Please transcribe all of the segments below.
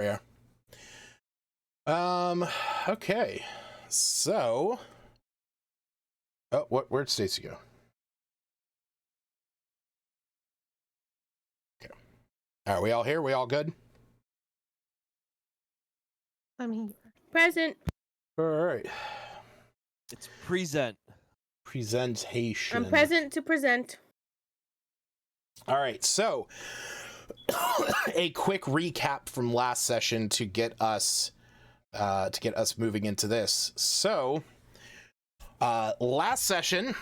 Yeah. Okay. So. Oh, where'd Stacy go? Okay. Are we all here? We all good? I'm here. Present. All right. It's present. Presentation. I'm present to present. All right. So, a quick recap from last session to get us moving into this. So, last session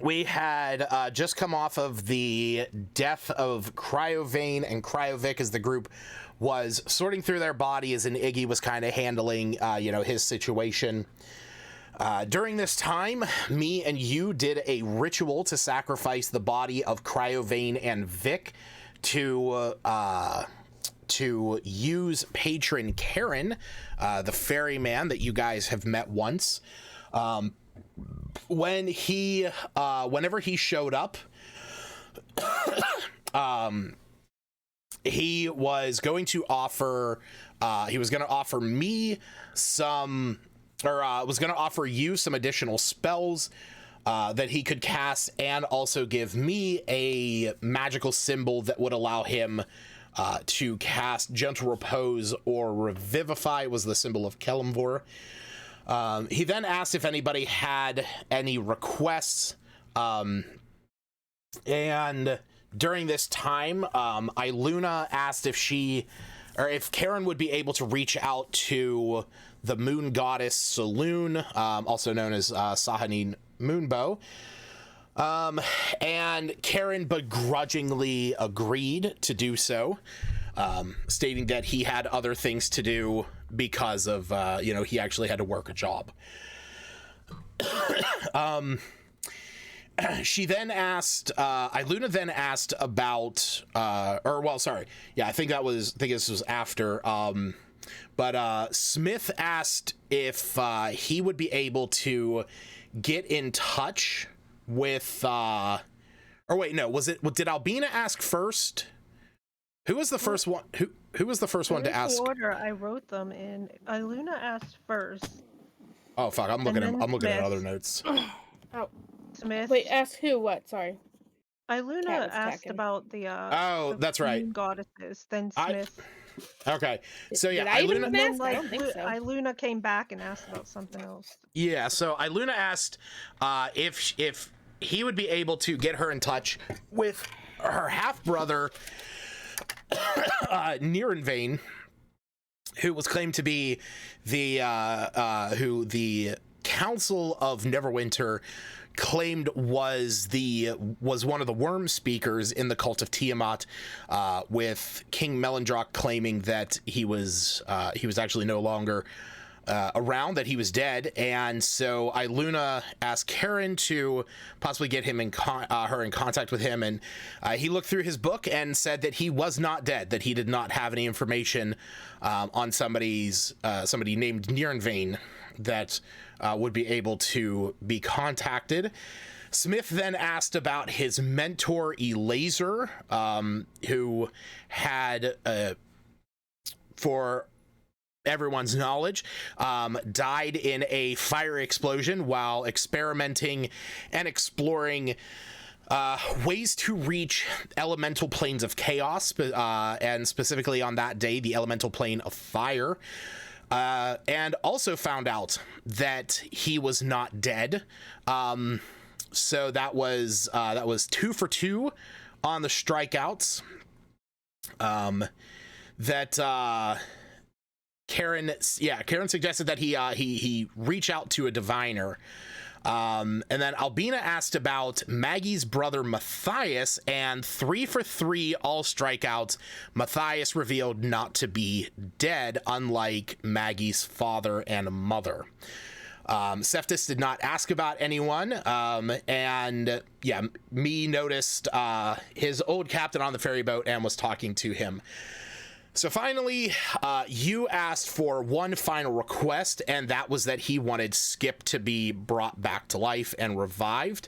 we had just come off of the death of Cryovane and Cryovic as the group was sorting through their bodies, and Iggy was kind of handling his situation. During this time, me and you did a ritual to sacrifice the body of Cryovane and Vic to use patron Karen, the ferryman that you guys have met once. Whenever he showed up, he was going to offer me some, or was going to offer you some additional spells that he could cast, and also give me a magical symbol that would allow him to cast Gentle Repose or Revivify, was the symbol of Kelemvor. He then asked if anybody had any requests, and during this time, Iluna asked if Karen would be able to reach out to the moon goddess Saloon, also known as Sahanine Moonbow. And Karen begrudgingly agreed to do so, stating that he had other things to do because of, he actually had to work a job. She then asked, Iluna then asked about, I think this was after, but Smith asked if he would be able to get in touch with, did Albina ask first? Who was the first one? Who was the first one to ask? The order I wrote them in. Iluna asked first. Oh fuck! I'm looking at other notes. Oh, Smith. wait. Ask who? What? Sorry. Iluna asked about the. Oh, that's right. Goddesses. Then Smith. Okay, so yeah, Did I even and then ask? I don't think so. Iluna came back and asked about something else. Yeah, so Iluna asked if he would be able to get her in touch with her half brother, Nirenvain, who was claimed to be who the Council of Neverwinter claimed was one of the worm speakers in the cult of Tiamat, with King Melindrock claiming that he was actually no longer around, that he was dead. And so Iluna asked Karen to possibly get him her in contact with him, and he looked through his book and said that he was not dead, that he did not have any information on somebody named Nirenvain that would be able to be contacted. Smith then asked about his mentor Elazer, who had, for everyone's knowledge, died in a fire explosion while experimenting and exploring ways to reach elemental planes of chaos, and specifically on that day, the elemental plane of fire. And also found out that he was not dead. So that was 2 for 2 on the strikeouts. Karen suggested that he reach out to a diviner. And then Albina asked about Maggie's brother Matthias, and 3 for 3 all strikeouts. Matthias revealed not to be dead, unlike Maggie's father and mother. Seftis did not ask about anyone, and me noticed his old captain on the ferry boat and was talking to him. So finally, you asked for one final request, and that was that he wanted Skip to be brought back to life and revived.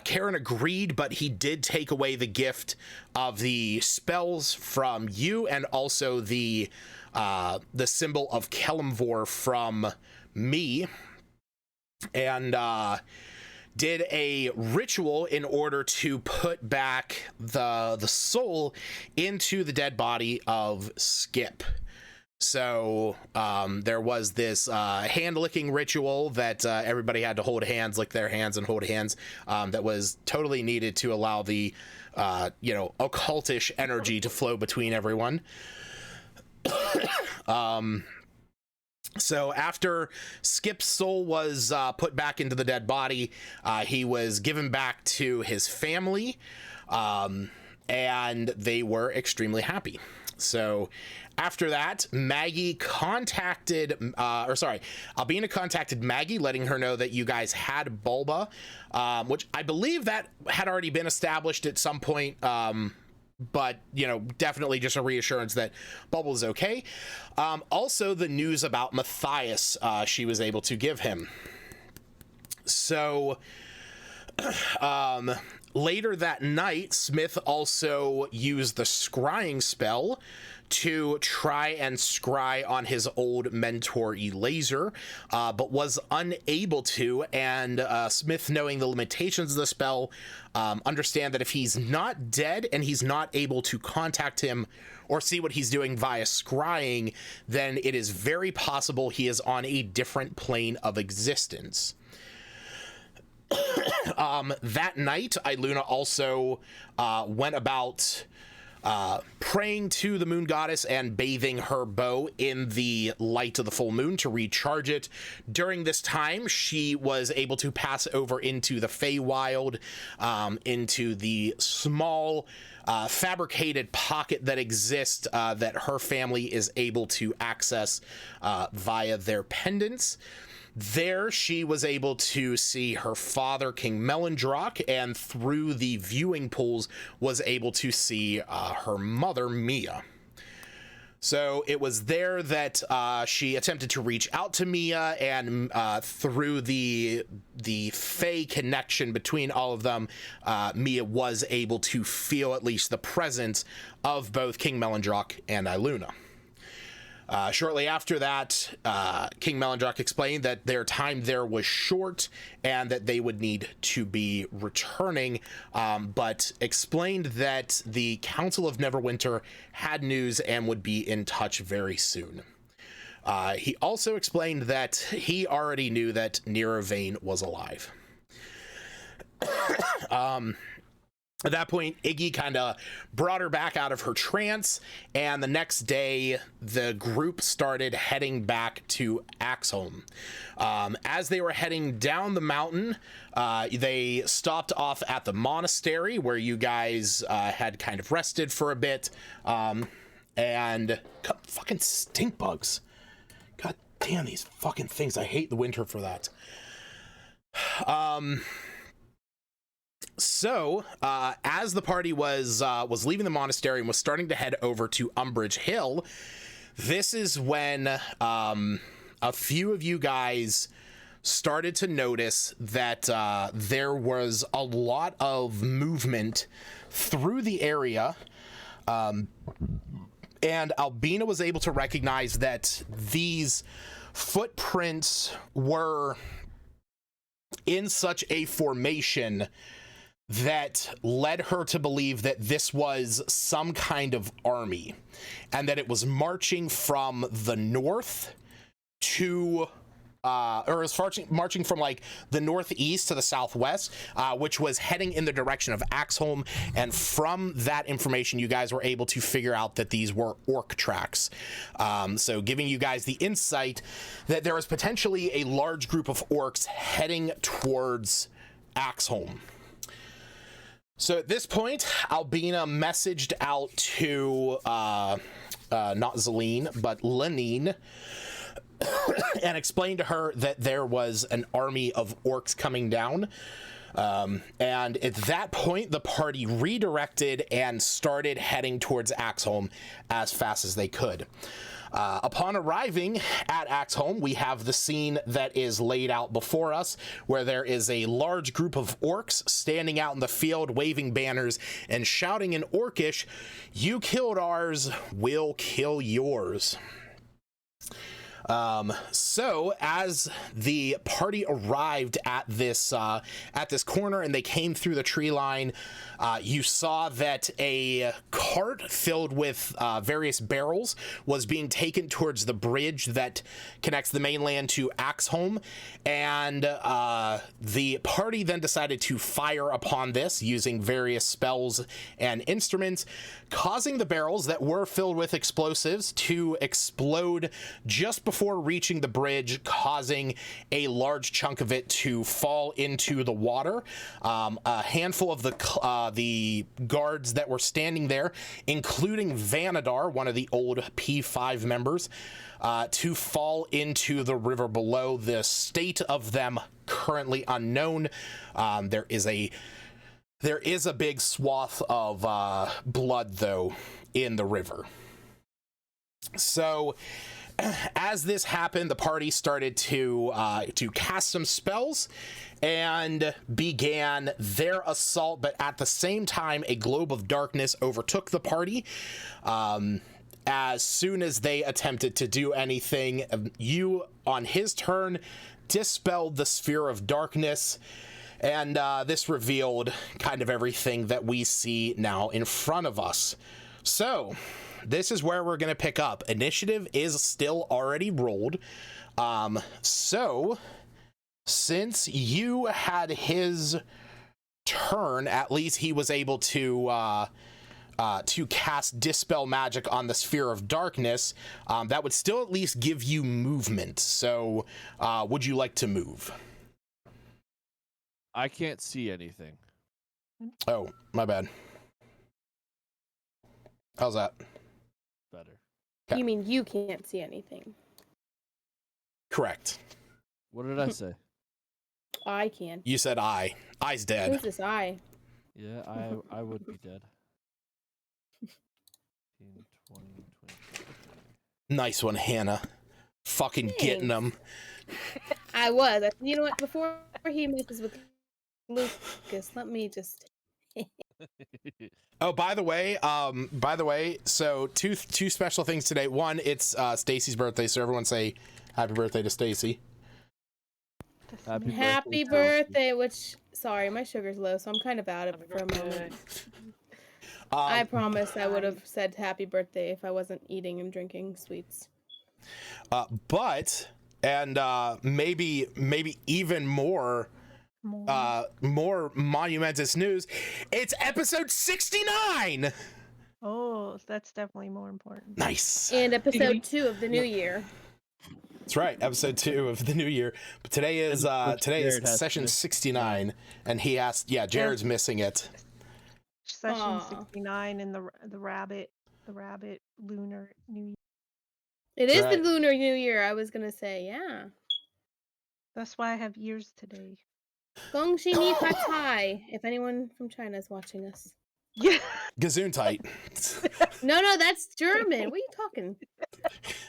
Karen agreed, but he did take away the gift of the spells from you, and also the symbol of Kelemvor from me, and did a ritual in order to put back the soul into the dead body of Skip. So there was this hand-licking ritual that everybody had to hold hands, lick their hands and hold hands, that was totally needed to allow the occultish energy to flow between everyone. So after Skip's soul was put back into the dead body, he was given back to his family, and they were extremely happy. So after that, Albina contacted Maggie, letting her know that you guys had Bulba, which I believe that had already been established at some point, but definitely just a reassurance that Bubble's okay. Also the news about Matthias, she was able to give him. So later that night, Smith also used the scrying spell to try and scry on his old mentor Elazer, but was unable to, and Smith, knowing the limitations of the spell, understand that if he's not dead and he's not able to contact him or see what he's doing via scrying, then it is very possible he is on a different plane of existence. That night, Iluna also went about praying to the moon goddess and bathing her bow in the light of the full moon to recharge it. During this time, she was able to pass over into the Feywild, into the small fabricated pocket that exists that her family is able to access via their pendants. There, she was able to see her father, King Melindrock, and through the viewing pools was able to see her mother, Mia. So it was there that she attempted to reach out to Mia, and through the Fey connection between all of them, Mia was able to feel at least the presence of both King Melindrock and Iluna. Shortly after that, King Melindrock explained that their time there was short and that they would need to be returning, but explained that the Council of Neverwinter had news and would be in touch very soon. He also explained that he already knew that Nira Vane was alive. At that point, Iggy kind of brought her back out of her trance, and the next day, the group started heading back to Axholm. As they were heading down the mountain, they stopped off at the monastery where you guys had kind of rested for a bit, and fucking stink bugs. God damn these fucking things. I hate the winter for that. So, as the party was leaving the monastery and was starting to head over to Umbridge Hill, this is when a few of you guys started to notice that there was a lot of movement through the area, and Albina was able to recognize that these footprints were in such a formation that led her to believe that this was some kind of army, and that it was marching from the north to or as far marching from like the northeast to the southwest, which was heading in the direction of Axholm. And from that information, you guys were able to figure out that these were orc tracks. So giving you guys the insight that there was potentially a large group of orcs heading towards Axholm. So at this point, Albina messaged out to not Zelene, but Lenine, and explained to her that there was an army of orcs coming down. And at that point, the party redirected and started heading towards Axholm as fast as they could. Upon arriving at Axholm, we have the scene that is laid out before us, where there is a large group of orcs standing out in the field, waving banners and shouting in Orcish, "You killed ours, we'll kill yours." So as the party arrived at this corner and they came through the tree line, you saw that a cart filled with various barrels was being taken towards the bridge that connects the mainland to Axholm, and the party then decided to fire upon this using various spells and instruments, causing the barrels that were filled with explosives to explode just before reaching the bridge, causing a large chunk of it to fall into the water. A handful of the guards that were standing there, including Vanadar, one of the old P5 members, to fall into the river below. The state of them currently unknown. There is a big swath of blood, though, in the river. So as this happened, the party started to cast some spells and began their assault, but at the same time, a globe of darkness overtook the party. As soon as they attempted to do anything, you, on his turn, dispelled the sphere of darkness, and this revealed kind of everything that we see now in front of us. So this is where we're going to pick up. Initiative is still already rolled. So since you had his turn, at least he was able to cast Dispel Magic on the Sphere of Darkness. That would still at least give you movement. So would you like to move? I can't see anything. Oh, my bad. How's that? Better. Okay. You mean you can't see anything? Correct. What did I say? I can. You said I. I's dead. Who's this I? Yeah, I would be dead. 15, 20, 25. Nice one, Hannah. Fucking getting them. I was. You know what? Before he messes with Lucas, let me just. Oh, by the way, so two special things today. One, it's Stacy's birthday, so everyone say happy birthday to Stacy. Happy birthday, which, sorry, my sugar's low, so I'm kind of out of it for a moment. I promise I would have said happy birthday if I wasn't eating and drinking sweets. But maybe even more monumentous news. It's episode 69. Oh, that's definitely more important. Nice. And episode 2 of the new year. That's right, episode 2 of the new year. But today is session 69, and he asked. Yeah, Jared's missing it. Session 69 in the rabbit lunar new year. It is Right. the lunar new year. I was gonna say, yeah. That's why I have ears today. Gongxi Ni Patai. If anyone from China is watching us. Yeah. Gesundheit. No, that's German. What are you talking?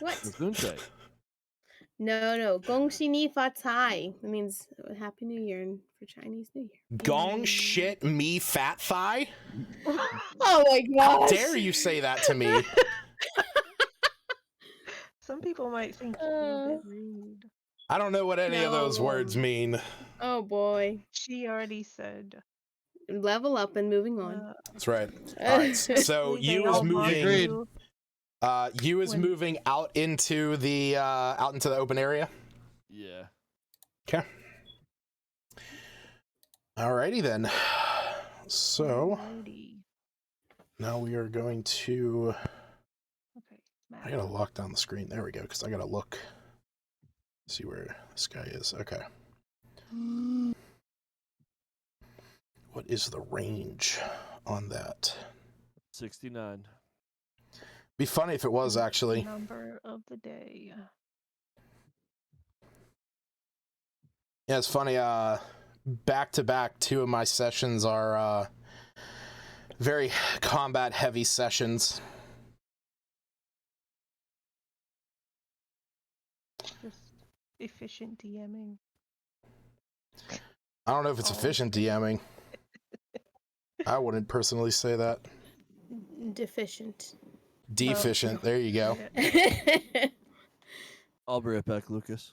What? Gesundheit. No. Gongxi Ni Fatai. It means Happy New Year for Chinese New Year. Gong shit me fat thigh? Oh my How gosh. dare you say that to me? Some people might think you're a bit rude. I don't know what any of those words mean. Oh boy. She already said. Level up and moving on. That's right. All right. So you is moving. You is moving out into the open area. Yeah. Okay. Alrighty then. So now we are going to. Okay. I gotta lock down the screen. There we go, because I gotta look. See where this guy is. Okay. What is the range on that? 69. Be funny if it was actually. Number of the day. Yeah, it's funny. back-to-back. 2 of my sessions are very combat-heavy sessions. Just efficient DMing. I don't know if it's efficient DMing. I wouldn't personally say that. Deficient. Deficient. There you go. I'll be right back, Lucas.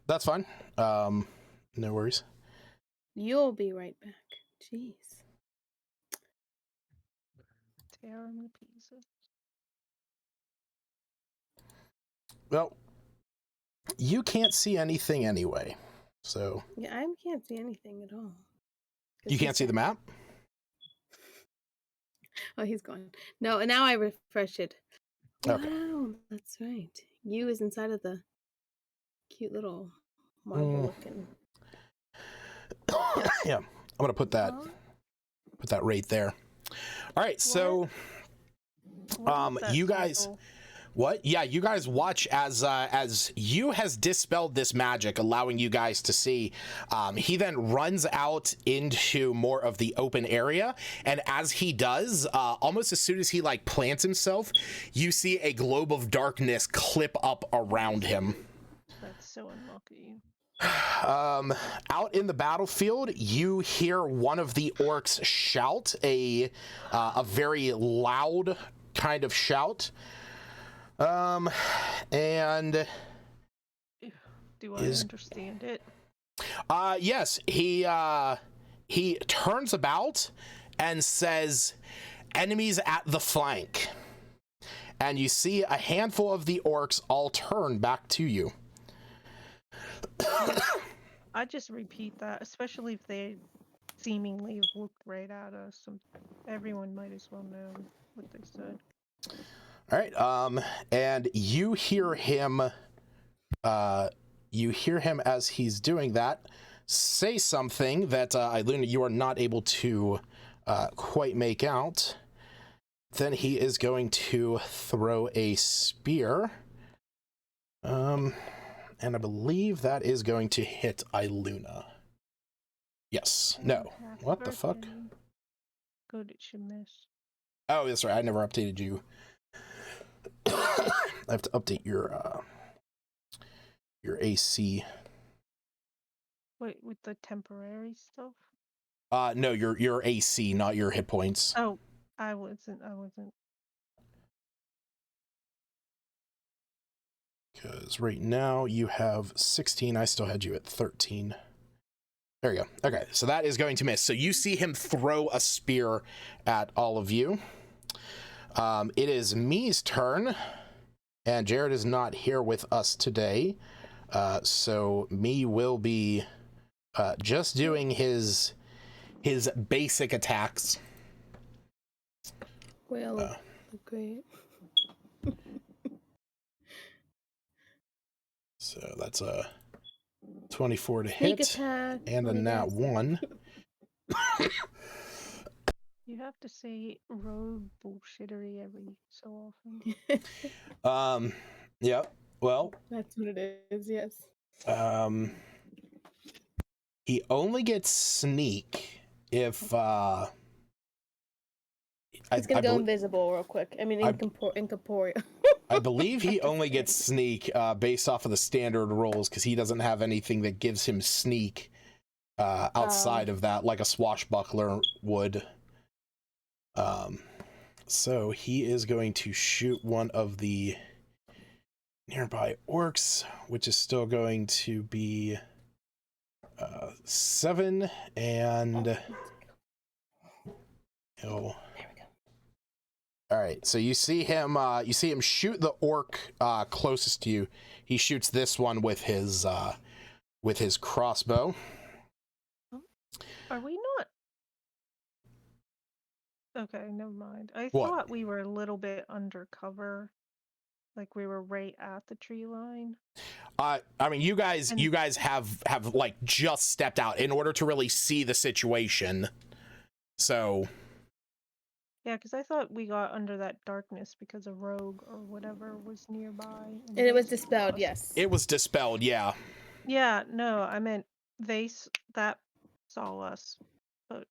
That's fine. No worries. You'll be right back. Jeez. Tear 'em to pieces. Well, you can't see anything anyway, so... Yeah, I can't see anything at all. You can't see the map? Oh, he's gone. No, now I refresh it. Okay. Wow, that's right. You is inside of the cute little marble looking. Yeah, I'm gonna put that right there. All right, so you guys... symbol? What? Yeah, you guys watch as you has dispelled this magic, allowing you guys to see. He then runs out into more of the open area, and as he does, almost as soon as he like plants himself, you see a globe of darkness clip up around him. That's so unlucky. Out in the battlefield, you hear one of the orcs shout a very loud kind of shout. And do I understand it? yes, he turns about and says, "Enemies at the flank." And you see a handful of the orcs all turn back to you. I just repeat that, especially if they seemingly have looked right at us. Everyone might as well know what they said. All right, and you hear him as he's doing that say something that Iluna, you are not able to quite make out. Then he is going to throw a spear, and I believe that is going to hit Iluna. Yes. No. Happy What the fuck? birthday. Good, it should miss. Oh, that's right. I never updated you. I have to update your AC. Wait, with the temporary stuff? No, your AC, not your hit points. Oh, I wasn't. Because right now you have 16. I still had you at 13. There you go. Okay, so that is going to miss. So you see him throw a spear at all of you. It is Me's turn, and Jared is not here with us today. So Me will be just doing his basic attacks. Well, great. So that's a 24 to Sneak hit attack. and a nat 1. You have to say rogue bullshittery every so often. Yeah. Well, that's what it is. Yes. He only gets sneak if He's gonna go invisible real quick. I mean, incorporeal. I believe he only gets sneak based off of the standard rules because he doesn't have anything that gives him sneak outside of that, like a swashbuckler would. So he is going to shoot one of the nearby orcs, which is still going to be 7, and he'll... All right, so you see him shoot the orc closest to you. He shoots this one with his crossbow. Are we not? Okay, never mind. I What? thought we were a little bit undercover, like we were right at the tree line. I mean, you guys have like just stepped out in order to really see the situation. So. Yeah, because I thought we got under that darkness because a rogue or whatever was nearby. And it was dispelled, yes. It was dispelled, yeah. Yeah, no, I meant that saw us, but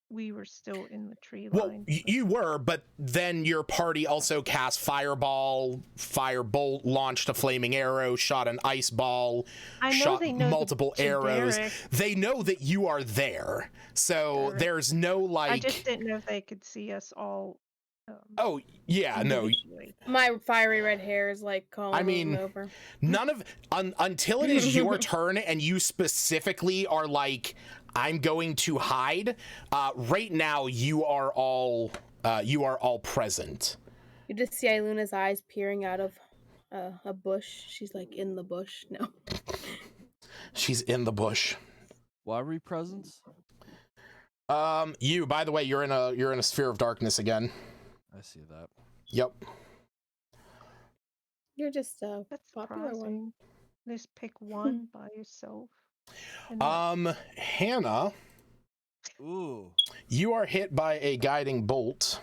we were still in the tree Well, line. you were, but then your party also cast Fireball, Firebolt, launched a flaming arrow, shot an ice ball, I know shot they know multiple arrows. generic. They know that you are there, so Generic. there's no like. I just didn't know if they could see us all. Oh yeah, no. individually. My fiery red hair is like calling I mean, over. None of until it is your turn and you specifically are like, I'm going to hide. Right now, you are all present. You just see Iluna's eyes peering out of a bush. She's like in the bush. No. She's in the bush. Why were we presents? You, by the way, you're in a sphere of darkness again. I see that. Yep. You're just a That's popular one. surprising. Just pick one by yourself. And Hannah, Ooh. you are hit by a guiding bolt.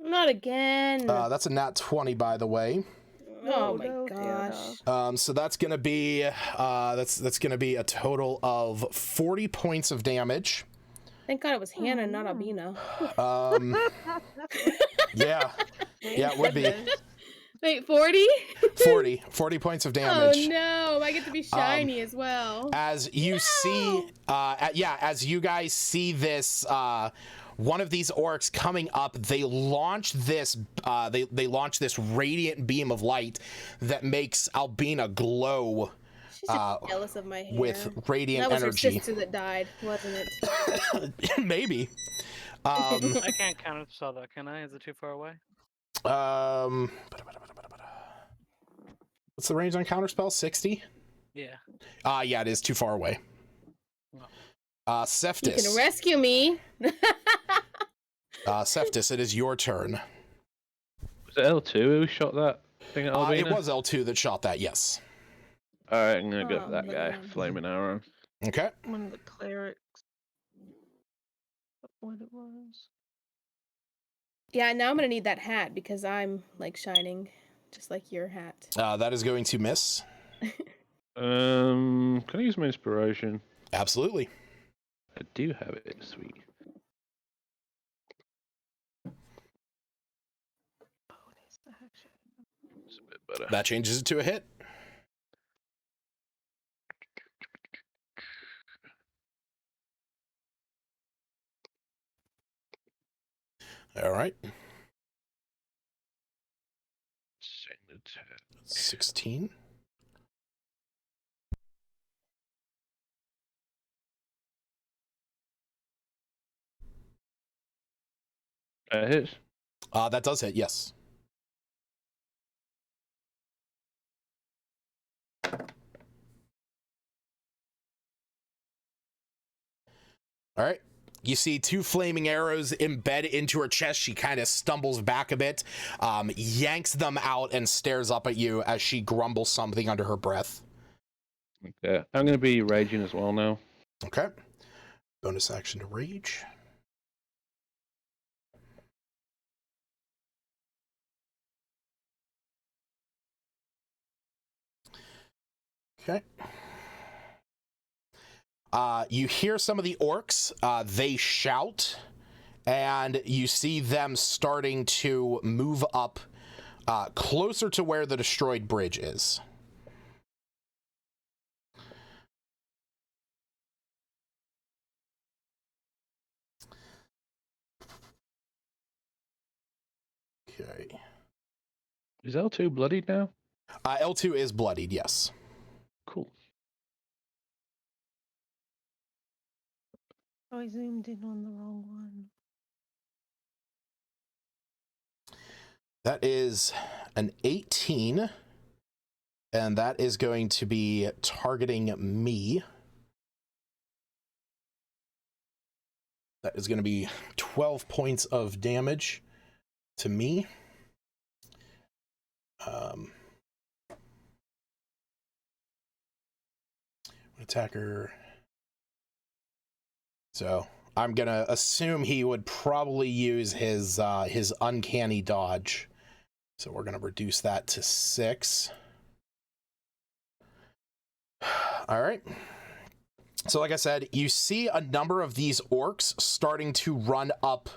Not again. That's a nat 20, by the way. Oh my no, gosh. So that's gonna be that's gonna be a total of 40 points of damage. Thank God it was Hannah, not Albina. Yeah, it would be Wait, 40? 40 points of damage. Oh no, I get to be shiny as well. As you see, as you guys see this, one of these orcs coming up, they launch this, they launch this radiant beam of light that makes Albina glow. She's just jealous of my hair. With radiant that was energy. her sister that died, wasn't it? Maybe. I can't counterspell that, can I? Is it too far away? What's the range on counterspell? 60? Yeah. Yeah, it is too far away. Cephtus. You can rescue me. Cephtus, it is your turn. Was it L2 who shot that thing at Albina? It was L2 that shot that, yes. Alright, I'm gonna go Oh, for that guy. man. Flaming arrow. Okay. one of the clerics. What it was? Yeah, now I'm gonna need that hat because I'm like shining, just like your hat. That is going to miss. Can I use my inspiration? Absolutely. I do have it. Sweet. Bonus action. It's a bit better. That changes it to a hit. All right. 16. Hit. That does hit, yes. All right. You see two flaming arrows embed into her chest. She kind of stumbles back a bit, yanks them out, and stares up at you as she grumbles something under her breath. Okay. I'm gonna be raging as well now. Okay. Bonus action to rage. Okay. You hear some of the orcs. They shout, and you see them starting to move up closer to where the destroyed bridge is. Okay. Is L2 bloodied now? L2 is bloodied, yes. Cool. Oh, I zoomed in on the wrong one. That is an 18, and that is going to be targeting me. That is going to be 12 points of damage to me. Attacker. So I'm gonna assume he would probably use his uncanny dodge. So we're gonna reduce that to 6. All right. So like I said, you see a number of these orcs starting to run up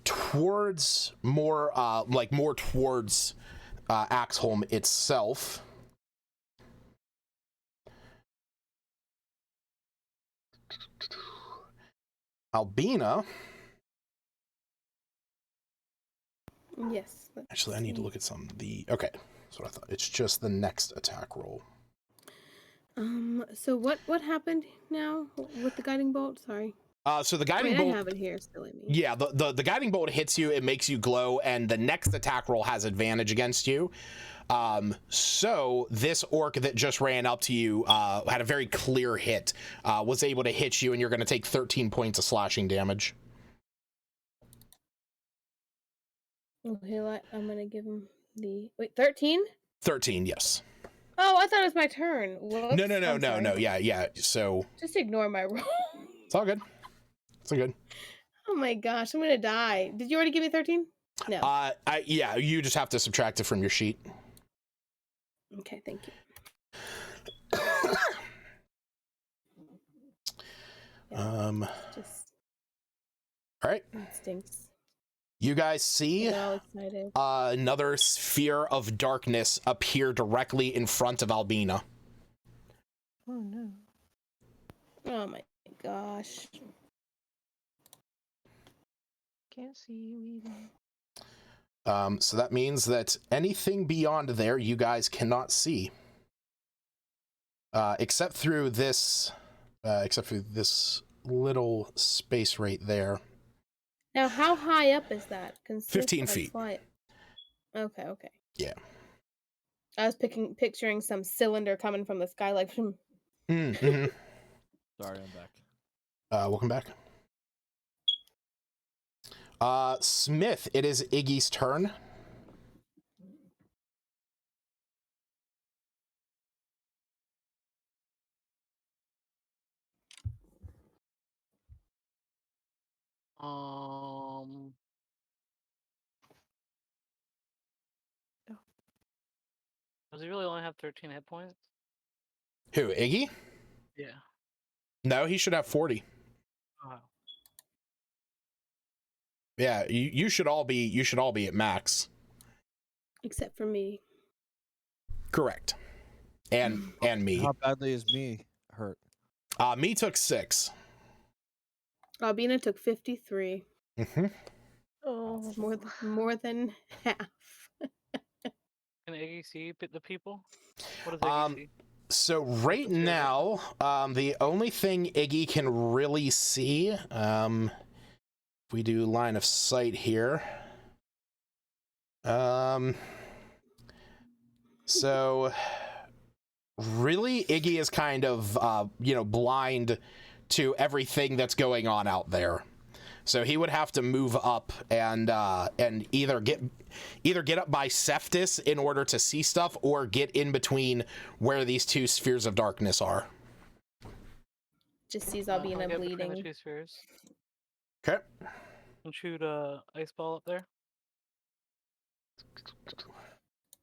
towards more towards Axholm itself. Albina. Yes. Actually, I need to look at some of the... Okay, that's what I thought. It's just the next attack roll. So what happened now with the guiding bolt? Sorry. So the guiding bolt... I have it here still, I mean. Yeah, the guiding bolt hits you, it makes you glow, and the next attack roll has advantage against you. So this orc that just ran up to you had a very clear hit, was able to hit you, and you're going to take 13 points of slashing damage. Okay, I'm going to give him the... Wait, 13? 13, yes. Oh, I thought it was my turn. Whoops, No. Yeah. So just ignore my roll. it's all good. It's all good. Oh my gosh, I'm gonna die. Did you already give me 13? No. Yeah, you just have to subtract it from your sheet. Okay, thank you. Just all right. it stinks. You guys see We're all excited. another sphere of darkness appear directly in front of Albina. Oh no. Oh my gosh. Can't see you either. So that means that anything beyond there you guys cannot see. Except through this little space right there. Now, how high up is that? 15 feet. Okay. Yeah. I was picturing some cylinder coming from the sky, like. Mm-hmm. Sorry, I'm back. Welcome back. Smith, it is Iggy's turn. Does he really only have 13 hit points? Who, Iggy? Yeah. No, he should have 40. Oh. Yeah, you should all be at max. Except for me. Correct. And me. How badly is me hurt? Me took 6. Albina took 53. Mm-hmm. Oh, More than half. Can Iggy see the people? What does Iggy see? So right now, the only thing Iggy can really see, if we do line of sight here, so really Iggy is kind of, blind to everything that's going on out there. So he would have to move up and either get up by Cephas in order to see stuff, or get in between where these two spheres of darkness are. Just sees Albina bleeding. The two spheres. Okay. And shoot a ice ball up there.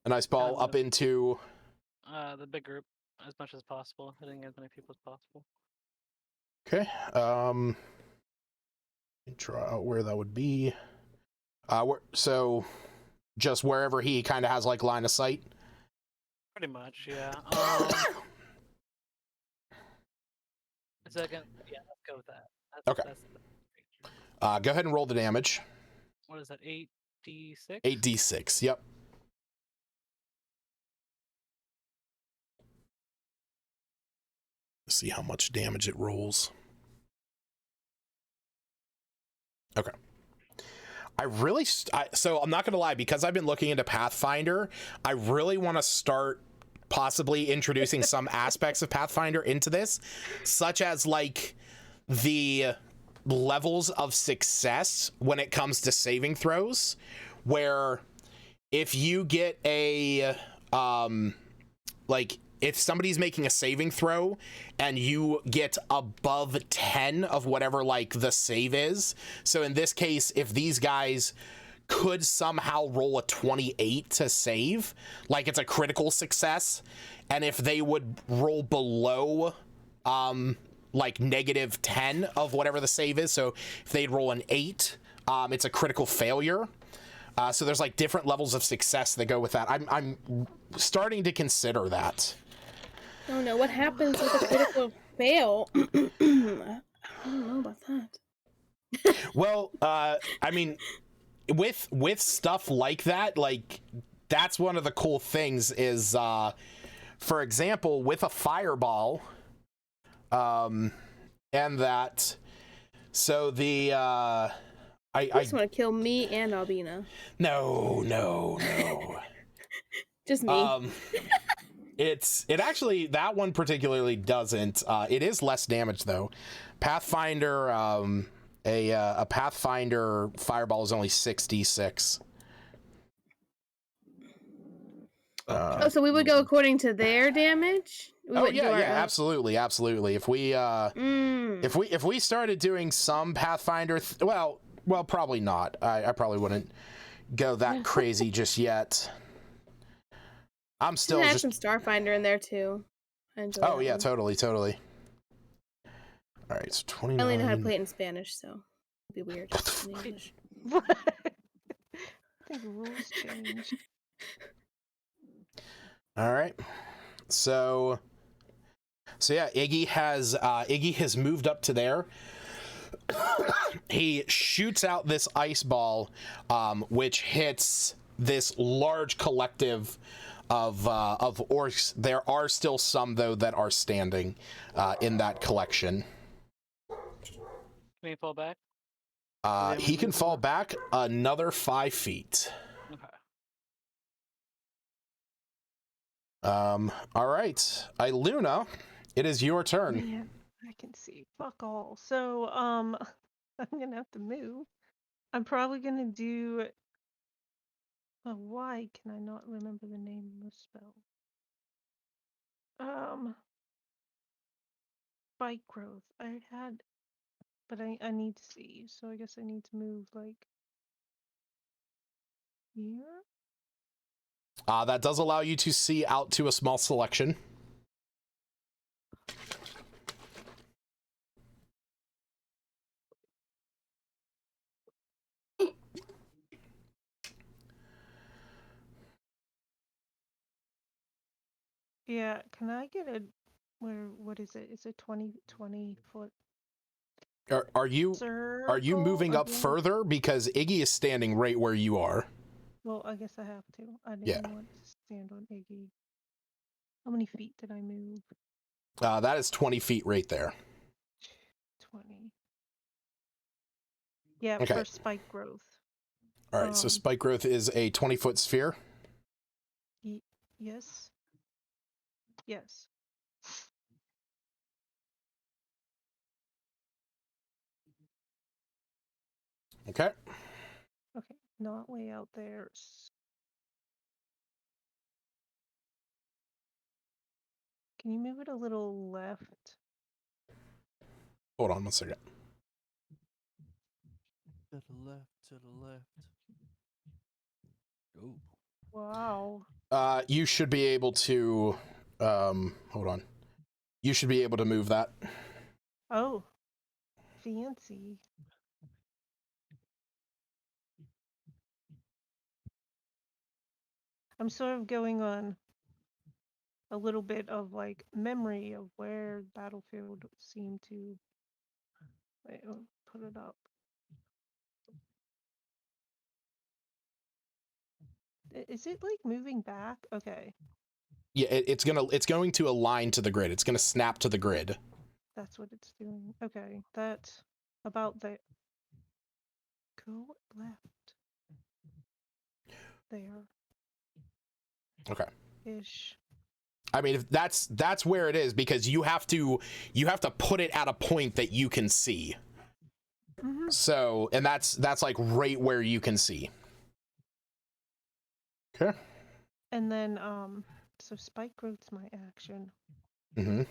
An ice ball up into the big group as much as possible, hitting as many people as possible. Okay. Draw out where that would be. So just wherever he kind of has like line of sight. Pretty much, yeah. A second. Yeah, let's go with that. Okay. Go ahead and roll the damage. What is that? 8d6. 8d6. Yep. Let's see how much damage it rolls. Okay. So I'm not going to lie, because I've been looking into Pathfinder, I really want to start possibly introducing some aspects of Pathfinder into this, such as like the levels of success when it comes to saving throws, where if you get a, if somebody's making a saving throw and you get above 10 of whatever like the save is. So in this case, if these guys could somehow roll a 28 to save, like it's a critical success, and if they would roll below like -10 of whatever the save is. So if they'd roll an 8, it's a critical failure. So there's like different levels of success that go with that. I'm starting to consider that. Oh no, what happens with a critical fail? I don't know about that. Well, I mean, with stuff like that, like that's one of the cool things is, for example, with a fireball, and that, so the I just want to kill me and Albina. No. Just me. It actually, that one particularly doesn't. It is less damage though. Pathfinder, a Pathfinder fireball is only 66. Oh, so we would go according to their damage? We Oh wouldn't do yeah, our yeah, own? absolutely. If we if we started doing some Pathfinder, well, probably not. I probably wouldn't go that crazy just yet. I'm still add just some Starfinder in there too. I enjoy Oh that yeah, one. totally. All right, so 29. I only know how to play it in Spanish, so it'd be weird in English. What? I think the rules changed. All right. So yeah, Iggy has moved up to there. He shoots out this ice ball, which hits this large collective of orcs. There are still some though that are standing in that collection. Can he fall back? He can fall back another 5 feet. Okay. All right, Iluna, it is your turn. Man, I can see fuck all. So, I'm gonna have to move. I'm probably gonna do. Oh, why can I not remember the name of the spell? Spike growth. I had, but I need to see. So I guess I need to move like here. That does allow you to see out to a small selection. Yeah, can I get a what is it? Is it 20 foot Are you circle moving up again? further? Because Iggy is standing right where you are. Well, I guess I have to. I didn't Yeah. want to stand on Iggy. How many feet did I move? That is 20 feet right there. 20. Yeah, Okay. for spike growth. All right, so spike growth is a 20-foot sphere. Yes. Yes. Okay. Okay, not way out there. Can you move it a little left? Hold on one second. To the left. Oh. Wow. You should be able to, hold on. You should be able to move that. Oh, fancy. I'm sort of going on a little bit of like memory of where Battlefield seemed to. Wait, put it up. Is it like moving back? Okay, Yeah, it's going to align to the grid. It's gonna snap to the grid. that's what it's doing. Okay, that's about the. Go left. There. Okay. Ish. I mean, if that's where it is, because you have to put it at a point that you can see. Mm-hmm. So, and that's like right where you can see. Okay. And then so spike growth's my action. Mm-hmm.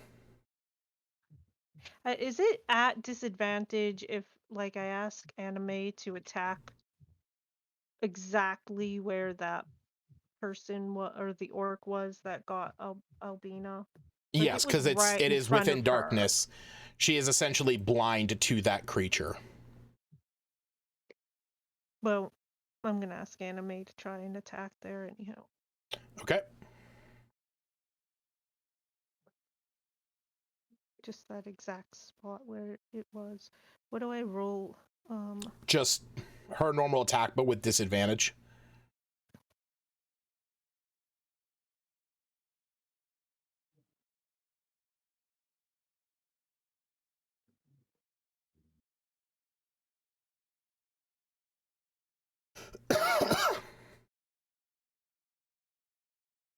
Is it at disadvantage if like I ask anime to attack exactly where that person or the orc was that got Albina? Yes, because it is within her. darkness. She is essentially blind to that creature. Well, I'm gonna ask Anime to try and attack there anyhow. Okay. Just that exact spot where it was. What do I roll? Just her normal attack, but with disadvantage.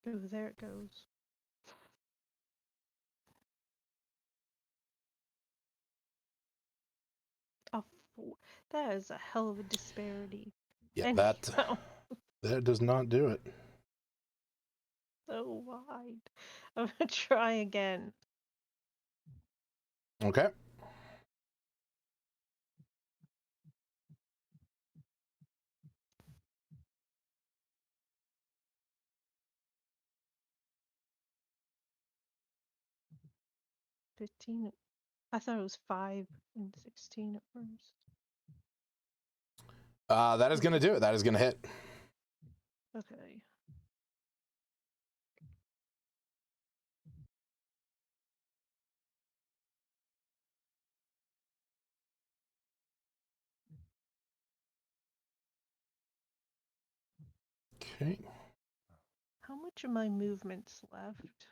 Oh, there it goes. That is a hell of a disparity. Yeah, And that does not do it. so wide. I'm gonna try again. Okay. $15. I thought it was 5 and 16 at first. That is going to do it. That is going to hit. Okay. Okay. How much of my movement's left?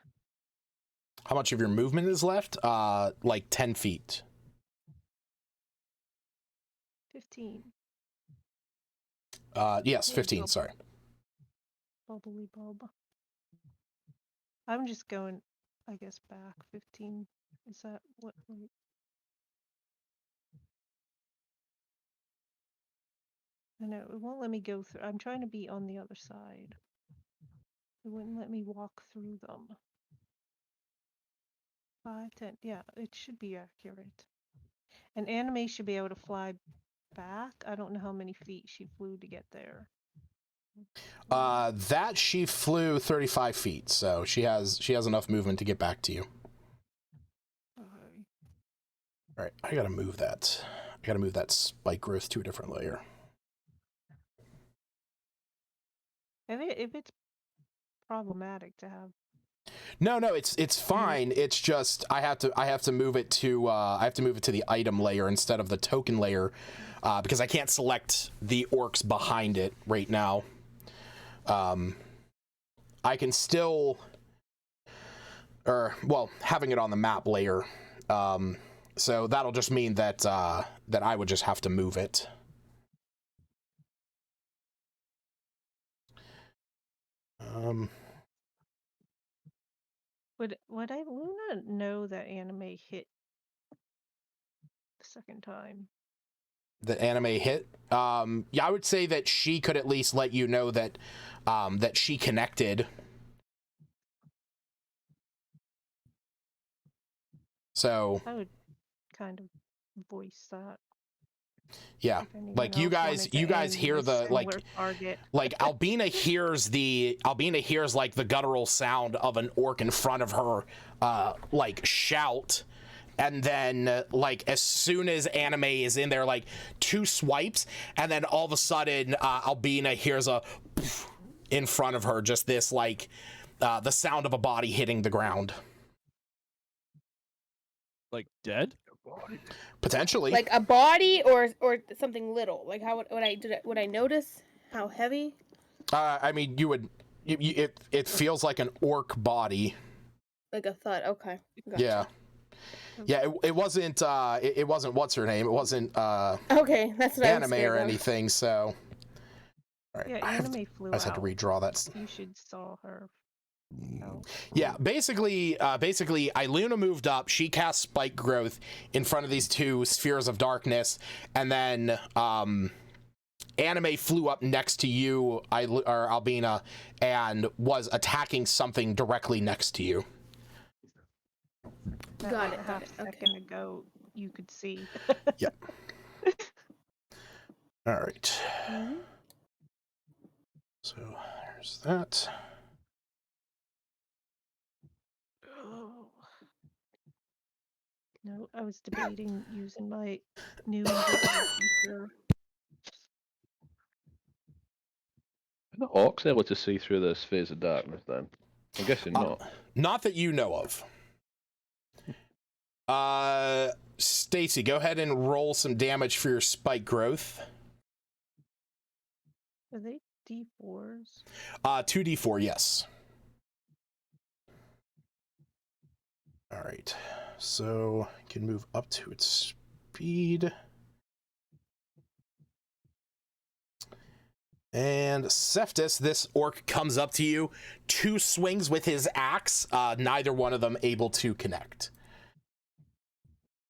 How much of your movement is left? Like 10 feet. 15. Yes, 15, sorry. Bubbly bulb. I'm just going, I guess, back 15. Is that what? Wait. I know, it won't let me go through. I'm trying to be on the other side. It wouldn't let me walk through them. 5, 10. Yeah, it should be accurate. And Anime should be able to fly back. I don't know how many feet she flew to get there. That she flew 35 feet, so she has enough movement to get back to you. Okay. All right, I gotta move that. I gotta move that spike growth to a different layer. If it's problematic to have. No, it's fine. It's just I have to move it to the item layer instead of the token layer, because I can't select the orcs behind it right now. I can still, having it on the map layer. So that'll just mean that that I would just have to move it. Would Luna know that Anime hit the second time? The anime hit? Yeah, I would say that she could at least let you know that that she connected. So I would kind of voice that. Yeah, like you guys hear the like Albina hears like the guttural sound of an orc in front of her like shout, and then like as soon as Anime is in there, like 2 swipes, and then all of a sudden Albina hears a in front of her, just this like the sound of a body hitting the ground. Like dead? Potentially. Like a body or something little. Like how would I notice how heavy? I mean, you would. It feels like an orc body. Like a thud. Okay. Gotcha. Yeah. Yeah. It wasn't. It wasn't. What's her name? It wasn't. Okay, that's what Anime I was or of. anything. So. All right. Yeah, Anime flew out. I just had to redraw that. You should saw her. Oh. Yeah, basically, Iluna moved up. She cast Spike Growth in front of these 2 spheres of darkness, and then Anime flew up next to you, or Albina, and was attacking something directly next to you. Got it. Half a Okay. second ago, you could see. Yep. All right. Mm-hmm. So there's that. Oh. No, I was debating using my new invisible feature. Are the orcs able to see through the spheres of darkness then? I'm guessing not. Not that you know of. Stacy, go ahead and roll some damage for your spike growth. Are they D4s? 2d4, yes. All right, so it can move up to its speed. And Cephas, this orc comes up to you, 2 swings with his axe, neither one of them able to connect.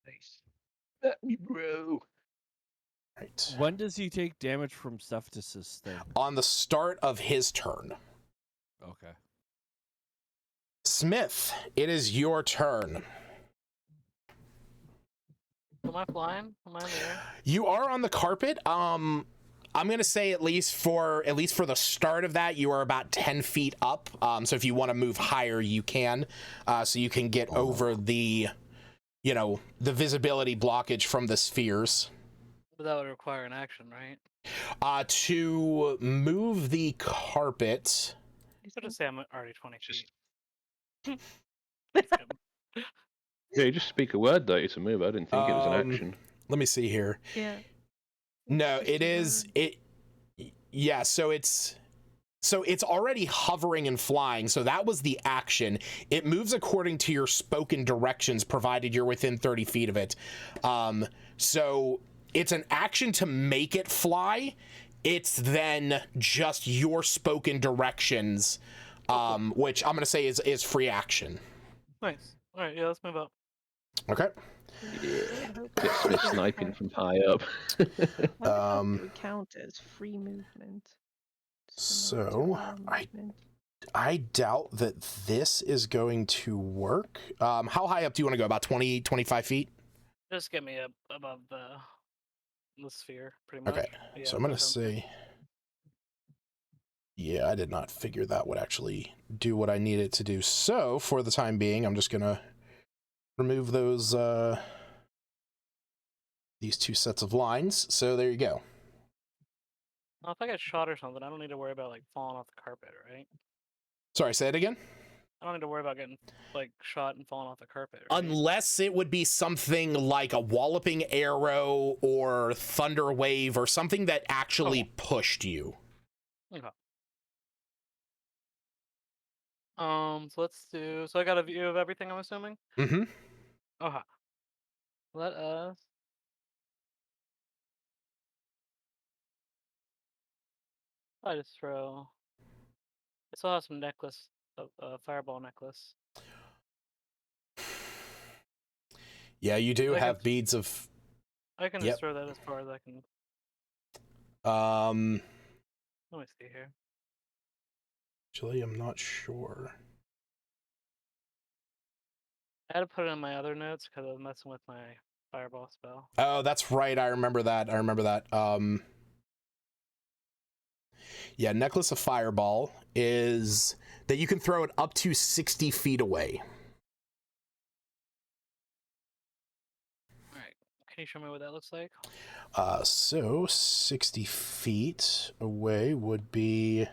Nice. Let me bro. Right. When does he take damage from Cephas's thing? On the start of his turn. Okay. Smith, it is your turn. Am I flying? Am I in the air? You are on the carpet. I'm gonna say at least for the start of that, you are about 10 feet up. So if you want to move higher, you can. So you can get over the, the visibility blockage from the spheres. But that would require an action, right? To move the carpet. I'll just say I'm already 20 feet. Yeah, you just speak a word though to move. I didn't think it was an action. Let me see here. Yeah. No, it is it. Yeah, so it's already hovering and flying. So that was the action. It moves according to your spoken directions, provided you're within 30 feet of it. So it's an action to make it fly. It's then just your spoken directions, which I'm going to say is free action. Nice. All right, yeah, let's move up. Okay. Yeah. Get Smith sniping from high up. I don't know if it would count as free movement. Similar to So our movement. I doubt that this is going to work. How high up do you want to go? About 20, 25 feet? Just get me up above the sphere, pretty much. Okay. Yeah, So I'm going to that sounds good. say, yeah, I did not figure that would actually do what I needed to do. So for the time being, I'm just going to remove those, these 2 sets of lines. So there you go. Well, if I get shot or something, I don't need to worry about like falling off the carpet, right? Sorry, say it again. I don't need to worry about getting like shot and falling off the carpet. Right? Unless it would be something like a walloping arrow or thunder wave or something that actually pushed you. Okay. So let's do. So I got a view of everything, I'm assuming. Mm-hmm. Okay. Let us. I just throw. I still have some necklace, fireball necklace. Yeah, you do I have can- beads of. I can Yep. just throw that as far as I can. Let me see here. Actually, I'm not sure. I had to put it in my other notes because I was messing with my fireball spell. Oh, that's right. I remember that. Yeah, Necklace of Fireball is that you can throw it up to 60 feet away. Alright. Can you show me what that looks like? So 60 feet away would be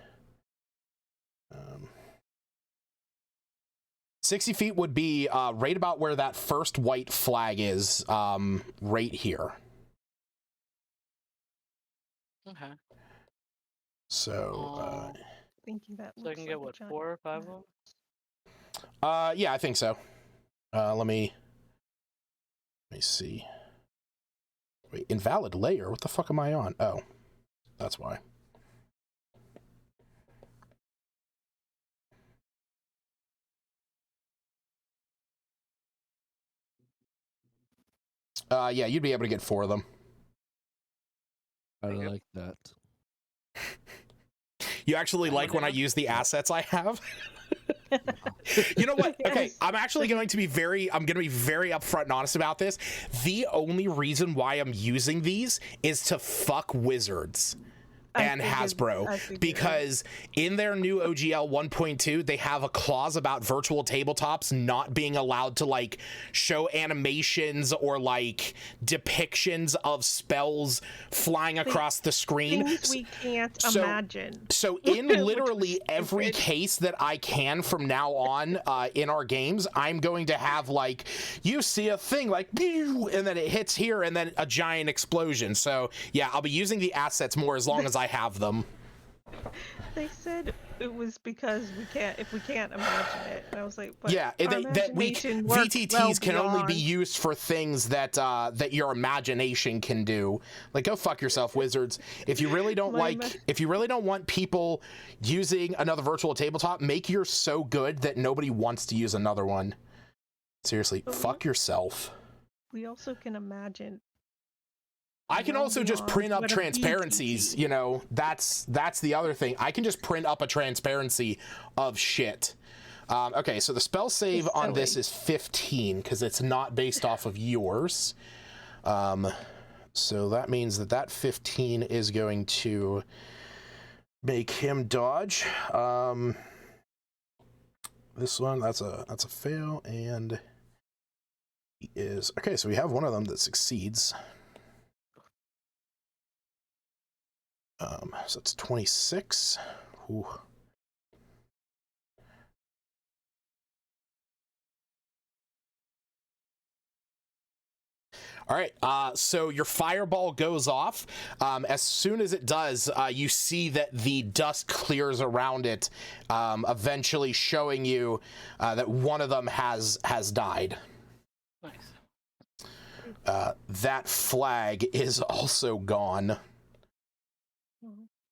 60 feet would be right about where that first white flag is, right here. Okay. So Thinking that So I looks can get like a what, giant 4 or 5 of map. them? yeah, I think so. Let me see. Wait, invalid layer? What the fuck am I on? Oh, that's why. Yeah, you'd be able to get 4 of them. I Thank you. like that. You actually like when I use the assets I have? You know what? Okay, Yes. I'm actually going to be very upfront and honest about this. The only reason why I'm using these is to fuck wizards. and I Hasbro, figured. because in their new OGL 1.2 they have a clause about virtual tabletops not being allowed to like show animations or like depictions of spells flying across the screen. Things we can't imagine. So in literally every case that I can from now on in our games, I'm going to have like, you see a thing like, and then it hits here and then a giant explosion. So yeah, I'll be using the assets more as long as I have them. They said it was because if we can't imagine it. And I was like, but yeah, VTTs can only be used for things that that your imagination can do. Like, go fuck yourself, Wizards. If you really don't want people using another virtual tabletop, make yours so good that nobody wants to use another one. Seriously, fuck yourself. We also can imagine. I can also just print up transparencies, you know, that's the other thing. I can just print up a transparency of shit. Okay, so the spell save on this is 15 because it's not based off of yours. So that means that 15 is going to make him dodge. This one, that's a fail, and he is okay. So we have one of them that succeeds. So it's 26. Ooh. All right, so your fireball goes off. As soon as it does, you see that the dust clears around it, eventually showing you that one of them has died. Nice. That flag is also gone.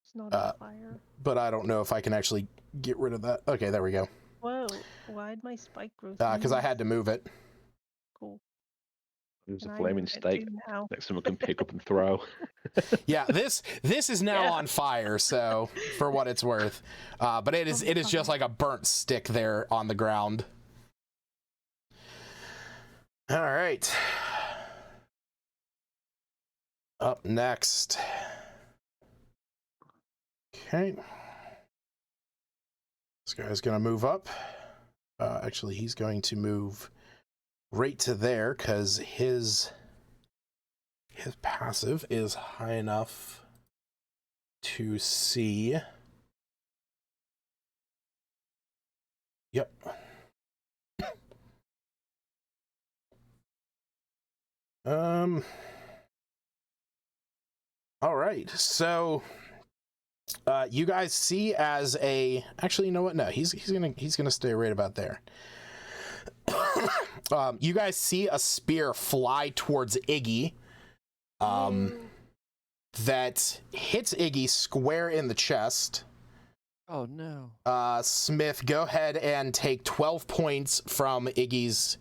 It's not on fire. But I don't know if I can actually get rid of that. Okay, there we go. Whoa, why'd my spike growth? Because I had to move it. Cool. There's a And I flaming move it steak too now. that someone can pick up and throw. Yeah, this is now on fire, so for what it's worth. But it is just like a burnt stick there on the ground. All right. Up next. Okay. This guy's gonna move up. Actually, he's going to move right to there because his passive is high enough to see. Yep. All right, so you guys see as a, actually, you know what? No, he's gonna stay right about there. You guys see a spear fly towards Iggy, that hits Iggy square in the chest. Oh no. Smith, go ahead and take 12 points from Iggy's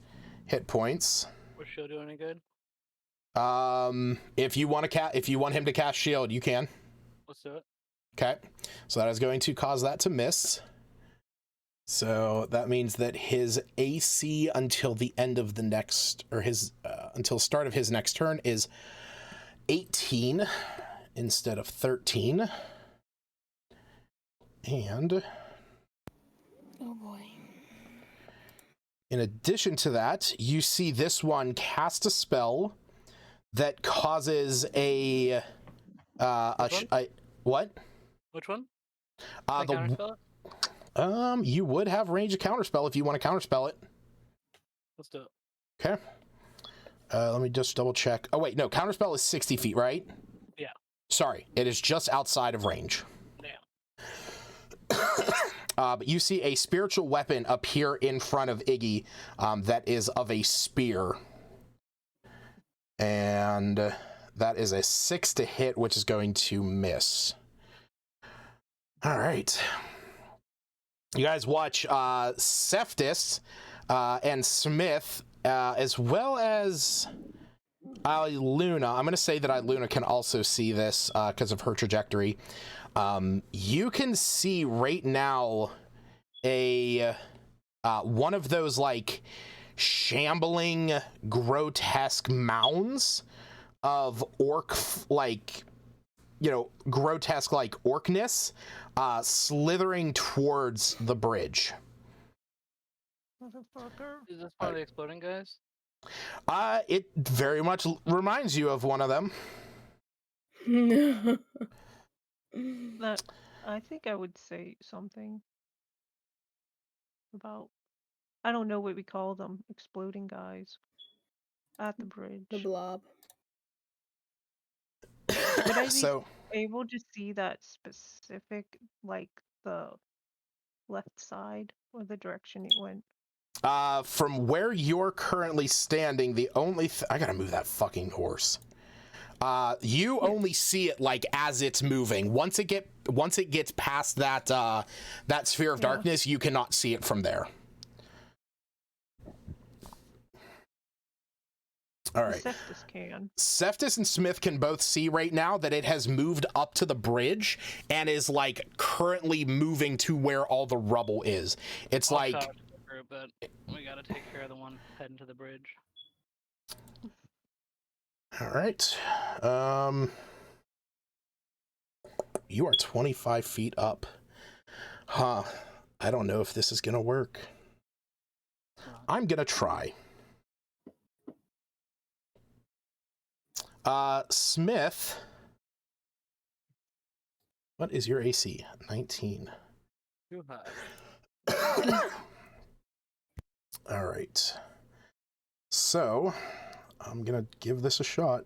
hit points. Was Shield doing any good? If you want him to cast shield, you can. Let's do it. Okay, so that is going to cause that to miss. So that means that his AC until the end of the next, or his until start of his next turn is 18 instead of 13. And oh boy. In addition to that, you see this one cast a spell that causes a what? Which one? You would have range of counterspell if you want to counterspell it. Let's do it. Okay. Let me just double check. Oh wait, no, counterspell is 60 feet, right? Yeah. Sorry, it is just outside of range. Yeah. But you see a spiritual weapon appear in front of Iggy that is of a spear. And that is a 6 to hit, which is going to miss. All right. You guys watch Cephas and Smith, as well as Luna. I'm going to say that Luna can also see this because of her trajectory. You can see right now a one of those like shambling, grotesque mounds of orc like grotesque like orcness, slithering towards the bridge. Motherfucker. Is this one of the exploding guys? It very much reminds you of one of them. That I think I would say something about, I don't know what we call them, exploding guys at the bridge. The blob. Would I be So able to see that specific, like the left side or the direction it went? from where you're currently standing, the only I gotta move that fucking horse. You only see it like as it's moving. Once it gets past that that sphere of darkness, you cannot see it from there. All right. Seftis can. Seftis and Smith can both see right now that it has moved up to the bridge and is like currently moving to where all the rubble is. It's I'll like, shout to the group, but we gotta take care of the one heading to the bridge. all right. You are 25 feet up. Huh. I don't know if this is gonna work. I'm gonna try. Smith, what is your AC? 19. Too high. All right. So, I'm gonna give this a shot.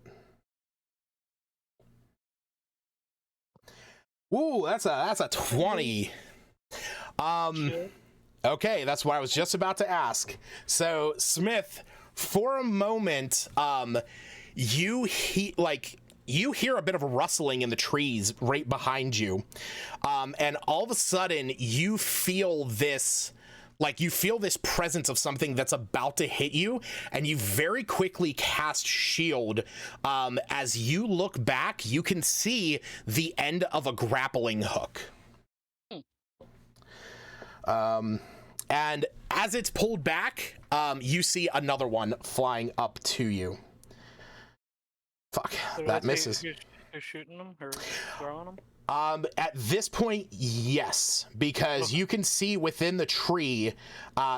Ooh, that's a 20. Sure. Okay, that's what I was just about to ask. So, Smith, for a moment, you hear a bit of a rustling in the trees right behind you, and all of a sudden you feel this presence of something that's about to hit you, and you very quickly cast shield. As you look back, you can see the end of a grappling hook. And as it's pulled back, you see another one flying up to you. Fuck, So that misses. Who's shooting them or throwing them? At this point, yes, because you can see within the tree,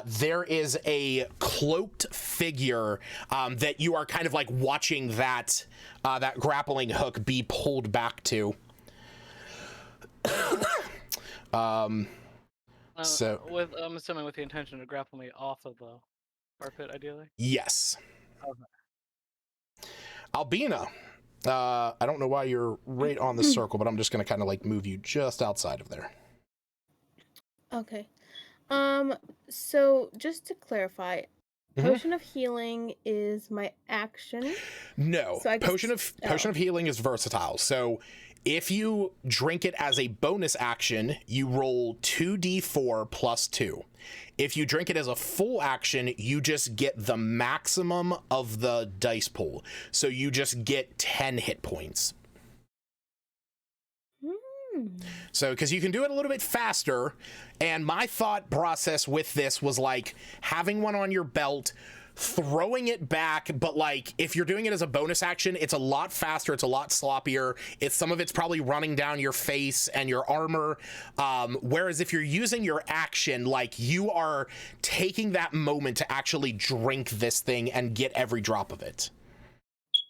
there is a cloaked figure that you are kind of like watching that grappling hook be pulled back to. So I'm assuming with the intention to grapple me off of the carpet, ideally. yes, Okay. Albina. I don't know why you're right on the circle, but I'm just gonna kind of like move you just outside of there. Okay. So just to clarify, Potion of Healing is my action. No, So I guess- potion of healing is versatile. So if you drink it as a bonus action, you roll 2d4 plus 2. If you drink it as a full action, you just get the maximum of the dice pool. So you just get 10 hit points. So, because you can do it a little bit faster, and my thought process with this was like having one on your belt, throwing it back, but like if you're doing it as a bonus action, it's a lot faster, it's a lot sloppier, some of it's probably running down your face and your armor, whereas if you're using your action, like you are taking that moment to actually drink this thing and get every drop of it.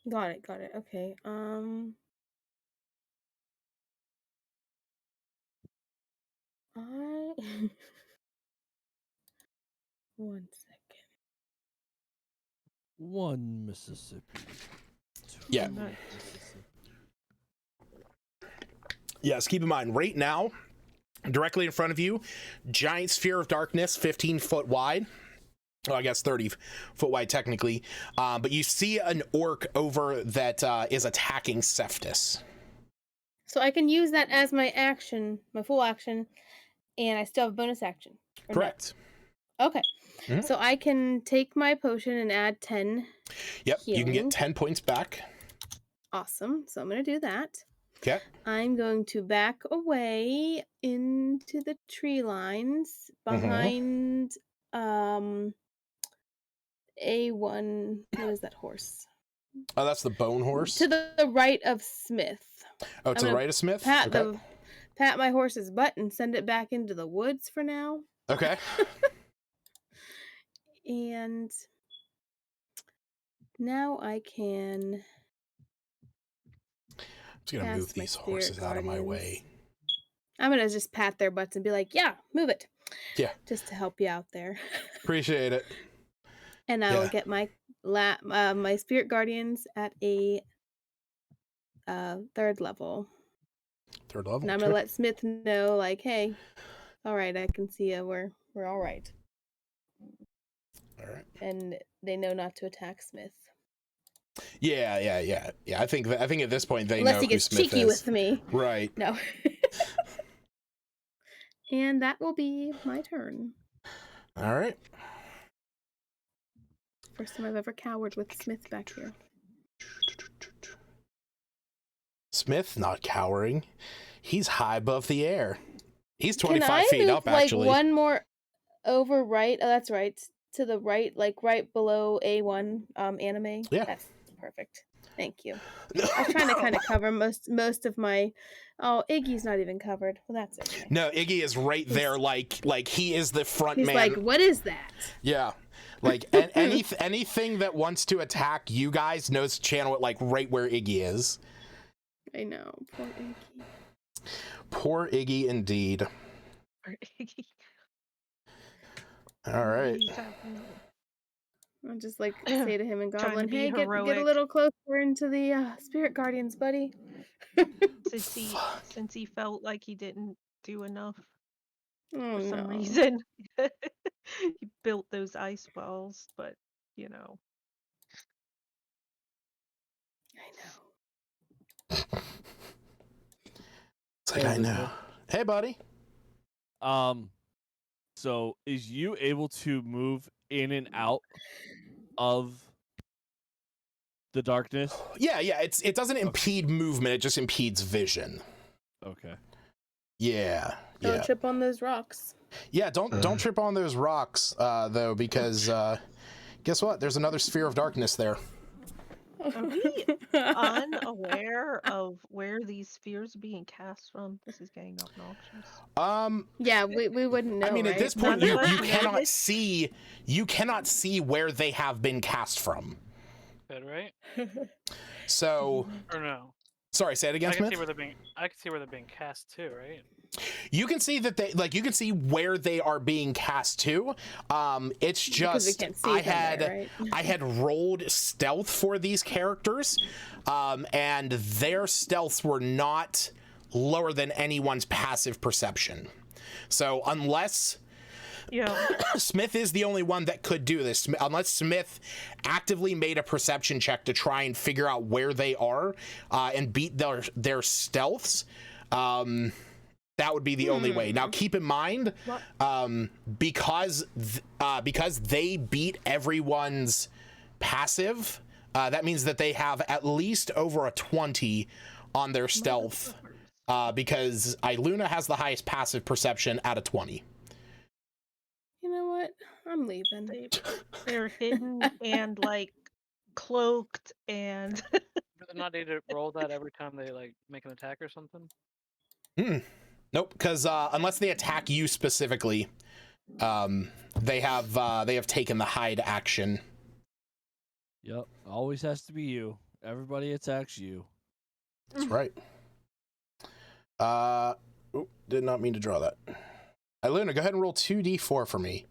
Got it. Okay. One second. 1 Mississippi. 2 Yeah. Mississippi. Yes, keep in mind, right now, directly in front of you, giant sphere of darkness, 15 foot wide. Well, I guess 30 foot wide technically. But you see an orc over that is attacking Seftis. So I can use that as my action, my full action, and I still have a bonus action. or no? Correct. Okay. Mhm. So I can take my potion and add 10. Yep, you can healing. get 10 points back. Awesome. So I'm going to do that. Okay. I'm going to back away into the tree lines behind A1. What is that horse? Oh, that's the bone horse. To the right of Smith. Oh, I'm to the gonna right of Smith. Pat Okay. pat my horse's butt and send it back into the woods for now. Okay. And now I can I'm just gonna move cast my these spirit horses out of my guardians. way. I'm gonna just pat their butts and be like, "Yeah, move it." Yeah. Just to help you out there. Appreciate it. And I will Yeah. get my my spirit guardians at a 3rd level. 3rd level. And I'm gonna let Smith know, like, hey, all right, I can see you. We're all right. All right. And they know not to attack Smith. Yeah. I think at this point they Unless know he gets who Smith cheeky is. with me. Right. No. And that will be my turn. All right. First time I've ever cowered with Smith back here. Smith not cowering. He's high above the air. He's Can 25 I feet move, up, actually. Like one more over right? Oh, that's right. To the right, like right below A1 anime. Yeah. That's perfect. Thank you. I was trying to kind of cover most of my. Oh, Iggy's not even covered. Well, that's okay. No, Iggy is right there, like he is the front He's man. like, what is that? Yeah, like anything that wants to attack you guys knows to channel it like right where Iggy is. I know, poor Iggy. Poor Iggy, indeed. Or Iggy. All right. He's having- I'll just like say to him in Trying to Goblin, be hey, get a heroic. little closer into the Spirit Guardians, buddy. since he felt like he didn't do enough Oh, for some no. reason. He built those ice walls, but you know. I know. It's like, Hey, I know. Luca. Hey, buddy. So is you able to move in and out of the darkness? Yeah. It doesn't impede movement. It just impedes vision. Okay. Yeah. Don't Yeah. trip on those rocks. Yeah. Don't trip on those rocks, though, because guess what? There's another sphere of darkness there. Are we unaware of where these spheres are being cast from? This is getting obnoxious. Yeah, we wouldn't know. I mean, right? at this None point, of you us cannot noticed. see where they have been cast from. Good, right? So, Or no? sorry, say it again, I can Smith. see where they're being. I can see where they're being cast too, right? You can see that you can see where they are being cast to. It's Because we just can't see I from had there, right? I had rolled stealth for these characters, and their stealths were not lower than anyone's passive perception. So unless Yeah. Smith is the only one that could do this, unless Smith actively made a perception check to try and figure out where they are and beat their stealths. That would be the only way. Now, keep in mind, because they beat everyone's passive, that means that they have at least over a 20 on their stealth, because Iluna has the highest passive perception at a 20. You know what? I'm leaving. They're hidden and like cloaked and Do they not need to roll that every time they like make an attack or something? Nope, because unless they attack you specifically, they have taken the hide action. Yep. Always has to be you. Everybody attacks you. That's right. Did not mean to draw that. Iluna, go ahead and roll 2d4 for me.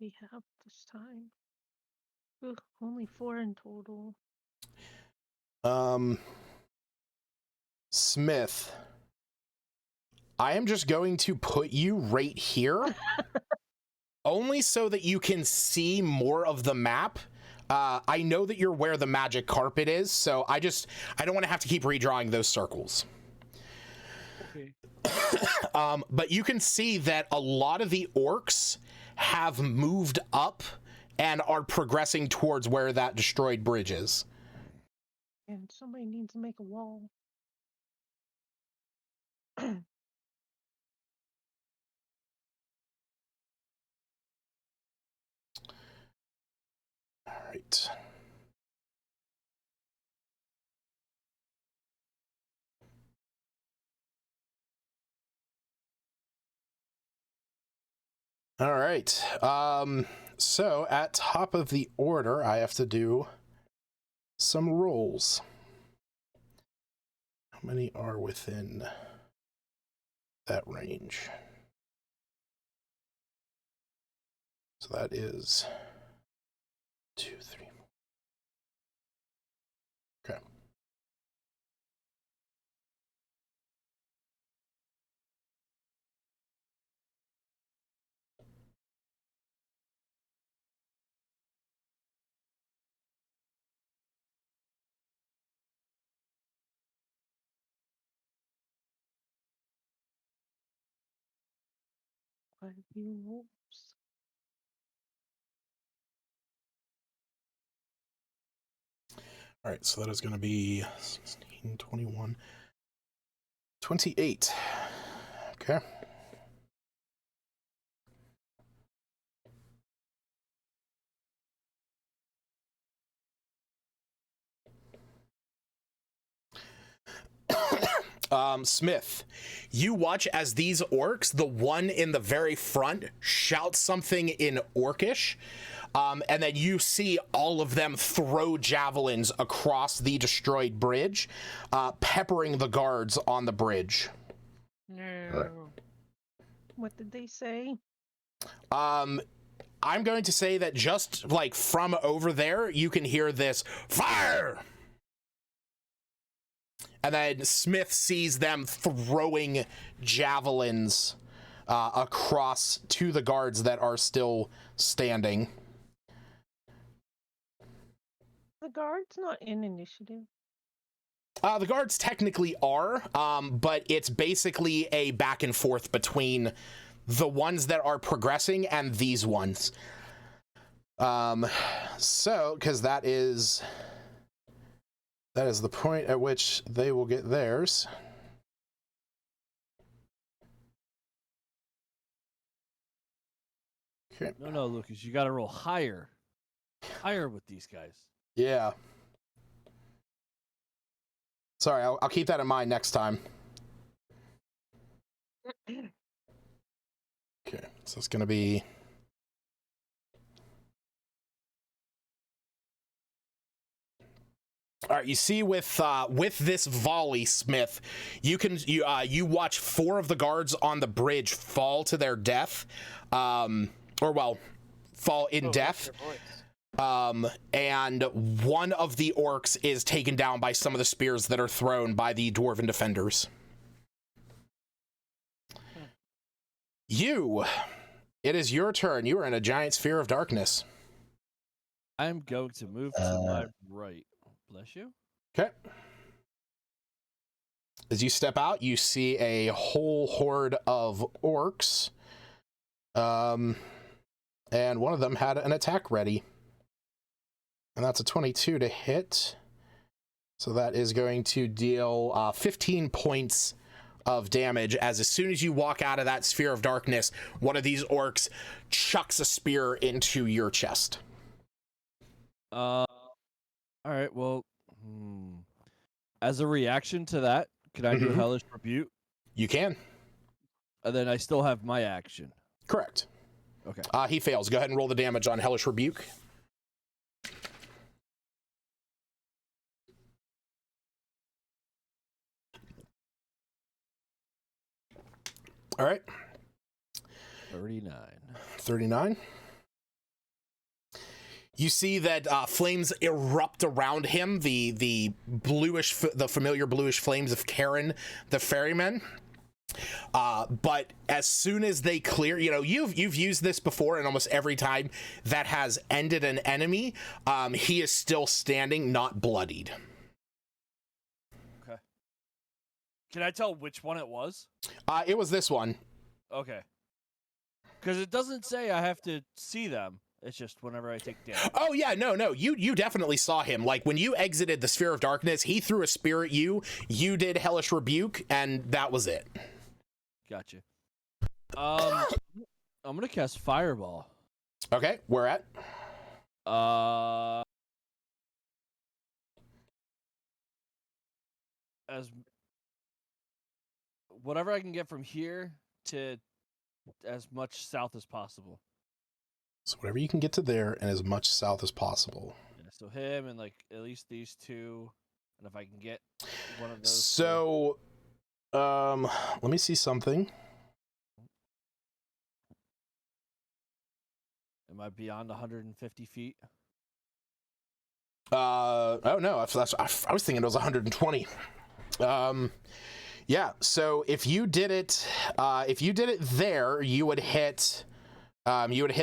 we have this time. Ugh, only 4 in total. Smith, I am just going to put you right here, only so that you can see more of the map. I know that you're where the magic carpet is, so I don't want to have to keep redrawing those circles. Okay. But you can see that a lot of the orcs have moved up and are progressing towards where that destroyed bridge is. And somebody needs to make a wall. All right. All right. So at top of the order, I have to do some rolls. How many are within that range? So that is 2, 3. Okay. Quite a few wolves. All right, so that is going to be 16, 21, 28. Okay. Smith, you watch as these orcs, the one in the very front, shouts something in Orcish, and then you see all of them throw javelins across the destroyed bridge, peppering the guards on the bridge. No. What did they say? I'm going to say that just like from over there, you can hear this fire. And then Smith sees them throwing javelins across to the guards that are still standing. The guard's not in initiative. The guards technically are, but it's basically a back and forth between the ones that are progressing and these ones. So, because that is the point at which they will get theirs. Okay. No, Lucas, you got to roll higher. Higher with these guys. Yeah. Sorry, I'll keep that in mind next time. Okay, so it's going to be... All right, you see with this volley, Smith, you watch 4 of the guards on the bridge fall to their death, fall in death. And one of the orcs is taken down by some of the spears that are thrown by the dwarven defenders. It is your turn. You are in a giant sphere of darkness. I'm going to move to my right. Bless you. Okay. As you step out, you see a whole horde of orcs. And one of them had an attack ready. And that's a 22 to hit. So that is going to deal 15 points of damage as soon as you walk out of that sphere of darkness, one of these orcs chucks a spear into your chest. All right, well, as a reaction to that, can I do Hellish Rebuke? You can. And then I still have my action. Correct. Okay. He fails. Go ahead and roll the damage on Hellish Rebuke. All right. 39. You see that flames erupt around him, the familiar bluish flames of Karen, the ferryman. But as soon as they clear, you've used this before, and almost every time that has ended an enemy, he is still standing, not bloodied. Okay. Can I tell which one it was? It was this one. Okay. Because it doesn't say I have to see them. It's just whenever I take damage. Oh yeah, no, you definitely saw him. Like when you exited the sphere of darkness, he threw a spear at you. You did hellish rebuke, and that was it. Gotcha. I'm gonna cast fireball. Okay, where at? As whatever I can get from here to as much south as possible. So whatever you can get to there and as much south as possible. Yeah, so him and like at least these two, and if I can get one of those. So, let me see something. Am I beyond 150 feet? Oh no, I was thinking it was 120. Yeah, so if you did it there, you would hit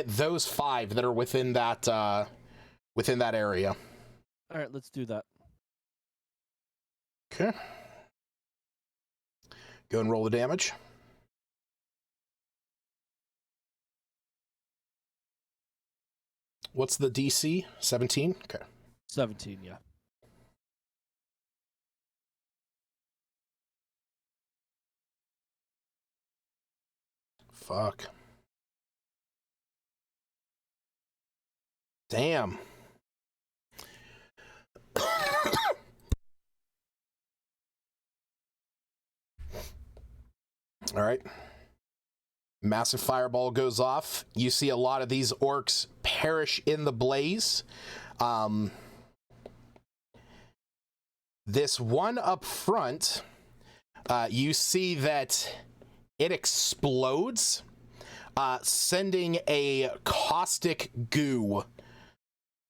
those 5 that are within that area. All right, let's do that. Okay. Go and roll the damage. What's the DC? 17? Okay. 17, yeah. Fuck. Damn. All right. Massive fireball goes off. You see a lot of these orcs perish in the blaze. This one up front, you see that it explodes, sending a caustic goo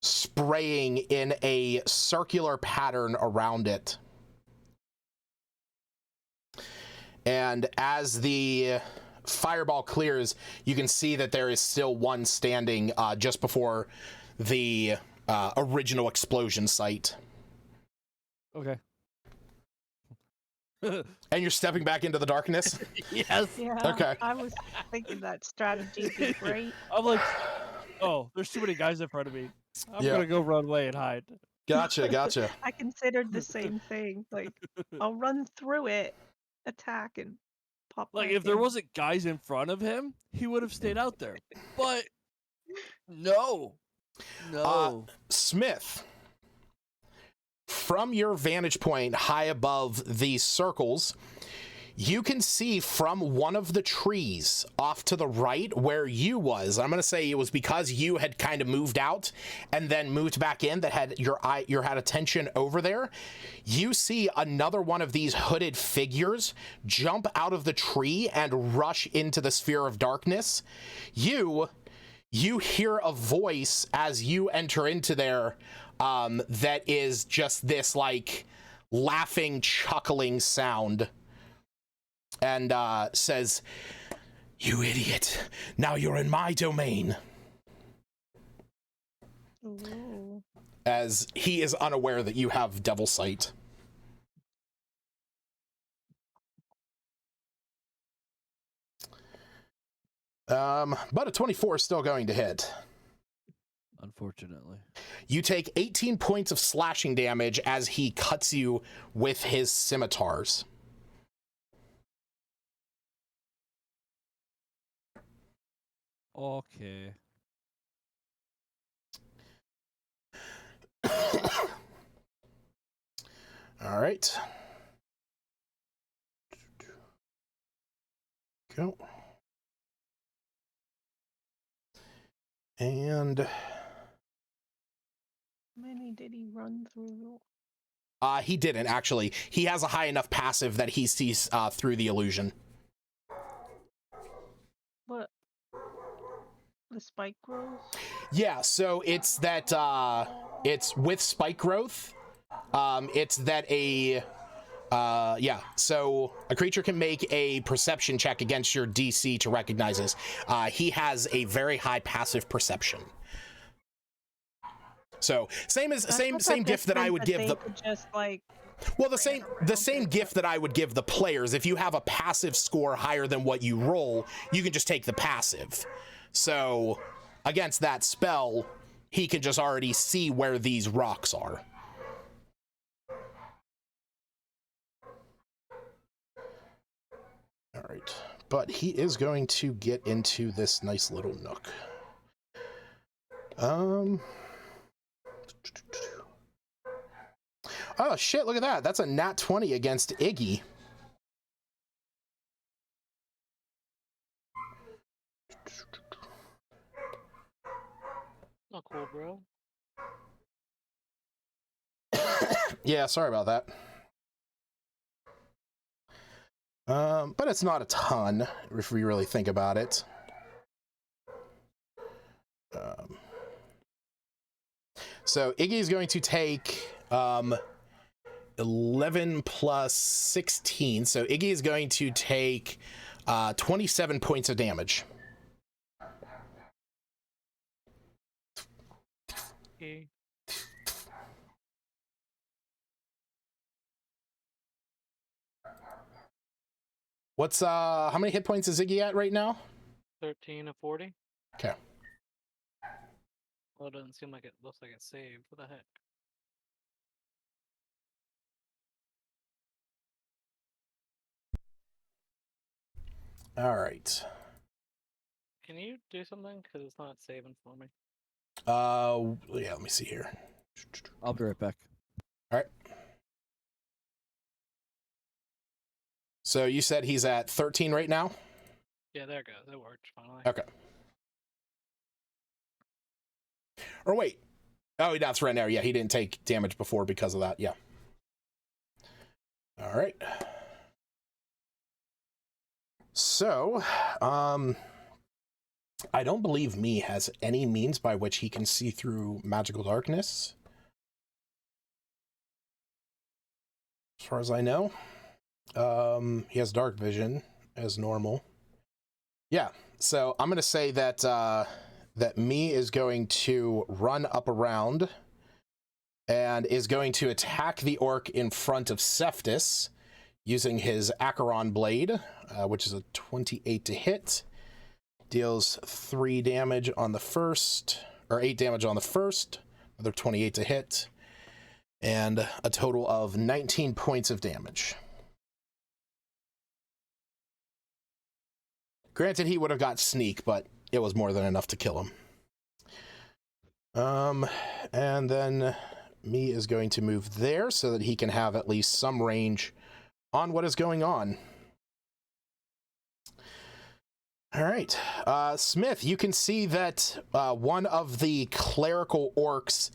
spraying in a circular pattern around it. And as the fireball clears, you can see that there is still one standing just before the original explosion site. Okay. And you're stepping back into the darkness? Yes. Yeah. Okay. I was thinking that strategy would be great. I'm like, oh, there's too many guys in front of me. I'm Yeah. gonna go run away and hide. Gotcha. I considered the same thing. Like, I'll run through it, attack, and pop. Like, back if there in. wasn't guys in front of him, he would have stayed out there. But no. Smith, from your vantage point high above these circles, you can see from one of the trees off to the right where you was. I'm going to say it was because you had kind of moved out and then moved back in that had your had attention over there. You see another one of these hooded figures jump out of the tree and rush into the sphere of darkness. You hear a voice as you enter into there that is just this like laughing, chuckling sound. And says, "You idiot, now you're in my domain." Ooh. As he is unaware that you have devil sight. But a 24 is still going to hit. Unfortunately. You take 18 points of slashing damage as he cuts you with his scimitars. Okay. All right. Go. And How many did he run through? he didn't actually. He has a high enough passive that he sees through the illusion. What? The spike grows? Yeah, so it's that it's with spike growth. It's that so a creature can make a perception check against your DC to recognize this. He has a very high passive perception. So same gift that I would give the just like well the same gift that I would give the players. If you have a passive score higher than what you roll, you can just take the passive. So against that spell, he can just already see where these rocks are. All right, but he is going to get into this nice little nook. Oh shit, look at that. That's a nat 20 against Iggy. Not cool, bro. Yeah, sorry about that. But it's not a ton, if we really think about it. So Iggy's going to take 11 plus 16. So Iggy is going to take 27 points of damage. Okay. What's how many hit points is Iggy at right now? 13 of 40. Okay. Well, it doesn't seem like it looks like it's saved. What the heck? All right. Can you do something? Because it's not saving for me. Yeah, let me see here. I'll be right back. All right. So you said he's at 13 right now? Yeah, there it goes. It worked finally. Okay. Or wait. Oh, that's right now. Yeah, he didn't take damage before because of that. Yeah. All right. So, I don't believe me has any means by which he can see through magical darkness. As far as I know. He has dark vision as normal. Yeah, so I'm going to say that that me is going to run up around and is going to attack the orc in front of Cephas using his Acheron blade, which is a 28 to hit. Deals 3 damage on the first, or 8 damage on the first, another 28 to hit, and a total of 19 points of damage. Granted, he would have got sneak, but it was more than enough to kill him. And then me is going to move there so that he can have at least some range on what is going on. All right. Smith, you can see that one of the clerical orcs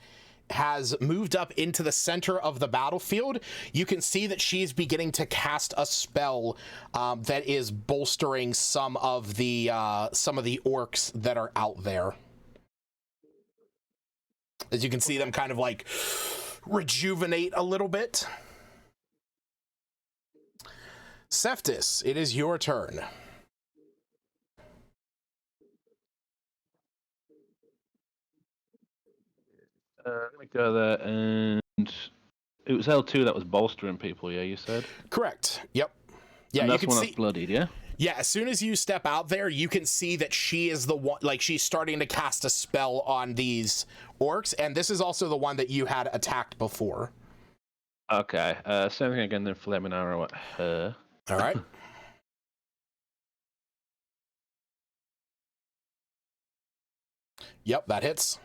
has moved up into the center of the battlefield. You can see that she's beginning to cast a spell that is bolstering some of the orcs that are out there. As you can see them kind of like rejuvenate a little bit. Cephas, it is your turn. Let me go there, and it was L2 that was bolstering people, yeah, you said? Correct. Yep. Yeah, and you that's can one see. that's bloodied, yeah? Yeah, as soon as you step out there, you can see that she is the one, like she's starting to cast a spell on these orcs, and this is also the one that you had attacked before. Okay, same thing again, then flaming arrow at her. All right. Yep, that hits.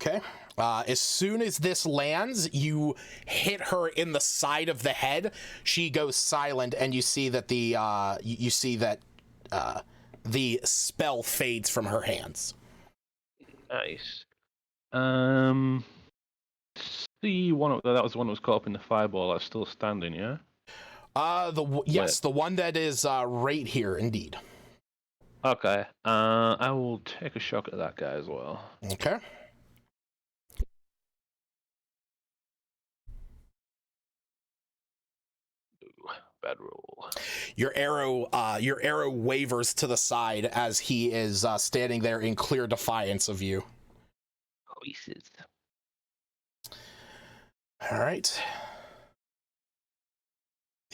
Okay. As soon as this lands, you hit her in the side of the head. She goes silent, and you see that the the spell fades from her hands. Nice. The one that was the one that was caught up in the fireball. That's still standing, yeah. Yes, the one that is right here, indeed. Okay. I will take a shot at that guy as well. Okay. Bad roll. Your arrow wavers to the side as he is standing there in clear defiance of you. Voices. All right.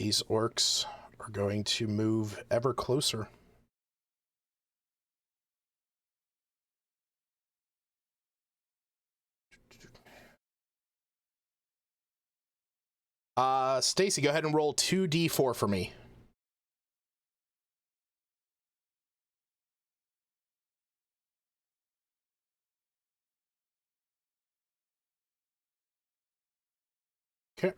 These orcs are going to move ever closer. Stacy, go ahead and roll 2d4 for me. Okay.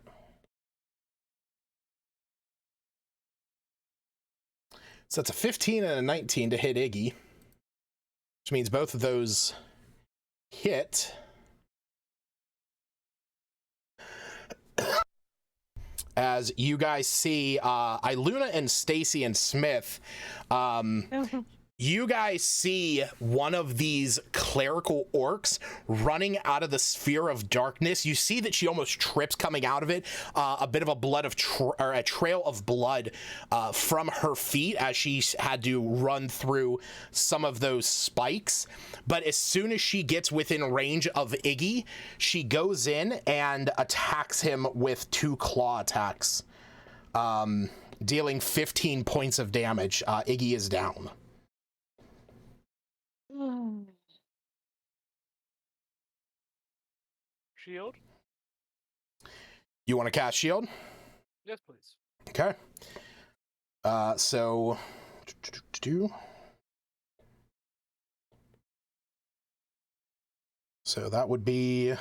So that's a 15 and a 19 to hit Iggy, which means both of those hit. As you guys see, Iluna and Stacy and Smith, you guys see one of these clerical orcs running out of the sphere of darkness. You see that she almost trips coming out of it, a bit of a trail of blood from her feet as she had to run through some of those spikes. But as soon as she gets within range of Iggy, she goes in and attacks him with 2 claw attacks, dealing 15 points of damage. Iggy is down. Shield? You want to cast shield? Yes, please. Okay. So that would be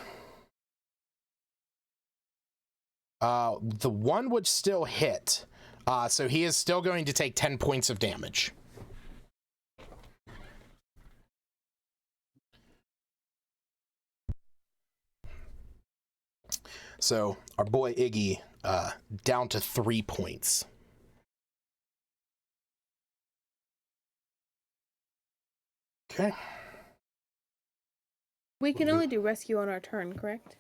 the one would still hit. So he is still going to take 10 points of damage. So our boy Iggy down to 3 points. Okay. We can only do rescue on our turn, correct?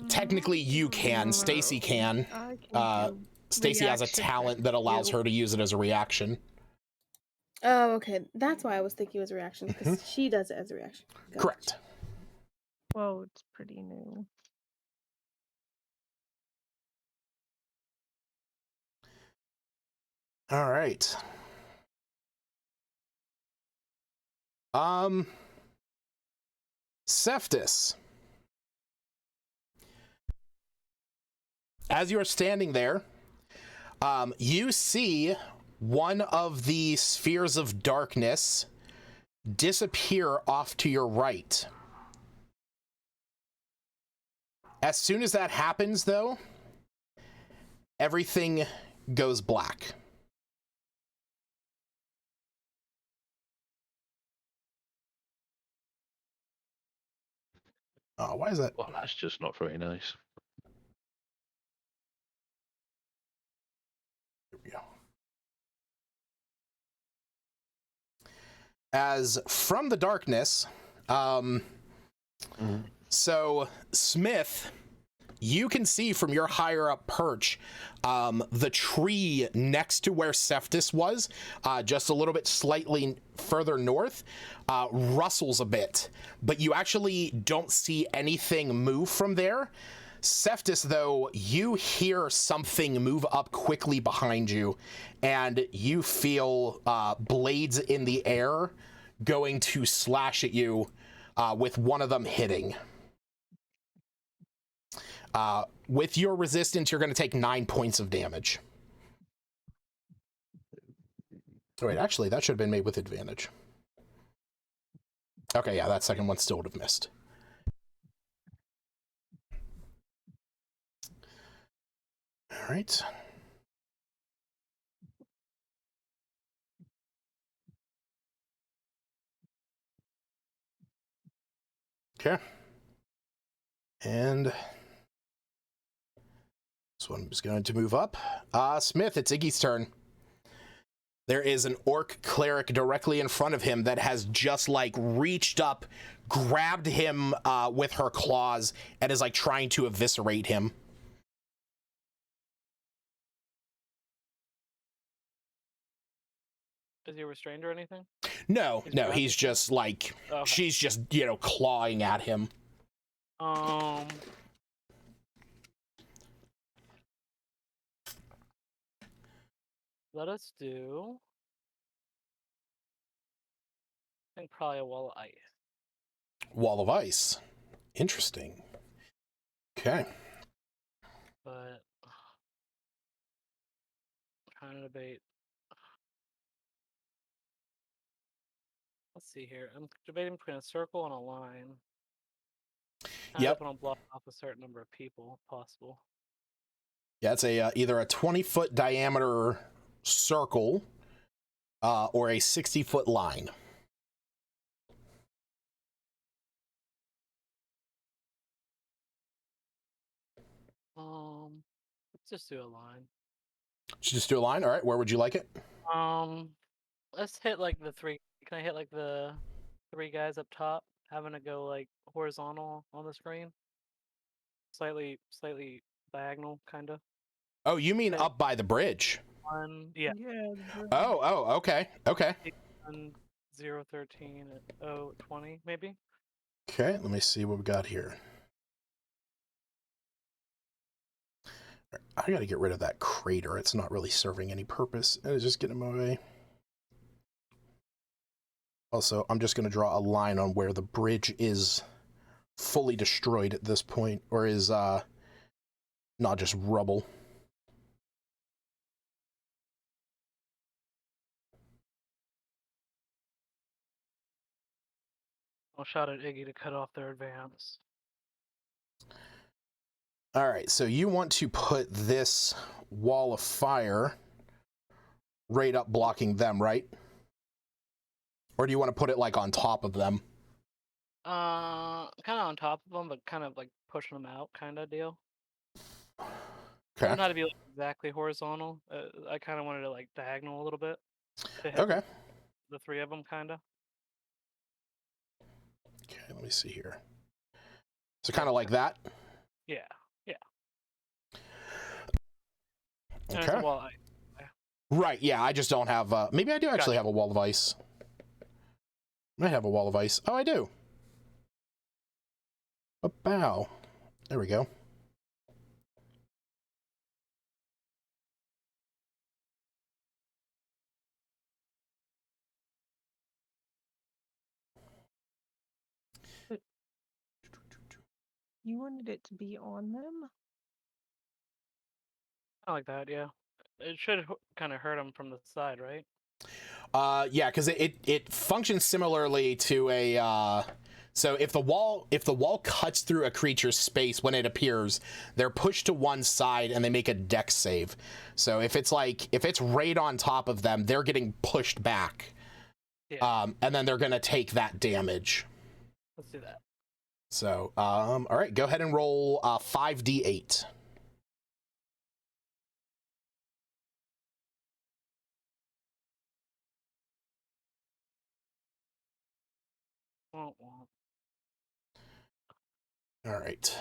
Technically you can. Stacy can. Stacy has a talent that allows her to use it as a reaction. Oh, okay. That's why I was thinking it was a reaction, because she does it as a reaction. Gotcha. Correct. Whoa, it's pretty new. All right. Cephas. As you are standing there, you see one of the spheres of darkness disappear off to your right. As soon as that happens, though, everything goes black. Oh, why is that? Well, that's just not very nice. Here we go. As from the darkness, so Smith, you can see from your higher up perch, the tree next to where Cephas was, just a little bit slightly further north, rustles a bit, but you actually don't see anything move from there. Cephas, though, you hear something move up quickly behind you, and you feel blades in the air going to slash at you, with one of them hitting. With your resistance, you're going to take 9 points of damage. Oh, wait, actually, that should have been made with advantage. Okay, yeah, that second one still would have missed. All right. Okay. And this one is going to move up. Smith, it's Iggy's turn. There is an orc cleric directly in front of him that has just like reached up, grabbed him with her claws, and is like trying to eviscerate him. Is he restrained or anything? No, he's just like, Okay. she's just, clawing at him. let us do. I think probably a wall of ice. Wall of ice. Interesting. Okay. But I'm trying to debate. Let's see here. I'm debating between a circle and a line. I Yep. just want to block off a certain number of people, if possible. Yeah, it's a either a 20-foot diameter circle or a 60-foot line. Let's just do a line. Should just do a line. All right. Where would you like it? Let's hit like the three. Can I hit like the 3 guys up top, having to go like horizontal on the screen? Slightly diagonal, kind of. Oh, you mean Okay. up by the bridge? Yeah. Oh, okay. 013 at 020 maybe. Okay, let me see what we got here. I gotta get rid of that crater. It's not really serving any purpose. It's just getting in my way. Also, I'm just gonna draw a line on where the bridge is fully destroyed at this point, or is not just rubble. I'll shout at Iggy to cut off their advance. All right, so you want to put this wall of fire right up blocking them, right? Or do you want to put it like on top of them? Kind of on top of them, but kind of like pushing them out, kind of deal. Okay. Not to be like exactly horizontal. I kind of wanted to like diagonal a little bit. To hit Okay. The 3 of them, kind of. Okay, let me see here. So kind of like that? Yeah. Okay. And it's a wall of ice. Right, yeah, I just don't have, maybe I do actually have a wall of ice. I have a wall of ice. Oh, I do. A bow. There we go. You wanted it to be on them? I like that, yeah. It should kind of hurt them from the side, right? Yeah, because it functions similarly to a, so if the wall cuts through a creature's space when it appears, they're pushed to one side and they make a dex save. So if it's right on top of them, they're getting pushed back. Yeah. And then they're gonna take that damage. Let's do that. So, all right, go ahead and roll 5d8. Womp womp. All right.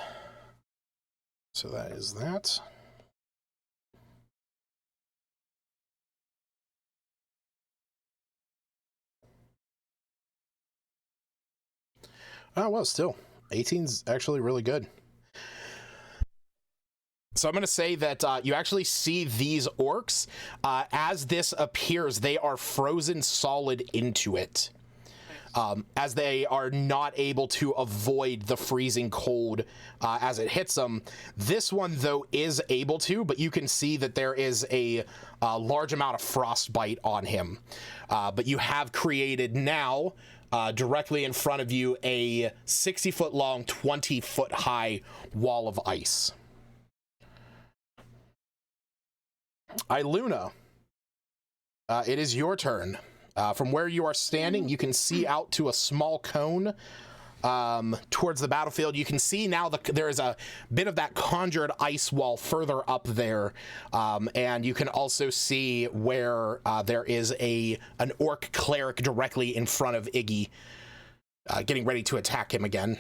So that is that. Oh, well, still. 18's actually really good. So I'm going to say that you actually see these orcs. As this appears, they are frozen solid into it. As they are not able to avoid the freezing cold as it hits them. This one, though, is able to, but you can see that there is a large amount of frostbite on him. But you have created now, directly in front of you, a 60-foot long, 20-foot high wall of ice. Iluna, it is your turn. From where you are standing, you can see out to a small cone towards the battlefield. You can see now there is a bit of that conjured ice wall further up there, and you can also see where there is an orc cleric directly in front of Iggy, getting ready to attack him again.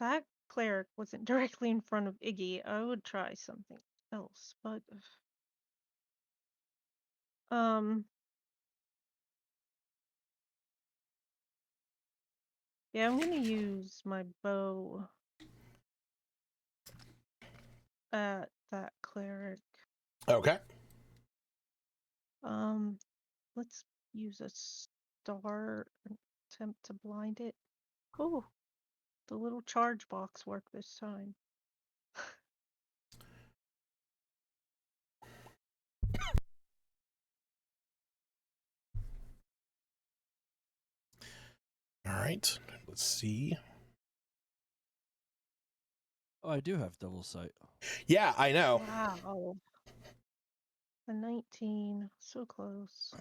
That cleric wasn't directly in front of Iggy. I would try something else, but yeah, I'm gonna use my bow at that cleric. Okay. Let's use a star and attempt to blind it. Oh, the little charge box worked this time. All right, let's see. Oh, I do have double sight. Yeah, I know. Wow. A 19, so close.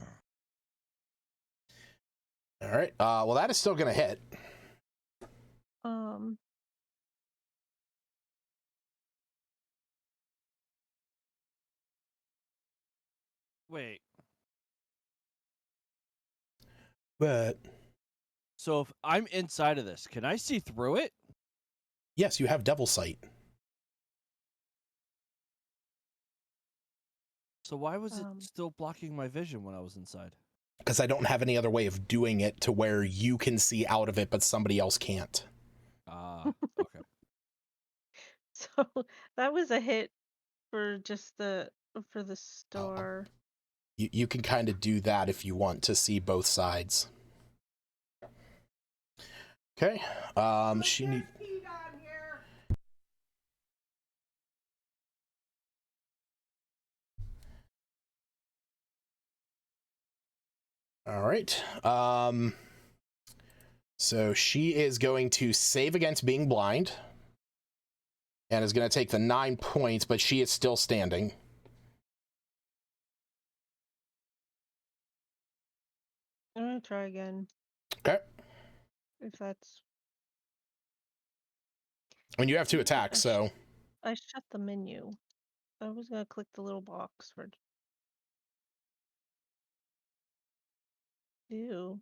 All right. Well, that is still going to hit. Wait. But So if I'm inside of this, can I see through it? yes, you have devil sight. So why was it still blocking my vision when I was inside? Because I don't have any other way of doing it to where you can see out of it, but somebody else can't. Ah, okay. So that was a hit for just the star. You can kind of do that if you want to see both sides. Okay. She need. All right. So she is going to save against being blind and is going to take the 9 points, but she is still standing. I'm gonna try again. Okay. If that's. I mean, you have 2 attacks, so. I shut the menu. I was gonna click the little box for. Ew.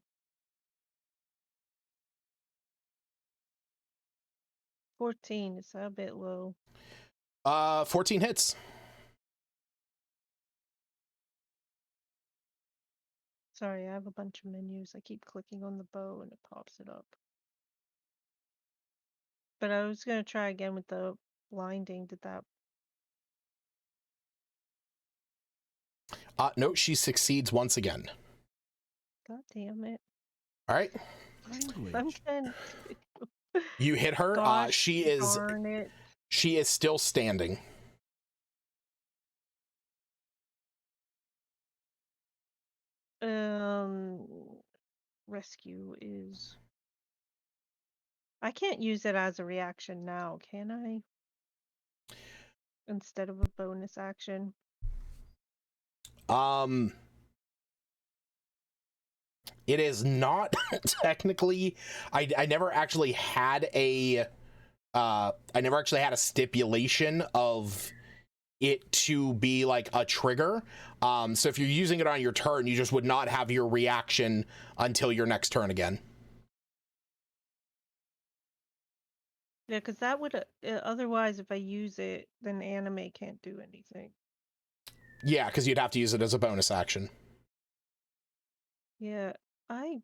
14, is that a bit low? 14 hits. Sorry, I have a bunch of menus. I keep clicking on the bow and it pops it up. But I was gonna try again with the blinding. Did that? No, she succeeds once again. God damn it! All right. I'm trying. You hit her. Gosh, She is. darn it. She is still standing. Rescue is. I can't use it as a reaction now, can I? Instead of a bonus action. It is not technically. I never actually had a. I never actually had a stipulation of it to be like a trigger. So if you're using it on your turn, you just would not have your reaction until your next turn again. Yeah, because that would otherwise, if I use it, then anime can't do anything. Yeah, because you'd have to use it as a bonus action. Yeah, I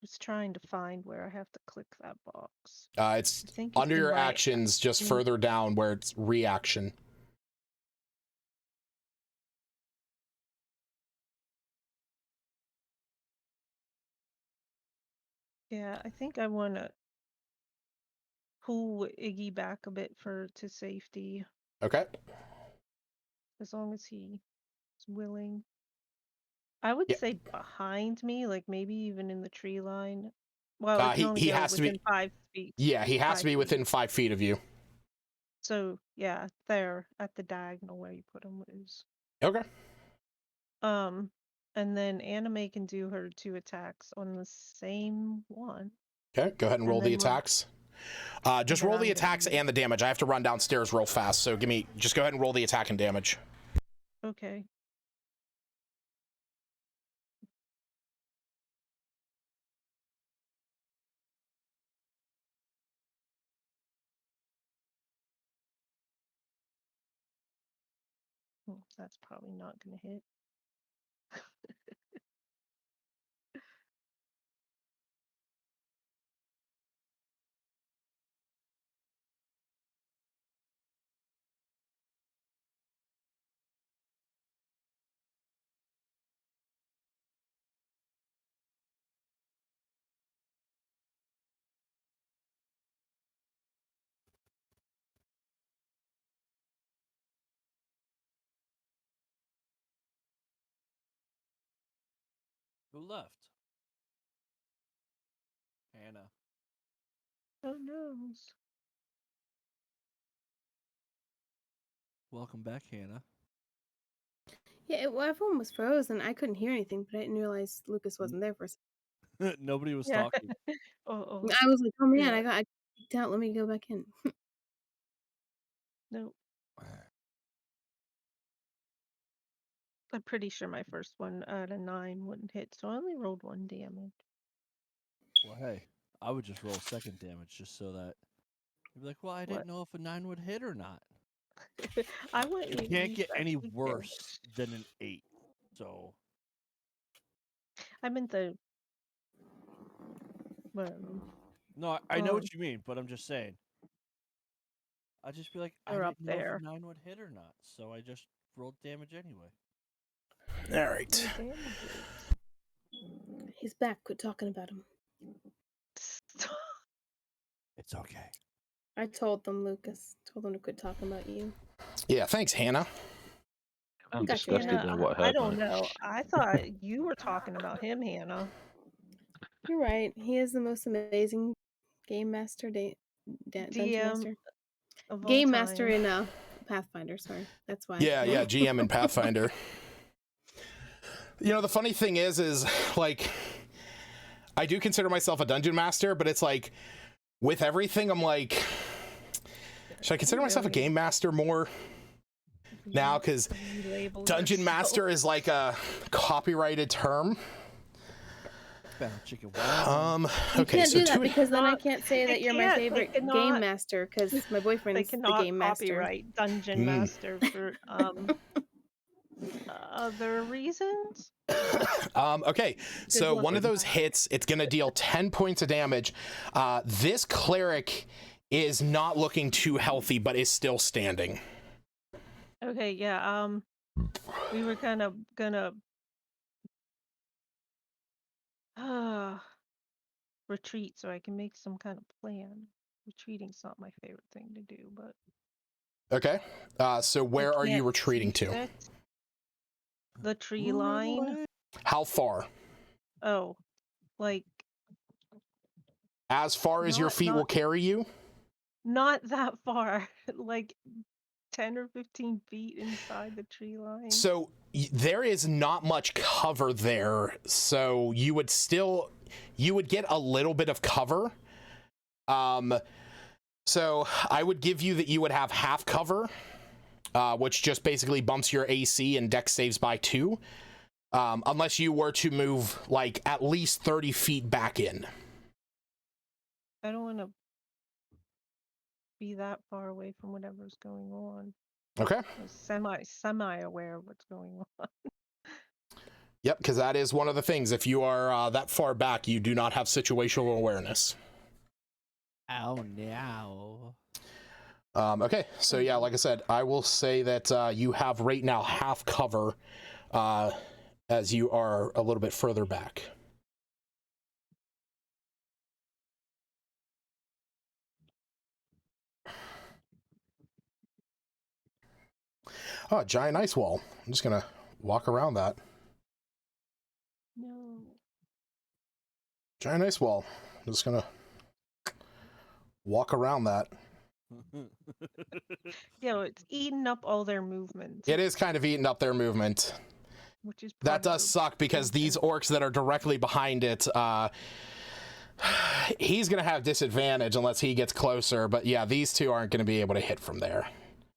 was trying to find where I have to click that box. It's under your actions, just further down where it's reaction. Yeah, I think I want to pull Iggy back a bit to safety. Okay. As long as he's willing. I would say behind me, like maybe even in the tree line. Well, he has to be within 5 feet. Yeah, he has to be within 5 feet of you. So yeah, there at the diagonal where you put him is. Okay. And then anime can do her 2 attacks on the same one. Okay, go ahead and roll the attacks. Just roll the attacks and the damage. I have to run downstairs real fast, so just go ahead and roll the attack and damage. Okay. That's probably not going to hit. Who left? Hannah. Oh no. Welcome back, Hannah. Yeah, everyone was frozen. I couldn't hear anything, but I didn't realize Lucas wasn't there for a second. Nobody was Yeah. talking. Oh. I was like, oh man, Yeah. I got kicked out. Let me go back in. No. I'm pretty sure my first one out of 9 wouldn't hit, so I only rolled 1 damage. Well, hey, I would just roll second damage just so that you'd be like, well, I What? didn't know if a 9 would hit or not. I wouldn't It can't use get that any weak worse than an 8. So damage. I meant the. no, I know what you mean, but I'm just saying. I'd just be like, I They're didn't up know if there. a 9 would hit or not, so I just rolled damage anyway. All right. He's back. Quit talking about him. It's okay. I told them, Lucas. Told them to quit talking about you. Yeah, thanks, Hannah. I'm Gotcha, disgusted Hannah, in what I happened. don't know. I thought you were talking about him, Hannah. You're right. He is the most amazing game master, dungeon DM master, of all game master time. in Pathfinder. Sorry, that's why. Yeah, GM and Pathfinder. You know, the funny thing is like, I do consider myself a dungeon master, but it's like, with everything, I'm like, should I consider myself a game master more now? Because dungeon master is like a copyrighted term. Chicken. You Okay, can't so do that because then I can't say that you're my can't. favorite They game cannot- master because my They boyfriend's the cannot game master. copyright dungeon master for other reasons. Okay, so luck one of with those that. hits, it's going to deal 10 points of damage. This cleric is not looking too healthy, but is still standing. Okay, yeah. We were kind of gonna retreat so I can make some kind of plan. Retreating's not my favorite thing to do, but Okay, so where are you can't retreating see to? it. The tree line. How far? Oh, like As far as your feet will carry you? not that far. Like 10 or 15 feet inside the tree line. So there is not much cover there, so you would get a little bit of cover. So I would give you that you would have half cover, which just basically bumps your AC and dex saves by 2, unless you were to move like at least 30 feet back in. I don't want to be that far away from whatever's going on. Okay. I'm semi aware of what's going on. Yep, because that is one of the things. If you are that far back, you do not have situational awareness. Oh, no. Okay, so yeah, like I said, I will say that you have right now half cover as you are a little bit further back. Oh, giant ice wall. I'm just gonna walk around that. No. Giant ice wall. I'm just gonna walk around that. It's eating up all their movement. It is kind of eating up their movement. Which is That does suck because these orcs that are directly behind it, he's gonna have disadvantage unless he gets closer. But yeah, these two aren't gonna be able to hit from there.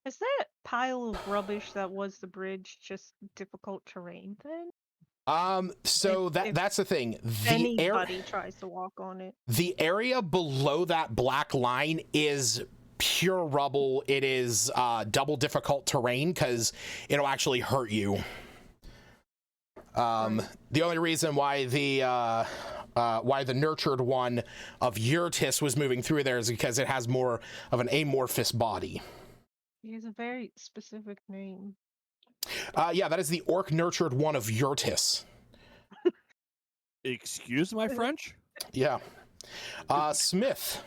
Is that pile of rubbish that was the bridge just difficult terrain then? So that's the thing. Anybody tries to walk on it. The area below that black line is pure rubble. It is double difficult terrain because it'll actually hurt you. The only reason why the nurtured one of Yurtis was moving through there is because it has more of an amorphous body. He has a very specific name. Yeah, that is the orc nurtured one of Yurtis. Excuse my French? Yeah. Smith,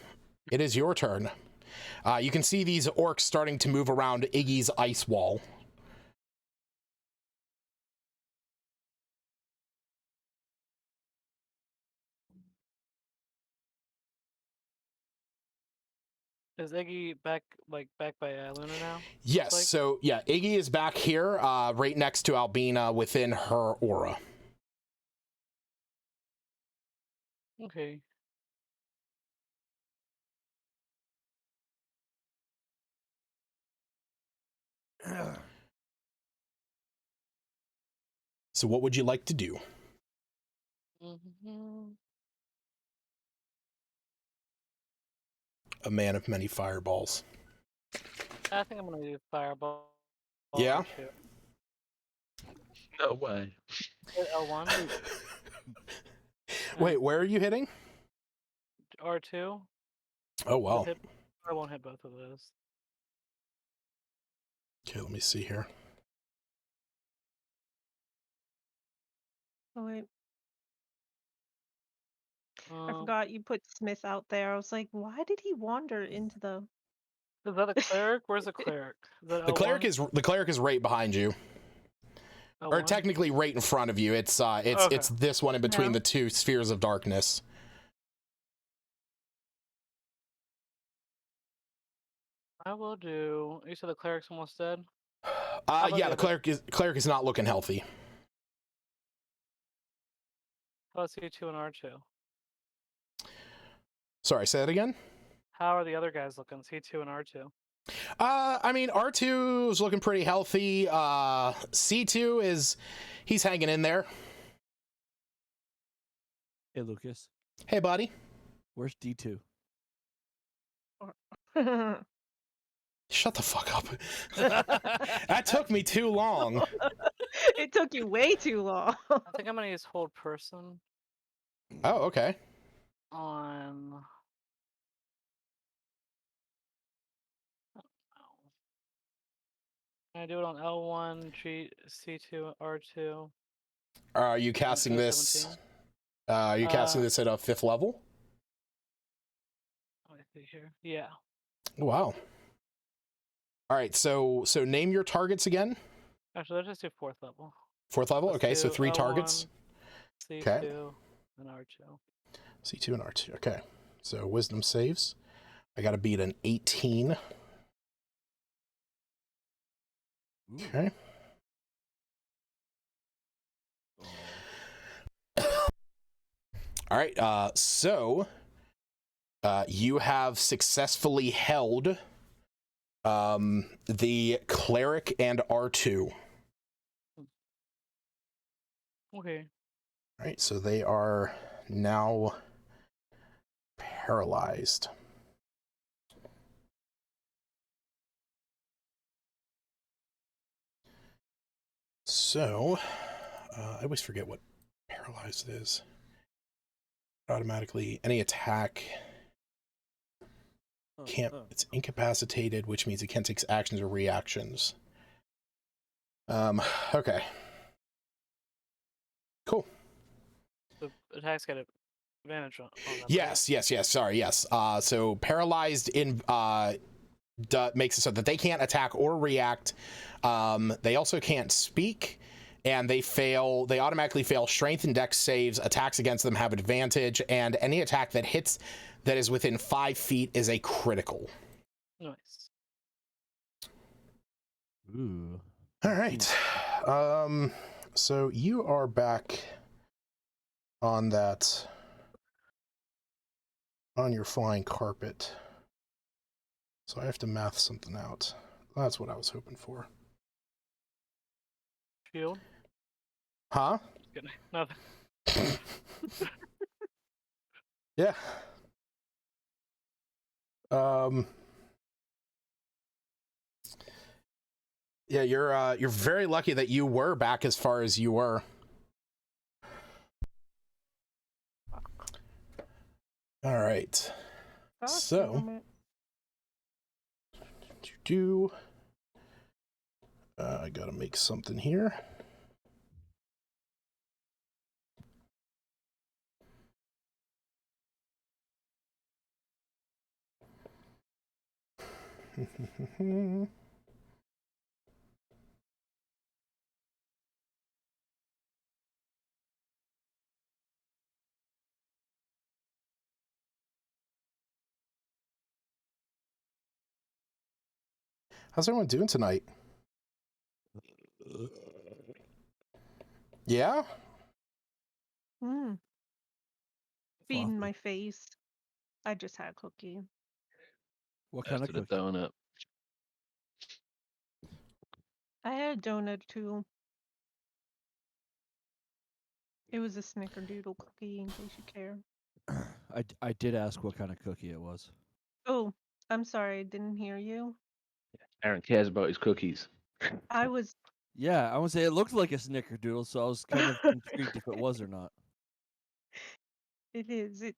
it is your turn. You can see these orcs starting to move around Iggy's ice wall. Is Iggy back by Luna now? Yes. like? So yeah, Iggy is back here, right next to Albina within her aura. Okay. So what would you like to do? A man of many fireballs. I think I'm gonna do fireball. Yeah? Too. No way. L1. Wait, where are you hitting? R2. Oh, wow. I won't hit both of those. Okay, let me see here. Oh, wait. I forgot you put Smith out there. I was like, why did he wander into the... Is that a cleric? Where's a cleric? Is that The L1? cleric is right behind you. Or L1? technically right in front of you. It's this one in between the two spheres of darkness. I will do. You said the cleric's almost dead? Yeah, the cleric is not looking healthy. How about C2 and R2? Sorry, say that again? How are the other guys looking? C2 and R2? I mean, R2 is looking pretty healthy. C2 he's hanging in there. Hey, Lucas. Hey, buddy. Where's D2? Shut the fuck up. That took me too long. It took you way too long. I think I'm gonna use hold person Oh, okay. on. Can I do it on L1, C2, R2? Are you casting this? Are you casting this at a 5th level? Let me see here. Yeah. Wow. All right, so name your targets again. Actually, let's just do 4th level. 4th level? Let's okay, so do 3 L1, targets. C2, Okay. and R2. C2 and R2. Okay. So wisdom saves. I got to beat an 18. Okay. All right. So you have successfully held the cleric and R2. Okay. All right. So they are now paralyzed. So I always forget what paralyzed is. Automatically, any attack can't. It's incapacitated, which means it can't take actions or reactions. Okay. Cool. The attacks get advantage on them. Yes. Sorry. Yes. So paralyzed makes it so that they can't attack or react. They also can't speak, and they automatically fail strength and dex saves. Attacks against them have advantage, and any attack that hits that is within 5 feet is a critical. Nice. Ooh. All right. So you are back on your flying carpet. So I have to math something out. That's what I was hoping for. Shield? Huh? Good. Nothing. Yeah. Yeah, you're very lucky that you were back as far as you were. All right. So I gotta make something here. How's everyone doing tonight? Yeah? Feeding my face. I just had a cookie. What kind of After the cookie? donut. I had a donut too. It was a snickerdoodle cookie, in case you care. I did ask what kind of cookie it was. Oh, I'm sorry, I didn't hear you. Aaron cares about his cookies. I was. Yeah, I would say it looked like a snickerdoodle, so I was kind of intrigued if it was or not. It is. It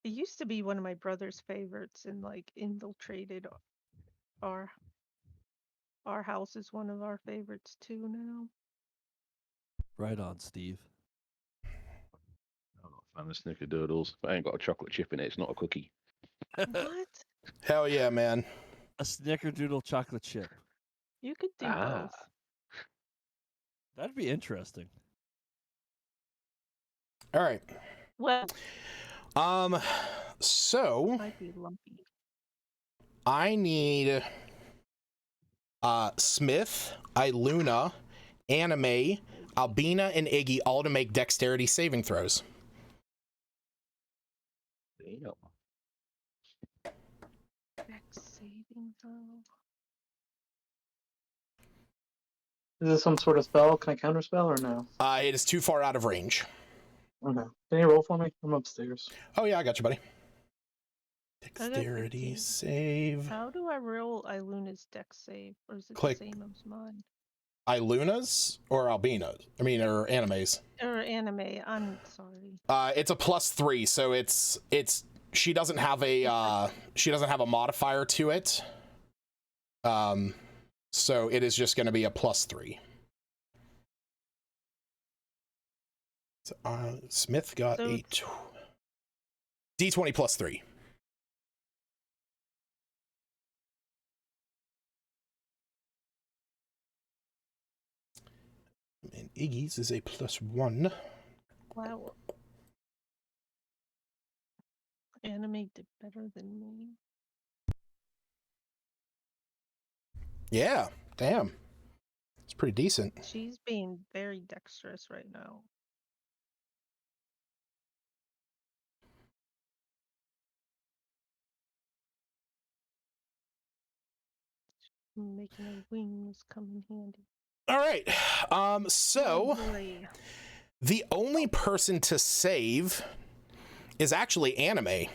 used to be one of my brother's favorites, and like infiltrated our house is one of our favorites too now. Right on, Steve. I'm not a fan of snickerdoodles. If I ain't got a chocolate chip in it, it's not a cookie. What? Hell yeah, man. A snickerdoodle chocolate chip. You could do both. That'd be interesting. All right. Well, So might be lumpy. I need Smith, Iluna, Anime, Albina, and Iggy all to make dexterity saving throws. Damn. Dex saving throw. Is this some sort of spell? Can I counterspell or no? It is too far out of range. Okay. Can you roll for me? I'm upstairs. Oh yeah, I got you, buddy. got Dexterity 15. save. How do I roll Iluna's dex save? Or is it Click. the same as mine? Iluna's or Albina's? I mean, or Anime's. Or anime, I'm sorry. It's a +3, so it's she doesn't have a modifier to it. So it is just going to be a +3. So, Smith got So a D20 +3. And Iggy's is a +1. Wow. Anime did better than me. Yeah, damn. It's pretty decent. She's being very dexterous right now. Making her wings come in handy. All right. So Oh, boy. the only person to save is actually Anime.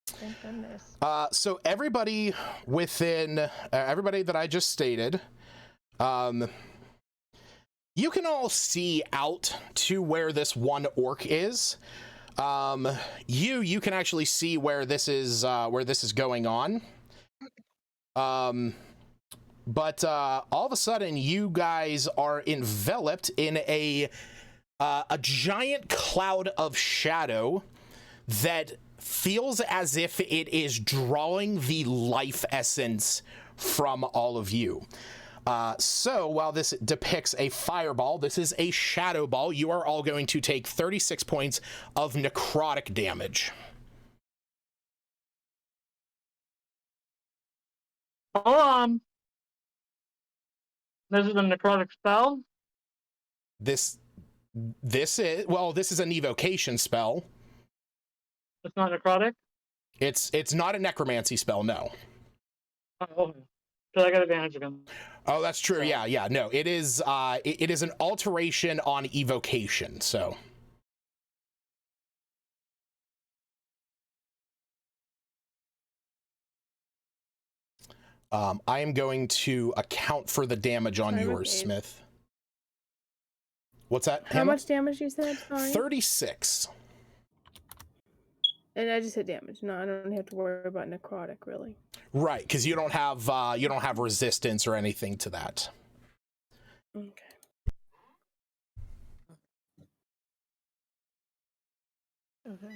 Thank goodness. So everybody within everybody that I just stated, you can all see out to where this one orc is. You can actually see where this is going on. But all of a sudden, you guys are enveloped in a giant cloud of shadow that feels as if it is drawing the life essence from all of you. So while this depicts a fireball, this is a shadow ball. You are all going to take 36 points of necrotic damage. Hold on. This is a necrotic spell? This is an evocation spell. It's not necrotic? It's not a necromancy spell, no. Oh, so I got advantage again. Oh, that's true. Yeah. No, it is it is an alteration on evocation, so. I am going to account for the damage on yours, Smith. What's that? How Hannah? much damage you said? Sorry. 36. And I just said damage. No, I don't have to worry about necrotic, really. Right, because you don't have resistance or anything to that. Okay. Okay.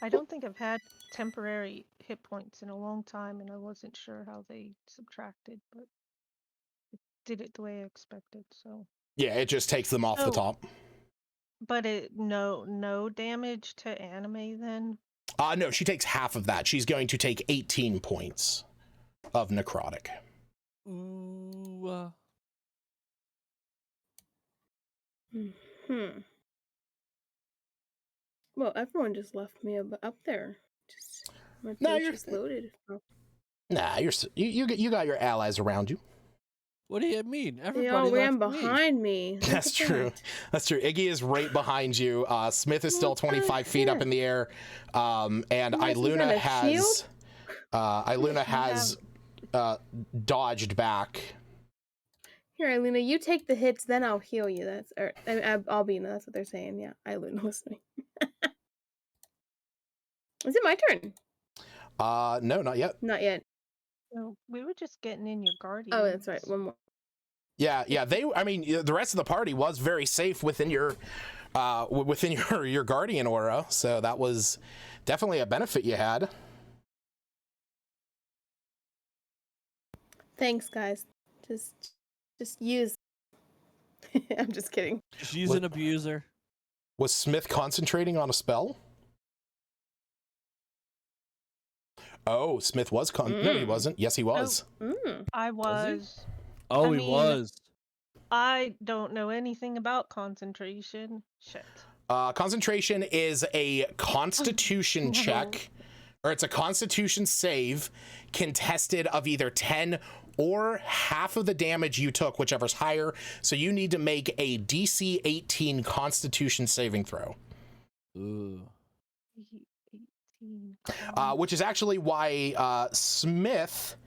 I don't think I've had temporary hit points in a long time, and I wasn't sure how they subtracted, but it did it the way I expected, so. Yeah, it just takes them off the top. But no damage to Anime then? No, she takes half of that. She's going to take 18 points. of necrotic. Ooh. Well, everyone just left me up there. Just my No, page you're- just loaded. Oh. Nah, you got your allies around you. What do you mean? They Everybody all ran left me. behind me. Look That's at true. that. That's true. Iggy is right behind you. Smith is still What the 25 feet up heck? in the air. And You guys got Iluna a has shield? Iluna has dodged back. Here, Iluna, you take the hits, then I'll heal you. That's or Albina. That's what they're saying. Yeah, Iluna listening. Is it my turn? No, not yet. Not yet. No, we were just getting in your guardian. Oh, that's right. One more. Yeah. I mean, the rest of the party was very safe within your guardian aura, so that was definitely a benefit you had. Thanks, guys. Just use. I'm just kidding. She's an abuser. Was Smith concentrating on a spell? Oh, Smith was No, he wasn't. Yes, he was. I was. Oh, I he mean, was. I don't know anything about concentration. Shit. Concentration is a constitution No. check, or it's a constitution save contested of either 10 or half of the damage you took, whichever's higher. So you need to make a DC 18 constitution saving throw. Ooh. 18. Which is actually why Smith,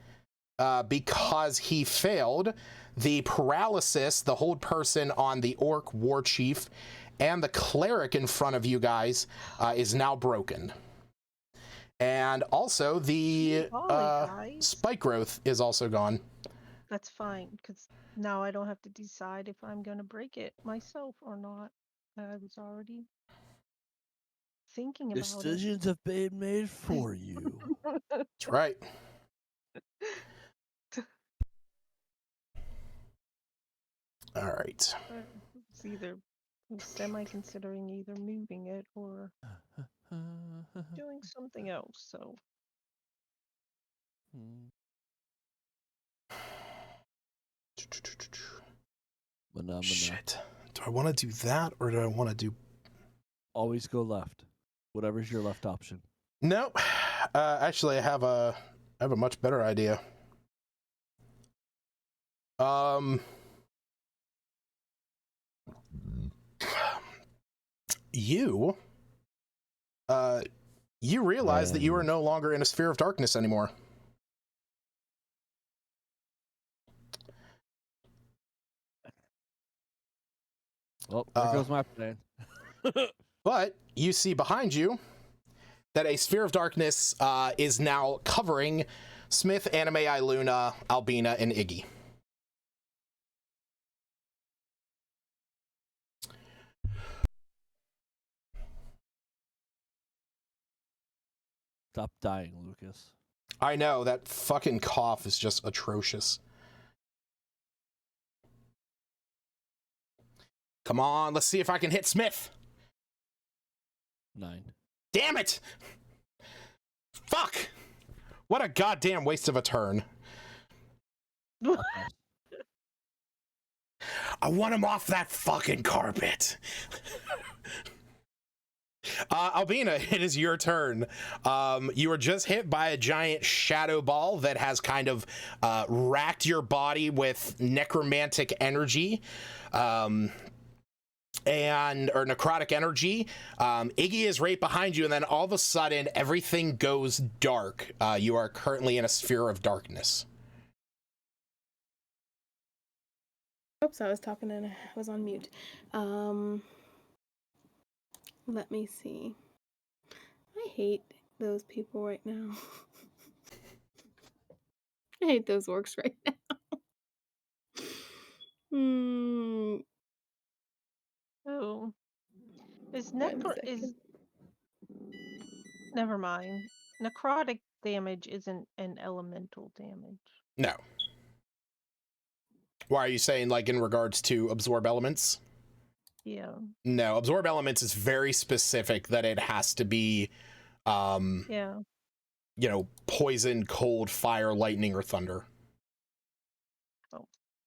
because he failed, the paralysis, the hold person on the orc war chief, and the cleric in front of you guys is now broken. And also the Golly, guys. spike growth is also gone. That's fine, because now I don't have to decide if I'm going to break it myself or not. I was already thinking about Decisions have been made for you. it. That's right. All right. It's either semi-considering either moving it or doing something else. So Shit. Do I want to do that, or do I want to do... Always go left. Whatever's your left option. No. Actually, I have a much better idea. You realize that you are no longer in a sphere of darkness anymore. Well, there goes my plan. But you see behind you that a sphere of darkness is now covering Smith, Anime, Iluna, Albina, and Iggy. Stop dying, Lucas. I know, that fucking cough is just atrocious. Come on, let's see if I can hit Smith. 9. Damn it! Fuck! What a goddamn waste of a turn. I want him off that fucking carpet. Albina, it is your turn. You were just hit by a giant shadow ball that has kind of racked your body with necromantic energy. Or necrotic energy. Iggy is right behind you, and then all of a sudden everything goes dark. You are currently in a sphere of darkness. Oops, I was talking and I was on mute. Let me see. I hate those people right now. I hate those orcs right now. Oh, is One second. never mind. Necrotic damage isn't an elemental damage. No. Why are you saying, like, in regards to absorb elements? Yeah. No, absorb elements is very specific that it has to be Yeah. you know, poison, cold, fire, lightning, or thunder.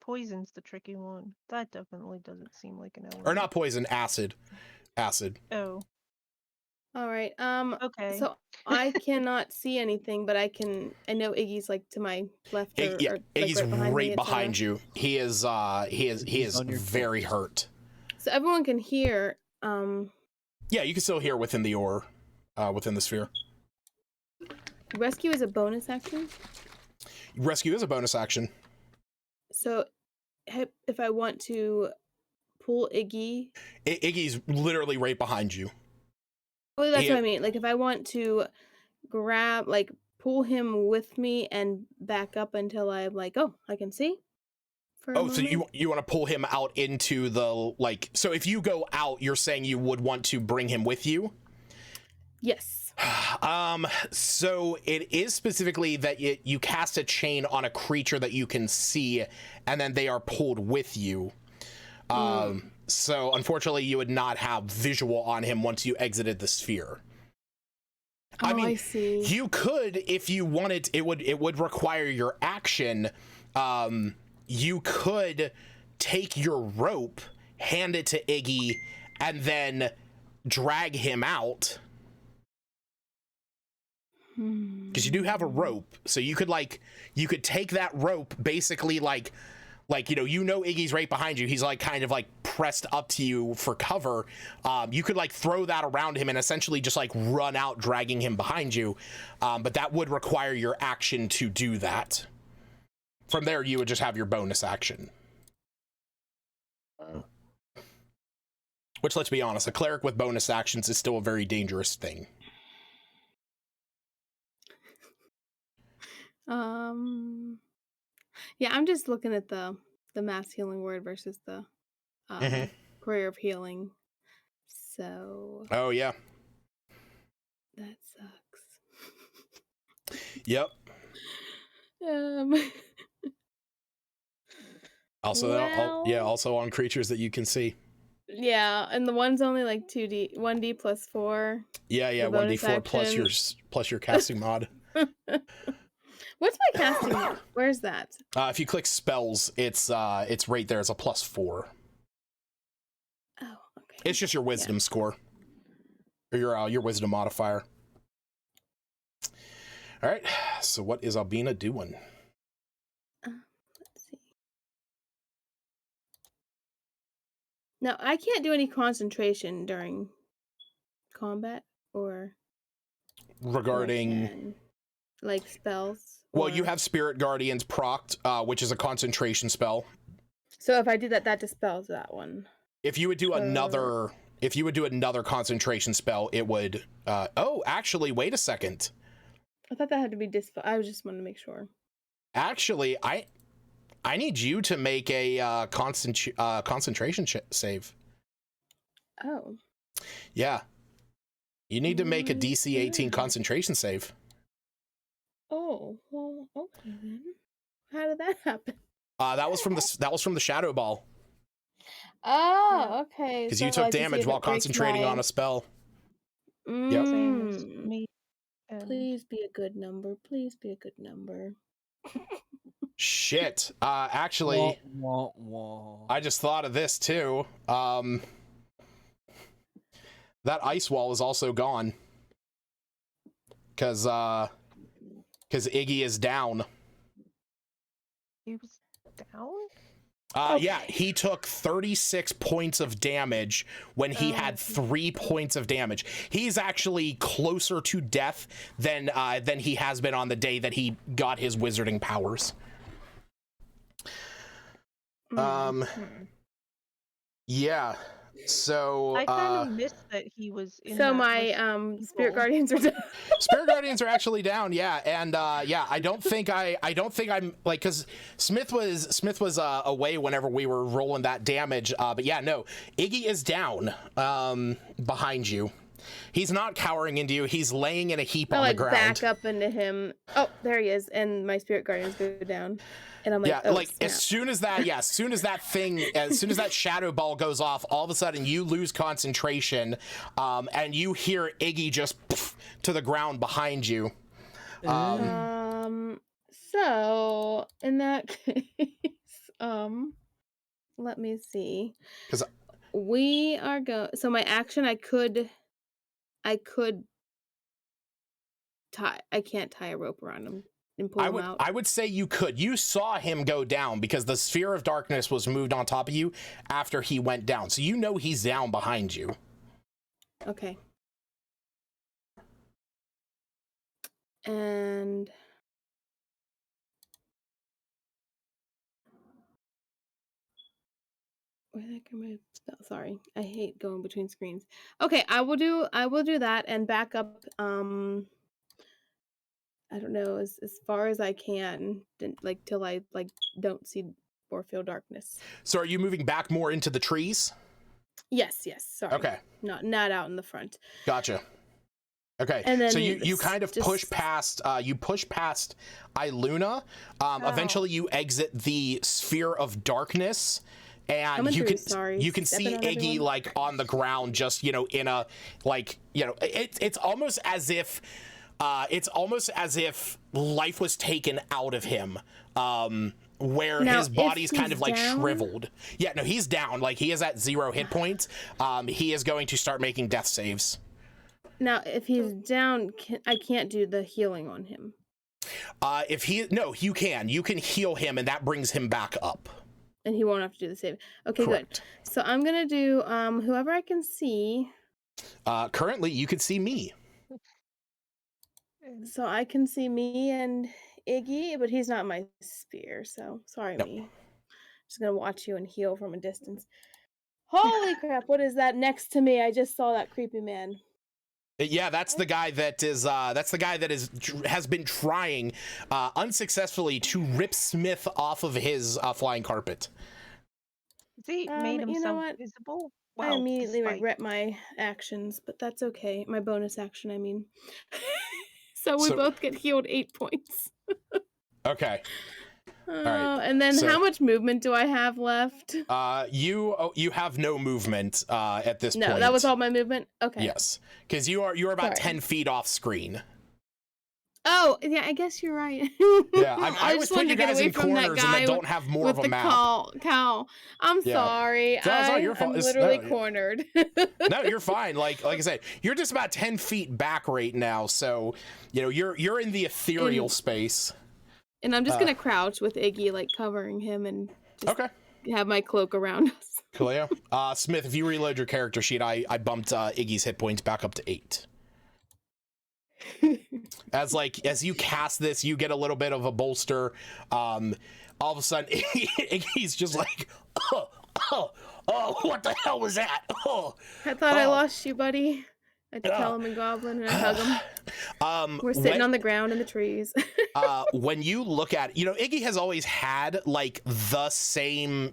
Poison's the tricky one. That definitely doesn't seem like an element. Or not poison, acid. Acid. Oh. All right. Okay. So I cannot see anything, but I know Iggy's like to my left. Or, Yeah, or, like, Iggy's right behind it's, you. He is very hurt. So everyone can hear. Yeah, you can still hear within the ore, within the sphere. Rescue is a bonus action. Rescue is a bonus action. So if I want to pull Iggy, Iggy's literally right behind you. well, that's what I mean. Like if I want to grab, like pull him with me and back up until I'm like, oh, I can see. Oh, so you want to pull him out into the, like, so if you go out, you're saying you would want to bring him with you? Yes. So it is specifically that you cast a chain on a creature that you can see, and then they are pulled with you. So unfortunately, you would not have visual on him once you exited the sphere. Oh, I mean, I see. You could, if you wanted, it would require your action. You could take your rope, hand it to Iggy, and then drag him out. Because you do have a rope, so you could take that rope, basically like Iggy's right behind you. He's like kind of like pressed up to you for cover. You could like throw that around him and essentially just like run out, dragging him behind you. But that would require your action to do that. From there, you would just have your bonus action. Which, let's be honest, a cleric with bonus actions is still a very dangerous thing. Yeah, I'm just looking at the mass healing word versus the prayer of healing. So. Oh yeah. That sucks. Yep. Also, well, also on creatures that you can see. Yeah, and the one's only like 1d plus 4. Yeah, 1d4 plus your casting mod. What's my casting mod? Where's that? If you click spells, it's right there. It's a +4. Oh, okay. It's just your wisdom score, or your wisdom modifier. All right. So what is Albina doing? Let's see. Now I can't do any concentration during combat or regarding like spells. Well, you have Spirit Guardians procced, which is a concentration spell. So if I do that, that dispels that one. If you would do another concentration spell, it would. Oh, actually, wait a second. I thought that had to be dispel. I just wanted to make sure. Actually, I need you to make a concentration save. Oh. Yeah. You need to make a DC 18 concentration save. Oh, well, okay then. How did that happen? That was from the Shadow Ball. Oh, okay. Because you took damage while concentrating on a spell. Yep. Please be a good number. Please be a good number. Shit. Actually, I just thought of this too. That ice wall is also gone. Because Iggy is down. He was down? Yeah, he took 36 points of damage when he had 3 points of damage. He's actually closer to death than he has been on the day that he got his wizarding powers. Yeah. So I kind of missed that he was in so my Spirit Guardians are down. Spirit Guardians are actually down, yeah. And I don't think I'm like, because Smith was away whenever we were rolling that damage, but yeah, no, Iggy is down behind you. He's not cowering into you, he's laying in a heap on the ground. Back up into him. Oh, there he is, and my Spirit Guardians go down. And I'm like, yeah, like snap. as soon as that shadow ball goes off, all of a sudden you lose concentration, and you hear Iggy just poof, to the ground behind you. So in that case, let me see. 'Cause We are so my action, I could tie. I can't tie a rope around him and pull him out. I would say you could. You saw him go down because the sphere of darkness was moved on top of you after he went down. So you know he's down behind you. Okay. And where the heck am I? Sorry, I hate going between screens. Okay, I will do that and back up. I don't know, as far as I can, like till I like don't see or feel darkness. So are you moving back more into the trees? Yes. Sorry. Okay. Not out in the front. Gotcha. Okay. And then so you kind of push past Iluna. Eventually you exit the sphere of darkness. And you can see Iggy like on the ground, just in a it's almost as if life was taken out of him, where now, his body's kind of like shriveled. Yeah, no, he's down. Like he is at 0 hit points. He is going to start making death saves. Now, if he's down, I can't do the healing on him. You can heal him, and that brings him back up. And he won't have to do the save. Okay, correct. Good. So I'm gonna do whoever I can see. Currently, you can see me. So I can see me and Iggy, but he's not my spear. So sorry, me. I'm just gonna watch you and heal from a distance. Holy crap! What is that next to me? I just saw that creepy man. Yeah, that's the guy that has been trying unsuccessfully to rip Smith off of his flying carpet. He made himself visible. Well, I immediately regret my actions, but that's okay. My bonus action, I mean. So we both get healed 8 points. Okay. All right. And then how much movement do I have left? You have no movement at this point. No, that was all my movement? Okay. Yes. Because you are about 10 feet off screen. Oh, yeah, I guess you're right. Yeah, I was putting you guys in corners that don't have more of a map. Cow. I'm sorry. It's not your fault. I'm literally cornered. No, you're fine. Like I said, you're just about 10 feet back right now, so you're in the ethereal space. And I'm just gonna crouch with Iggy, like covering him, and just have my cloak around us. Coolio. Smith, if you reload your character sheet, I bumped Iggy's hit points back up to 8. As you cast this, you get a little bit of a bolster. All of a sudden, Iggy's just like, oh, what the hell was that? I thought I lost you, buddy. I tell him in Goblin and I hug him. We're sitting on the ground in the trees. When you look at, Iggy has always had like the same,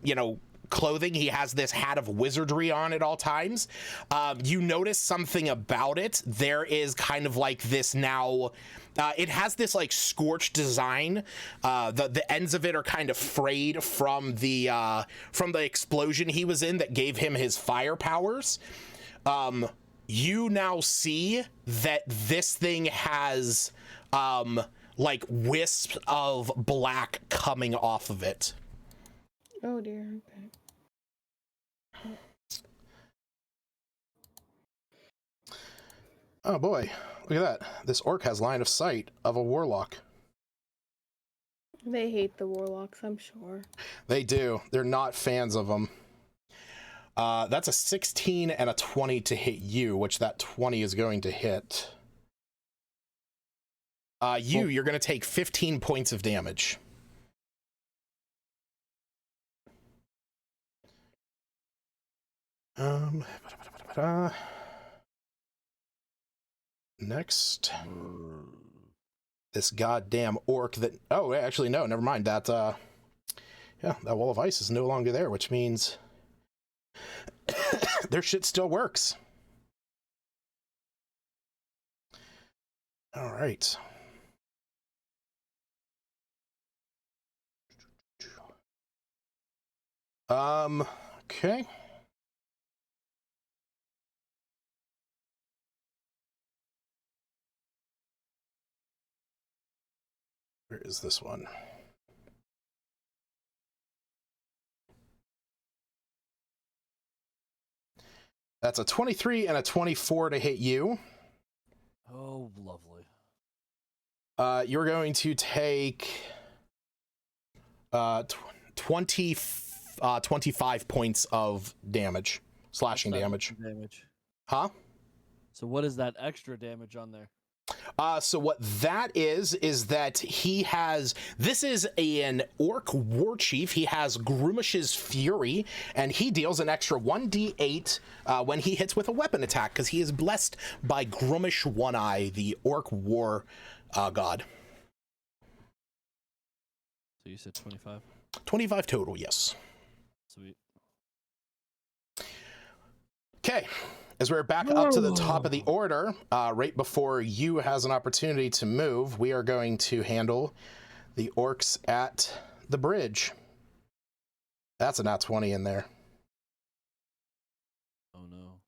clothing. He has this hat of wizardry on at all times. You notice something about it. There is kind of like this now. It has this like scorched design. The ends of it are kind of frayed from the explosion he was in that gave him his fire powers. You now see that this thing has like wisps of black coming off of it. Oh dear. Okay. Oh boy, look at that. This orc has line of sight of a warlock. They hate the warlocks, I'm sure. They do. They're not fans of them. That's a 16 and a 20 to hit you, which that 20 is going to hit. You're going to take 15 points of damage. Next, this goddamn orc that... Oh, actually, no, never mind. That, yeah, that wall of ice is no longer there, which means their shit still works. All right. Okay. Where is this one? That's a 23 and a 24 to hit you. Oh, lovely. You're going to take 25 points of damage, slashing damage. Huh? So what is that extra damage on there? So what that is that he has, this is an orc war chief. He has Grumish's Fury, and he deals an extra 1d8 when he hits with a weapon attack, because he is blessed by Grumish One Eye, the orc war god. So you said 25? 25 total, yes. Sweet. Okay. As we're back up to the top of the order, right before you has an opportunity to move, we are going to handle the orcs at the bridge. That's a nat 20 in there. Oh no.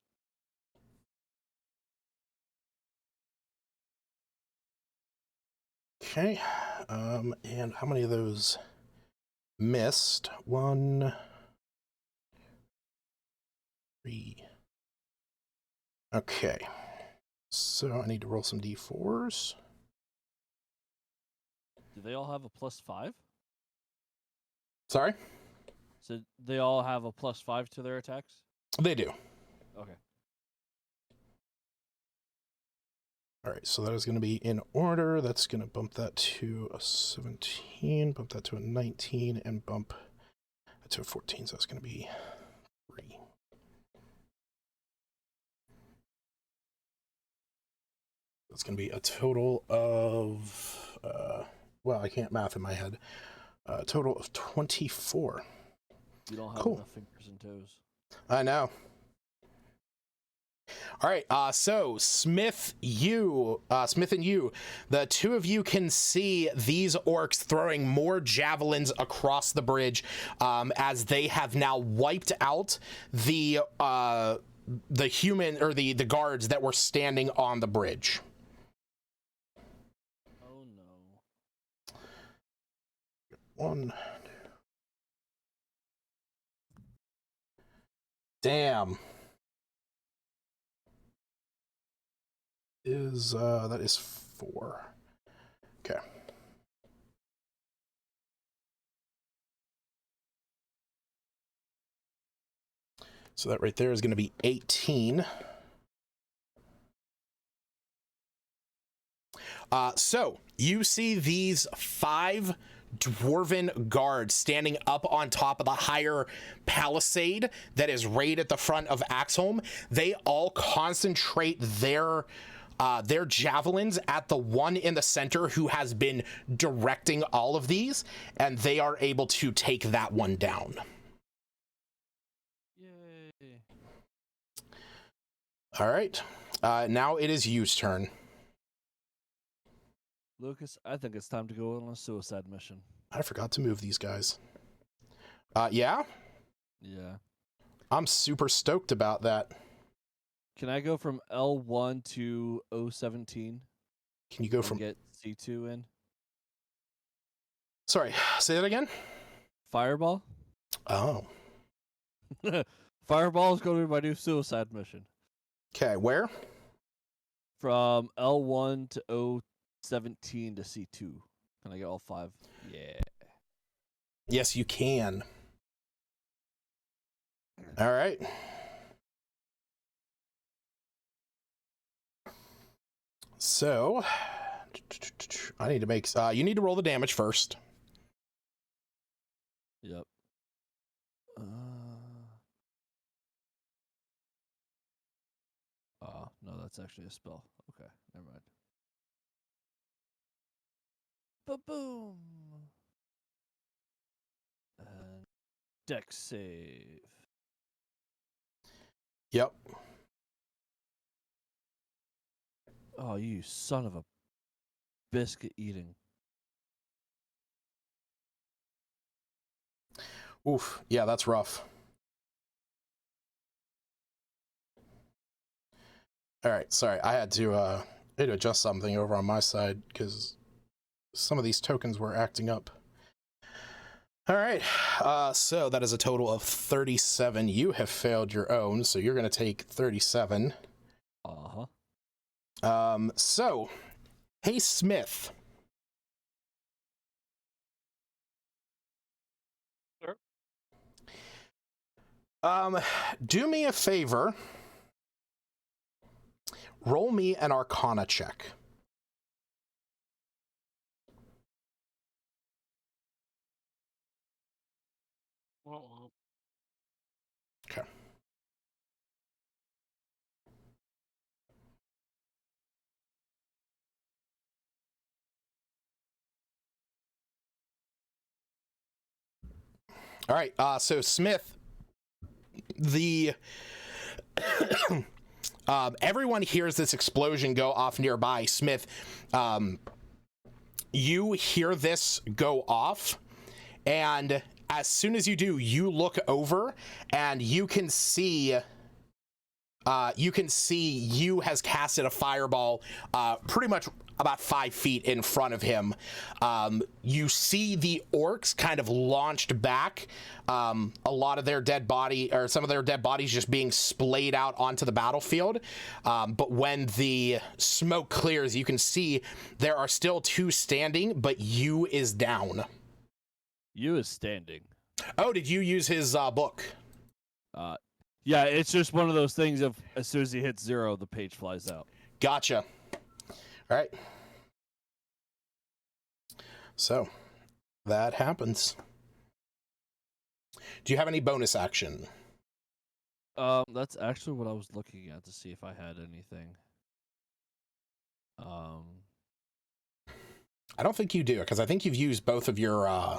Okay. And how many of those missed? 1, 3. Okay. So I need to roll some d4s. Do they all have a +5? Sorry? So they all have a +5 to their attacks? They do. Okay. All right, so that is going to be in order. That's going to bump that to a 17, bump that to a 19, and bump that to a 14. So that's going to be 3. That's going to be a total of, well, I can't math in my head. A total of 24. You don't have Cool. enough fingers and toes. I know. All right, so Smith and you, the two of you can see these orcs throwing more javelins across the bridge as they have now wiped out the human, or the guards that were standing on the bridge. Oh no. 1. Damn. That is 4. Okay. So that right there is going to be 18. So you see these 5 dwarven guards standing up on top of the higher palisade that is right at the front of Axholm. They all concentrate their javelins at the one in the center who has been directing all of these, and they are able to take that one down. Yay. All right. Now it is you's turn. Lucas, I think it's time to go on a suicide mission. I forgot to move these guys. Yeah? Yeah. I'm super stoked about that. Can I go from L1 to O17? Can you go and from... get C2 in? Sorry, say that again? Fireball? Oh. Fireball is going to be my new suicide mission. Okay, where? From L1 to O17 to C2. Can I get all 5? Yeah. Yes, you can. All right. So, I need to make... you need to roll the damage first. Yep. No, that's actually a spell. Okay, never mind. Ba-boom! And dex save. Yep. Oh, you son of a biscuit eating. Oof. Yeah, that's rough. All right, sorry. I had to adjust something over on my side because some of these tokens were acting up. All right, so that is a total of 37. You have failed your own, so you're going to take 37. So, hey, Smith. Sure. Do me a favor. Roll me an Arcana check. Okay. All right, so Smith, everyone hears this explosion go off nearby. Smith, you hear this go off, and as soon as you do, you look over, and you can see you has casted a fireball pretty much about 5 feet in front of him. You see the orcs kind of launched back, a lot of their dead body, or some of their dead bodies just being splayed out onto the battlefield. But when the smoke clears, you can see there are still 2 standing, but you is down. You is standing. Oh, did you use his book? Yeah, it's just one of those things of as soon as he hits 0, the page flies out. Gotcha. All right. So, that happens. Do you have any bonus action? That's actually what I was looking at to see if I had anything. I don't think you do, because I think you've used both of your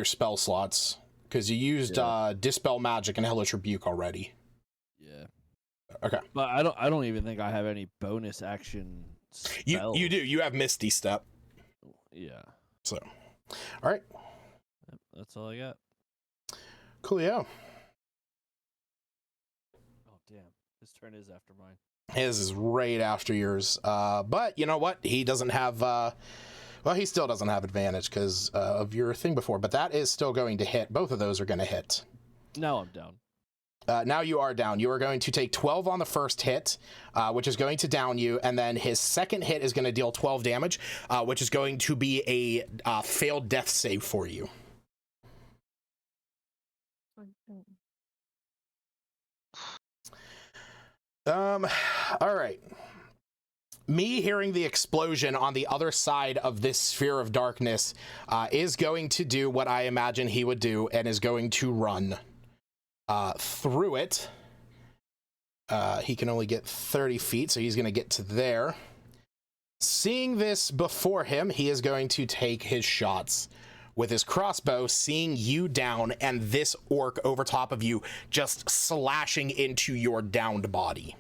spell slots, because you used Dispel Magic and Hellish Rebuke already. Yeah. Okay. But I don't even think I have any bonus action spells. You do. You have Misty Step. Yeah. So, all right. Yep, that's all I got. Coolio. Oh, damn. His turn is after mine. His is right after yours. But you know what? He doesn't have... well, he still doesn't have advantage because of your thing before, but that is still going to hit. Both of those are going to hit. Now I'm down. Now you are down. You are going to take 12 on the first hit, which is going to down you, and then his second hit is going to deal 12 damage, which is going to be a failed death save for you. All right. Me hearing the explosion on the other side of this sphere of darkness is going to do what I imagine he would do, and is going to run through it. He can only get 30 feet, so he's going to get to there. Seeing this before him, he is going to take his shots with his crossbow, seeing you down and this orc over top of you just slashing into your downed body.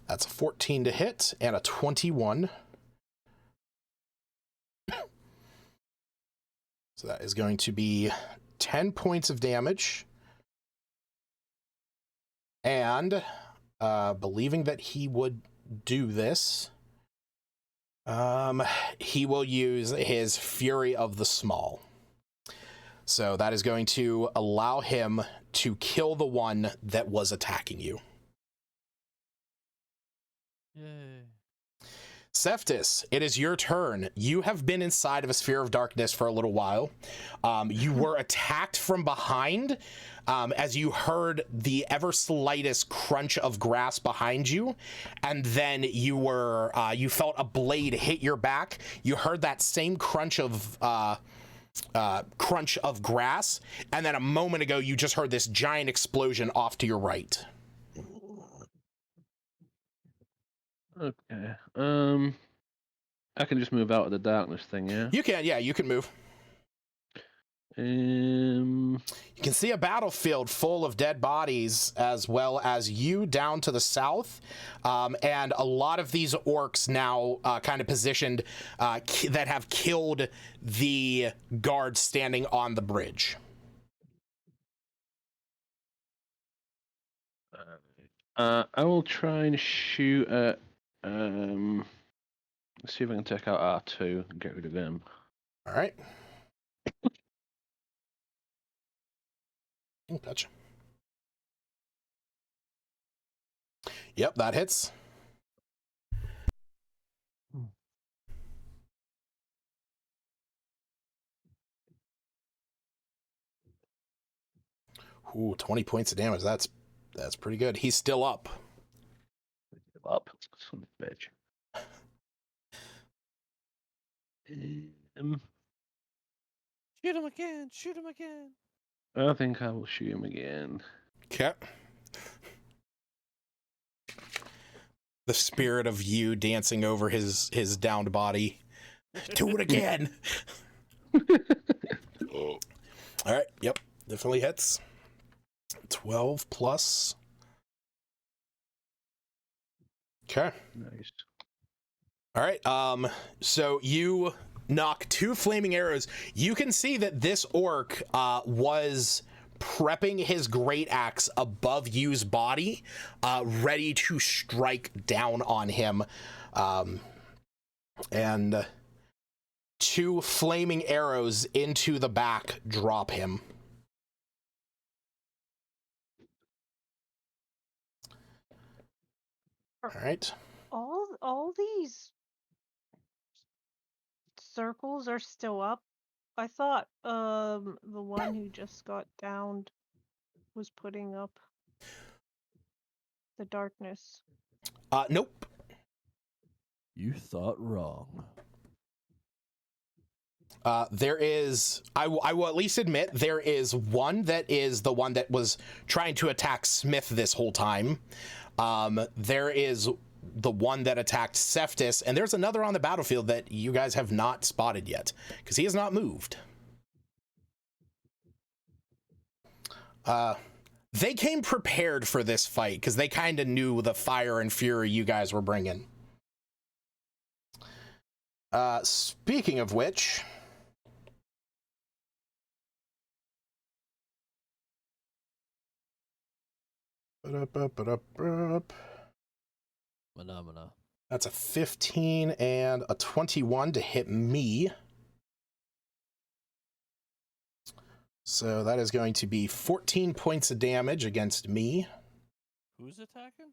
That's a 14 to hit and a 21. So that is going to be 10 points of damage. And believing that he would do this, he will use his Fury of the Small. So that is going to allow him to kill the one that was attacking you. Yay. Seftis, it is your turn. You have been inside of a sphere of darkness for a little while. You were attacked from behind as you heard the ever slightest crunch of grass behind you, and then you felt a blade hit your back. You heard that same crunch of grass, and then a moment ago you just heard this giant explosion off to your right. Okay. I can just move out of the darkness thing, yeah? You can, yeah, you can move. You can see a battlefield full of dead bodies, as well as you down to the south, and a lot of these orcs now kind of positioned that have killed the guards standing on the bridge. I will try and shoot at. Let's see if I can take out R2 and get rid of him. All right. Gotcha. Yep, that hits. Ooh, 20 points of damage. That's pretty good. He's still up. Up, son of a bitch. Shoot him again! Shoot him again! I think I will shoot him again. Okay. The spirit of you dancing over his downed body. Do it again. All right. Yep. Definitely hits. 12 plus. Okay. Nice. All right. So you knock 2 flaming arrows. You can see that this orc was prepping his great axe above you's body, ready to strike down on him. And 2 flaming arrows into the back drop him. All right. All these circles are still up. I thought the one who just got downed was putting up the darkness. Nope. You thought wrong. There is, I will at least admit, there is one that is the one that was trying to attack Smith this whole time. There is the one that attacked Cephas, and there's another on the battlefield that you guys have not spotted yet, because he has not moved. They came prepared for this fight, because they kind of knew the fire and fury you guys were bringing. Speaking of which... Phenomena. That's a 15 and a 21 to hit me. So that is going to be 14 points of damage against me. Who's attacking?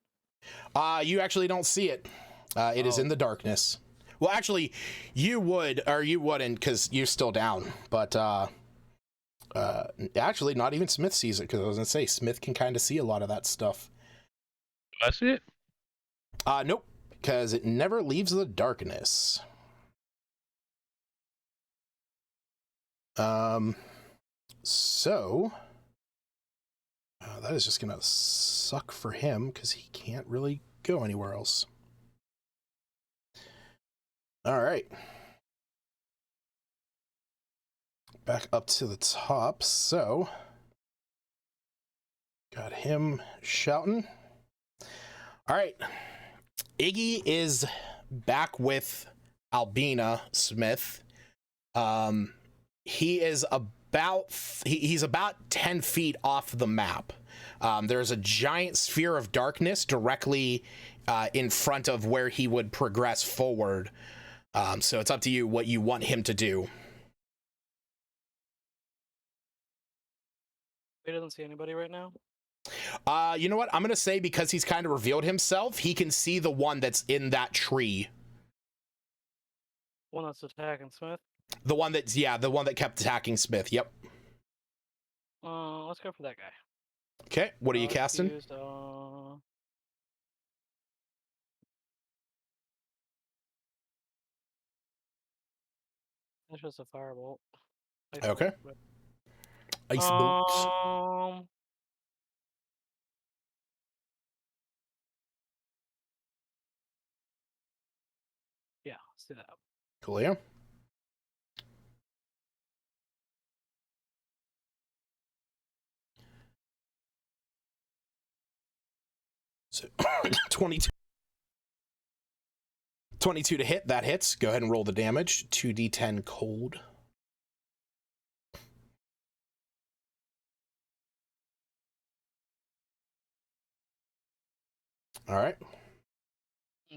You actually don't see it. It is in the darkness. Well, actually, you would, or you wouldn't, because you're still down. But actually, not even Smith sees it, because I was going to say, Smith can kind of see a lot of that stuff. Do I see it? Nope, because it never leaves the darkness. So that is just gonna suck for him because he can't really go anywhere else. All right, back up to the top. So got him shouting. All right, Iggy is back with Albina Smith. He is he's about 10 feet off the map. There's a giant sphere of darkness directly in front of where he would progress forward. So it's up to you what you want him to do. He doesn't see anybody right now. You know what? I'm going to say because he's kind of revealed himself, he can see the one that's in that tree. One that's attacking Smith. The one that's, yeah, the one that kept attacking Smith. Yep. Let's go for that guy. Okay, what are you casting? Used, it's just a firebolt. Okay. Ice bolt. Yeah, let's do that. Cool, yeah. So 22 to hit, that hits. Go ahead and roll the damage. 2d10 cold. All right.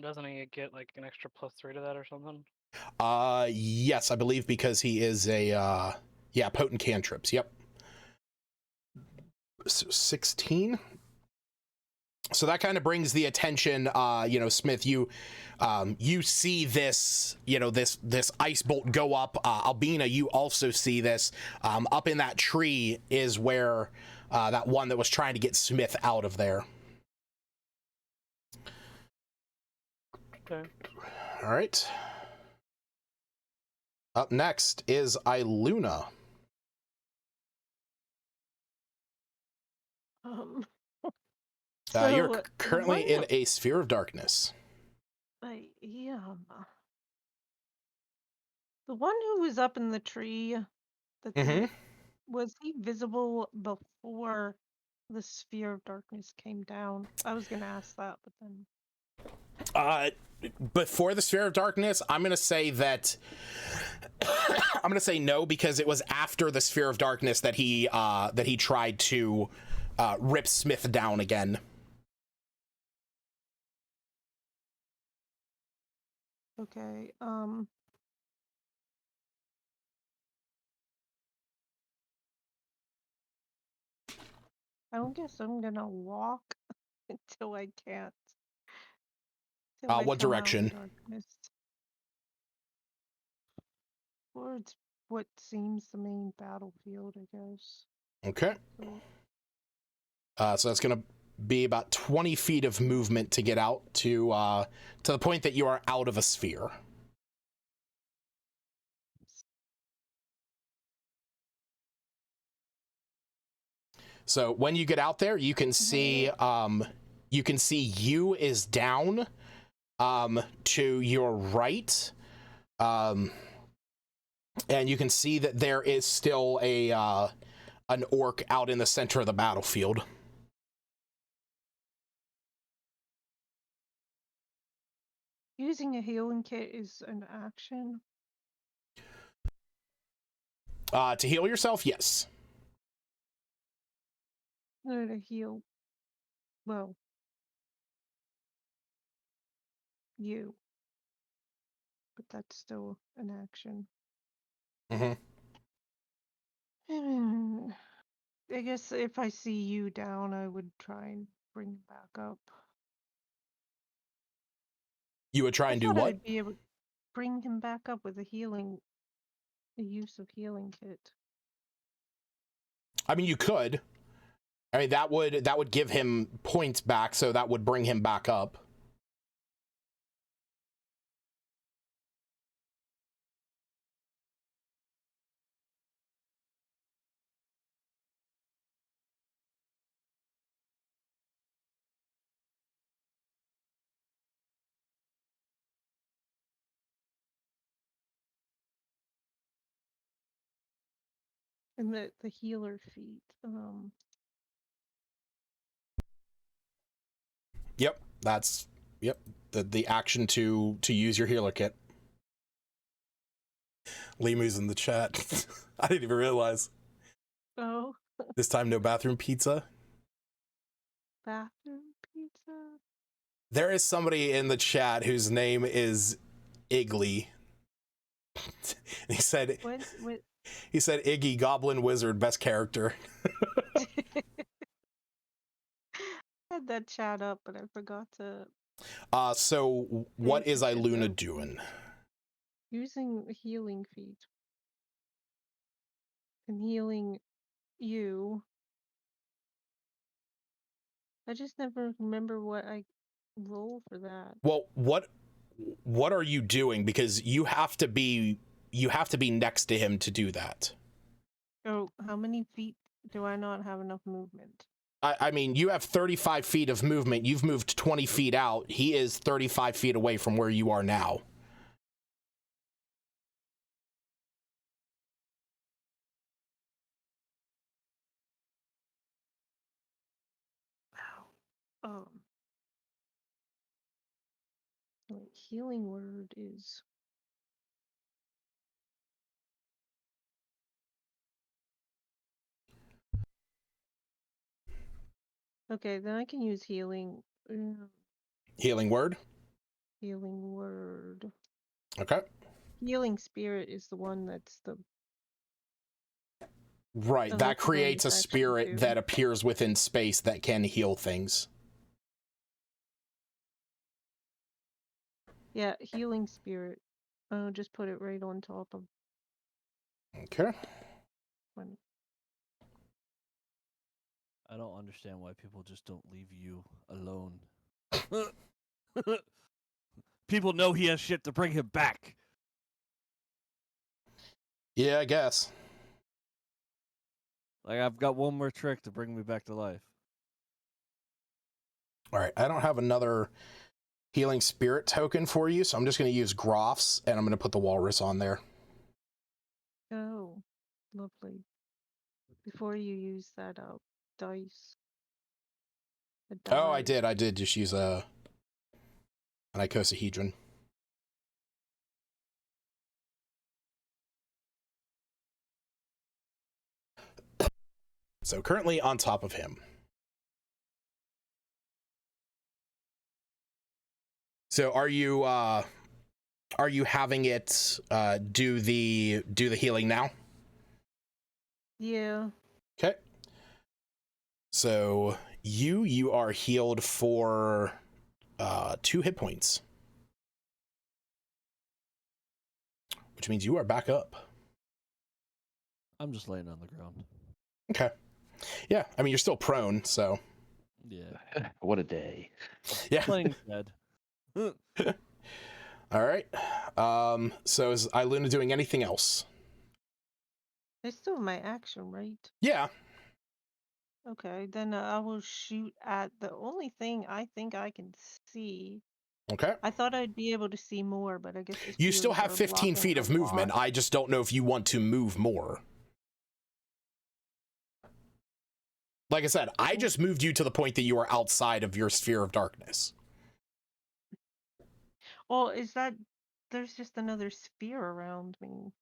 Doesn't he get like an extra +3 to that or something? Yes, I believe because he is a potent cantrips. Yep. So 16. So that kind of brings the attention, Smith, you see this, this ice bolt go up. Albina, you also see this. Up in that tree is where that one that was trying to get Smith out of there. Okay. All right. Up next is Iluna. You're currently in a sphere of darkness. The one who was up in the tree, was he visible before the sphere of darkness came down? I was gonna ask that, but then. Before the sphere of darkness, I'm gonna say that I'm gonna say no, because it was after the sphere of darkness that he tried to rip Smith down again. Okay. I guess I'm gonna walk until I can't. What direction? Towards what seems the main battlefield, I guess. Okay. So that's gonna be about 20 feet of movement to get out to the point that you are out of a sphere. So when you get out there, you can see you is down to your right, and you can see that there is still an orc out in the center of the battlefield. Using a healing kit is an action. To heal yourself, yes. No, to heal. Well, you. But that's still an action. I guess if I see you down, I would try and bring him back up. You would try and do what? I'd be able to bring him back up with the use of healing kit. I mean, you could. I mean, that would give him points back, so that would bring him back up. And the healer feat. Yep, that's the action to use your healer kit. Limu's in the chat. I didn't even realize. Oh. This time, no bathroom pizza. Bathroom pizza? There is somebody in the chat whose name is Igly. He said, What? He said, Iggy, Goblin Wizard, best character. I had that chat up, but I forgot to. So what is Iluna doing? Using the healing feat. And healing you. I just never remember what I roll for that. Well, what are you doing? Because you have to be next to him to do that. Oh, how many feet do I not have enough movement? I mean, you have 35 feet of movement. You've moved 20 feet out. He is 35 feet away from where you are now. Wow. Wait, healing word is. Okay, then I can use healing. Healing word. Healing word. Okay. Healing spirit is the one that's the Right. Oh, That that's a creates a bonus action, spirit too. that appears within space that can heal things. Yeah, healing spirit. Oh, just put it right on top of Okay. one. I don't understand why people just don't leave you alone. People know he has shit to bring him back. Yeah, I guess. Like, I've got one more trick to bring me back to life. All right. I don't have another healing spirit token for you, so I'm just going to use Groff's, and I'm going to put the walrus on there. Oh, lovely. Before you use that dice. The Oh, I die. did. I did just use an icosahedron. So currently on top of him. So are you having it do the healing now? Yeah. Okay. So you are healed for 2 hit points. Which means you are back up. I'm just laying on the ground. Okay. Yeah, I mean you're still prone, so Yeah. What a day. yeah. Playing dead. All right. So is Iluna doing anything else? It's still my action, right? Yeah. Okay, then I will shoot at the only thing I think I can see. Okay. I thought I'd be able to see more, but I guess the You still spears have are 15 blocking feet of a movement. lot. I just don't know if you want to move more. Like I said, I just moved you to the point that you are outside of your sphere of darkness. Well, there's just another sphere around me.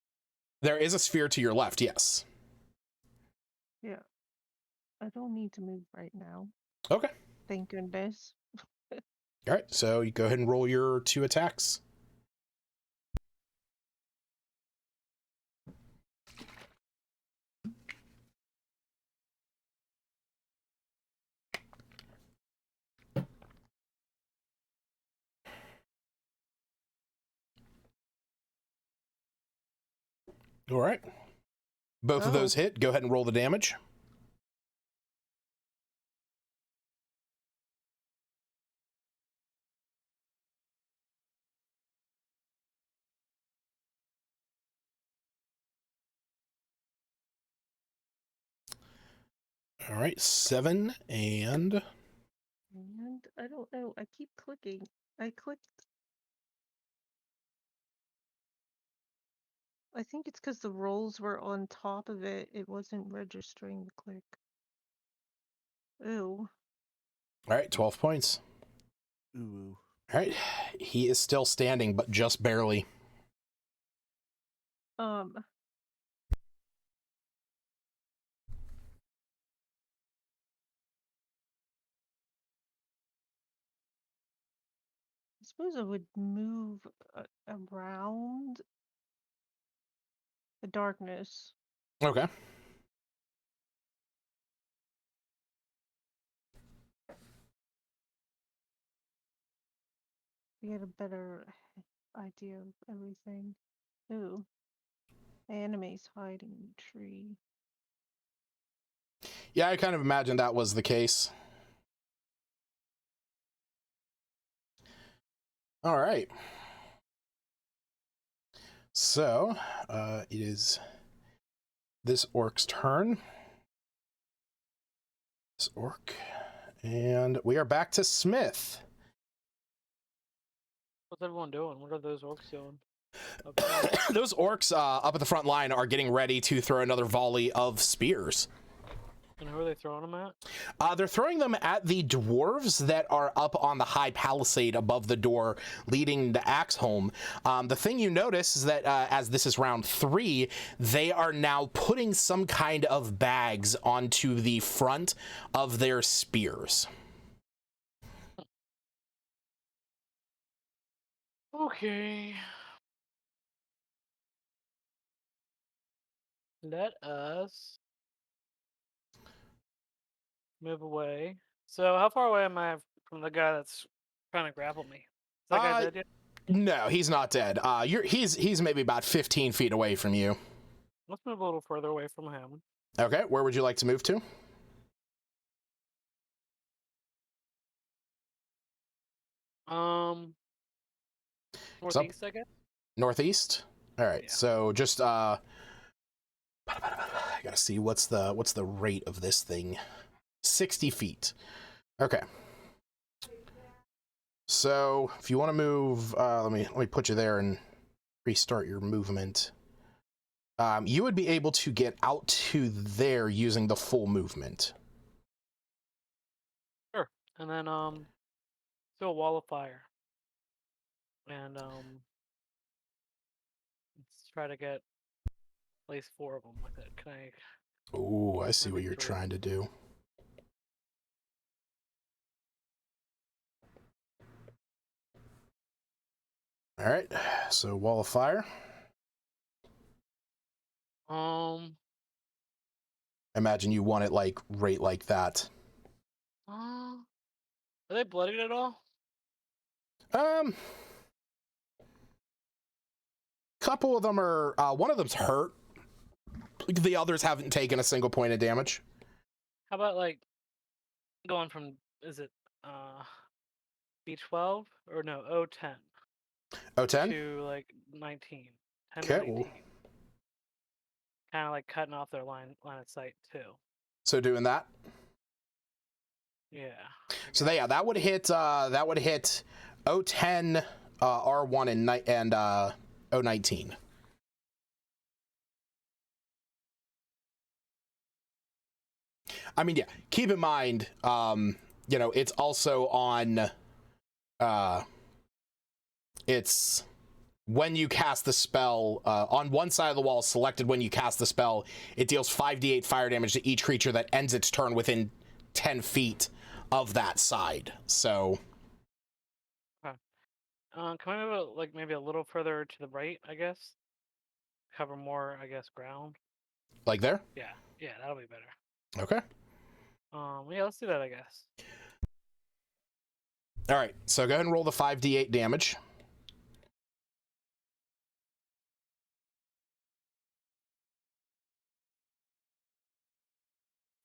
There is a sphere to your left, yes. Yeah. I don't need to move right now. Okay. Thank goodness. All right, so you go ahead and roll your 2 attacks. All right. Both of those hit. Go ahead and roll the damage. All right, 7 and... And I don't know. I keep clicking. I clicked. I think it's because the rolls were on top of it. It wasn't registering the click. Ooh. All right, 12 points. Ooh. All right, he is still standing, but just barely. I suppose I would move around the darkness. Okay. To get a better idea of everything. Ooh. Enemies hiding in the tree. Yeah, I kind of imagined that was the case. All right. So, it is this orc's turn. This orc. And we are back to Smith. What's everyone doing? What are those orcs doing? Those orcs up at the front line are getting ready to throw another volley of spears. And who are they throwing them at? They're throwing them at the dwarves that are up on the high palisade above the door leading the Axholm. The thing you notice is that as this is round 3, they are now putting some kind of bags onto the front of their spears. Okay. Let us move away. So how far away am I from the guy that's trying to grapple me? Is that guy dead yet? No, he's not dead. He's maybe about 15 feet away from you. Let's move a little further away from him. Okay, where would you like to move to? Northeast, I guess. Northeast. All right. Yeah. So just I gotta see what's the rate of this thing. 60 feet. Okay. So if you want to move, let me put you there and restart your movement. You would be able to get out to there using the full movement. Sure. And then do a wall of fire. And let's try to get at least 4 of them with it. Can I? Oh, I see what you're 3. trying to do. All right. So wall of fire. Imagine you want it like right like that. Are they bloodied at all? Couple of them are. One of them's hurt. The others haven't taken a single point of damage. How about like going from, is it B12 or no, O10 O10? to like 19. 10 to Okay. 19. Well, Kind of like cutting off their line of sight too. so doing that. Yeah. So that would hit O10, R1, and O19. I mean, yeah. Keep in mind, it's also on. It's when you cast the spell on one side of the wall selected. When you cast the spell, it deals 5d8 fire damage to each creature that ends its turn within 10 feet of that side. So. Okay. Can we move it like maybe a little further to the right? I guess. Cover more, I guess, ground. Like there? Yeah. Yeah, that'll be better. Okay. Yeah, let's do that, I guess. All right. So go ahead and roll the 5d8 damage.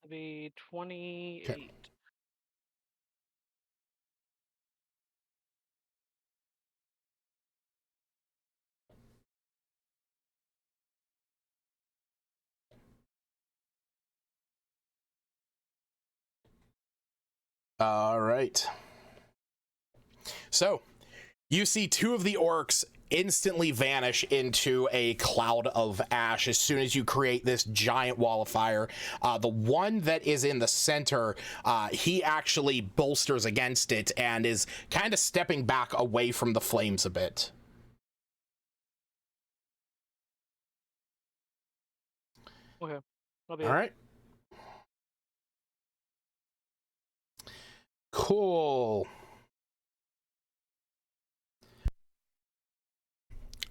That'll be 28. Okay. All right. So you see 2 of the orcs instantly vanish into a cloud of ash as soon as you create this giant wall of fire. The one that is in the center, he actually bolsters against it and is kind of stepping back away from the flames a bit. Okay. That'll be All right. Cool.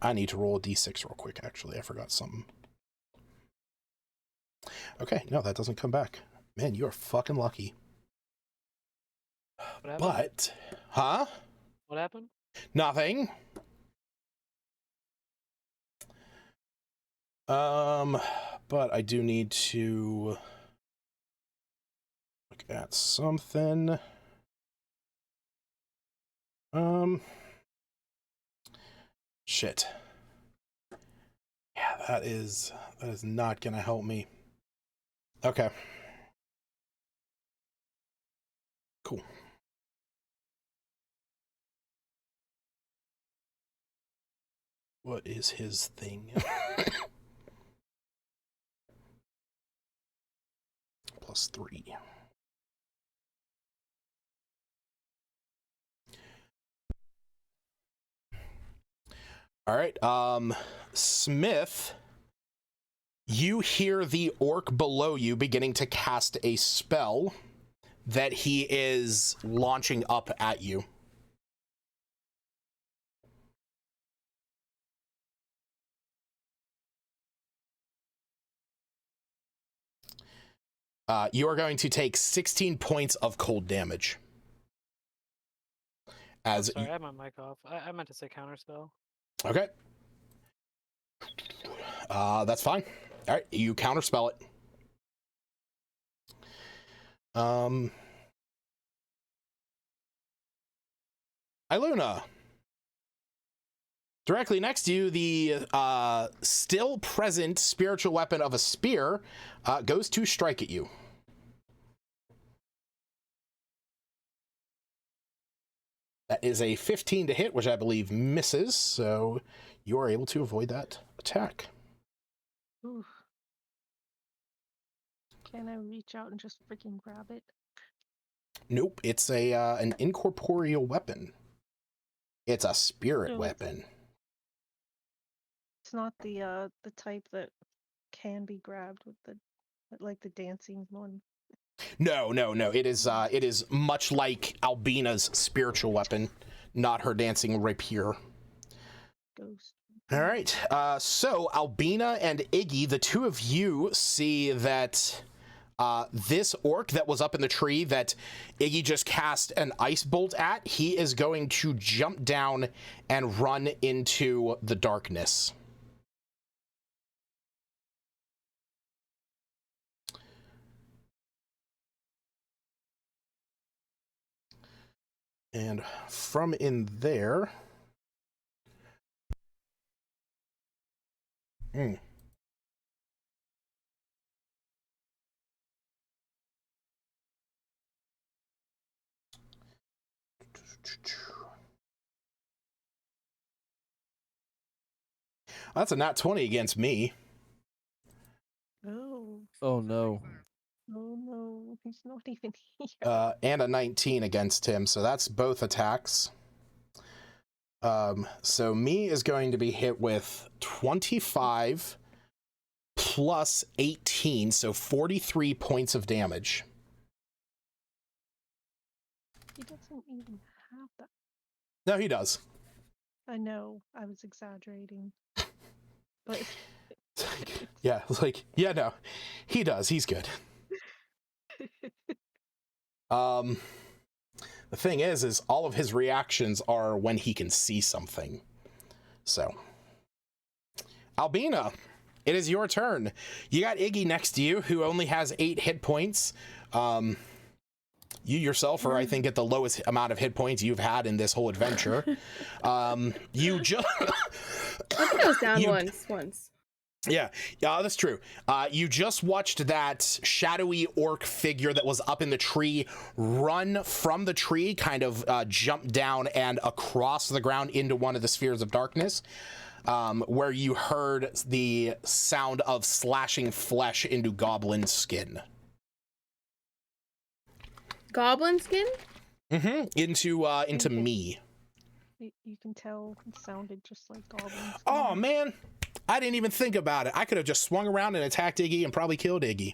I need to roll a d6 real quick, actually. I forgot something. Okay, no, that doesn't come back. Man, you are fucking lucky. What happened? But, huh? What happened? Nothing. But I do need to look at something. Shit. Yeah, that is not gonna help me. Okay. Cool. What is his thing? +3. All right, Smith, you hear the orc below you beginning to cast a spell that he is launching up at you. You are going to take 16 points of cold damage. As Sorry, I had my mic off. I meant to say counterspell. Okay. That's fine. All right, you counterspell it. Iluna. Directly next to you, the still present spiritual weapon of a spear goes to strike at you. That is a 15 to hit, which I believe misses, so you are able to avoid that attack. Oof. Can I reach out and just freaking grab it? Nope, it's a an incorporeal weapon. It's a spirit So weapon. It's not the type that can be grabbed with like the dancing one. No. It is much like Albina's spiritual weapon, not her dancing rapier. Ghost. All right. So Albina and Iggy, the two of you see that this orc that was up in the tree that Iggy just cast an ice bolt at, he is going to jump down and run into the darkness. And from in there... That's a nat 20 against me. Oh. Oh no. Oh no, he's not even here. And a 19 against him, so that's both attacks. So me is going to be hit with 25 plus 18, so 43 points of damage. He doesn't even have that. No, he does. I know, I was exaggerating. But Yeah, no, he does. He's good. The thing is all of his reactions are when he can see something. So, Albina, it is your turn. You got Iggy next to you, who only has 8 hit points. You yourself are, I think, at the lowest amount of hit points you've had in this whole adventure. You just... I think I was down once. Yeah, that's true. You just watched that shadowy orc figure that was up in the tree run from the tree, kind of jump down and across the ground into one of the spheres of darkness, where you heard the sound of slashing flesh into goblin skin. Goblin skin? Mm-hmm. Into me. you can tell it sounded just like goblins. Oh, man. I didn't even think about it. I could have just swung around and attacked Iggy and probably killed Iggy.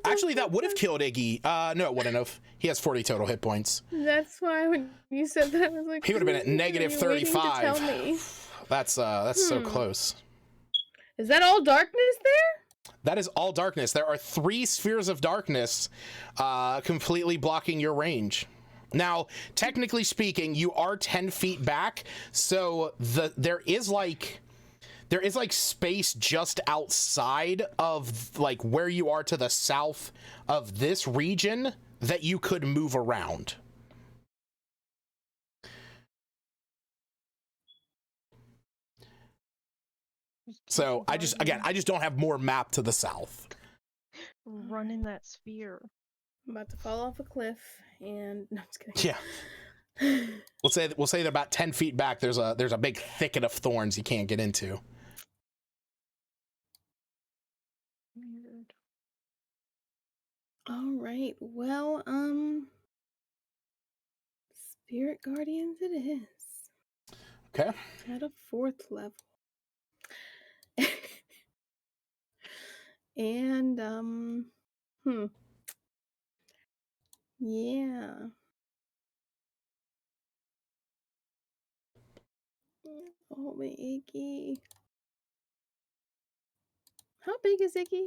Actually, that would have killed Iggy. No, it wouldn't have. He has 40 total hit points. That's why when you said that, I was like... He would have been at negative 35. Tell me? That's so close. Is that all darkness there? That is all darkness. There are 3 spheres of darkness completely blocking your range. Now, technically speaking, you are 10 feet back, so there is like space just outside of like where you are to the south of this region that you could move around. So I just don't have more map to the south. Run in that sphere. I'm about to fall off a cliff, and no, I'm just kidding. Yeah. We'll say that about 10 feet back there's a big thicket of thorns you can't get into. Weird. All right. Well, Spirit Guardians it is. Okay. At a 4th level. And yeah. Oh, my Iggy. How big is Iggy?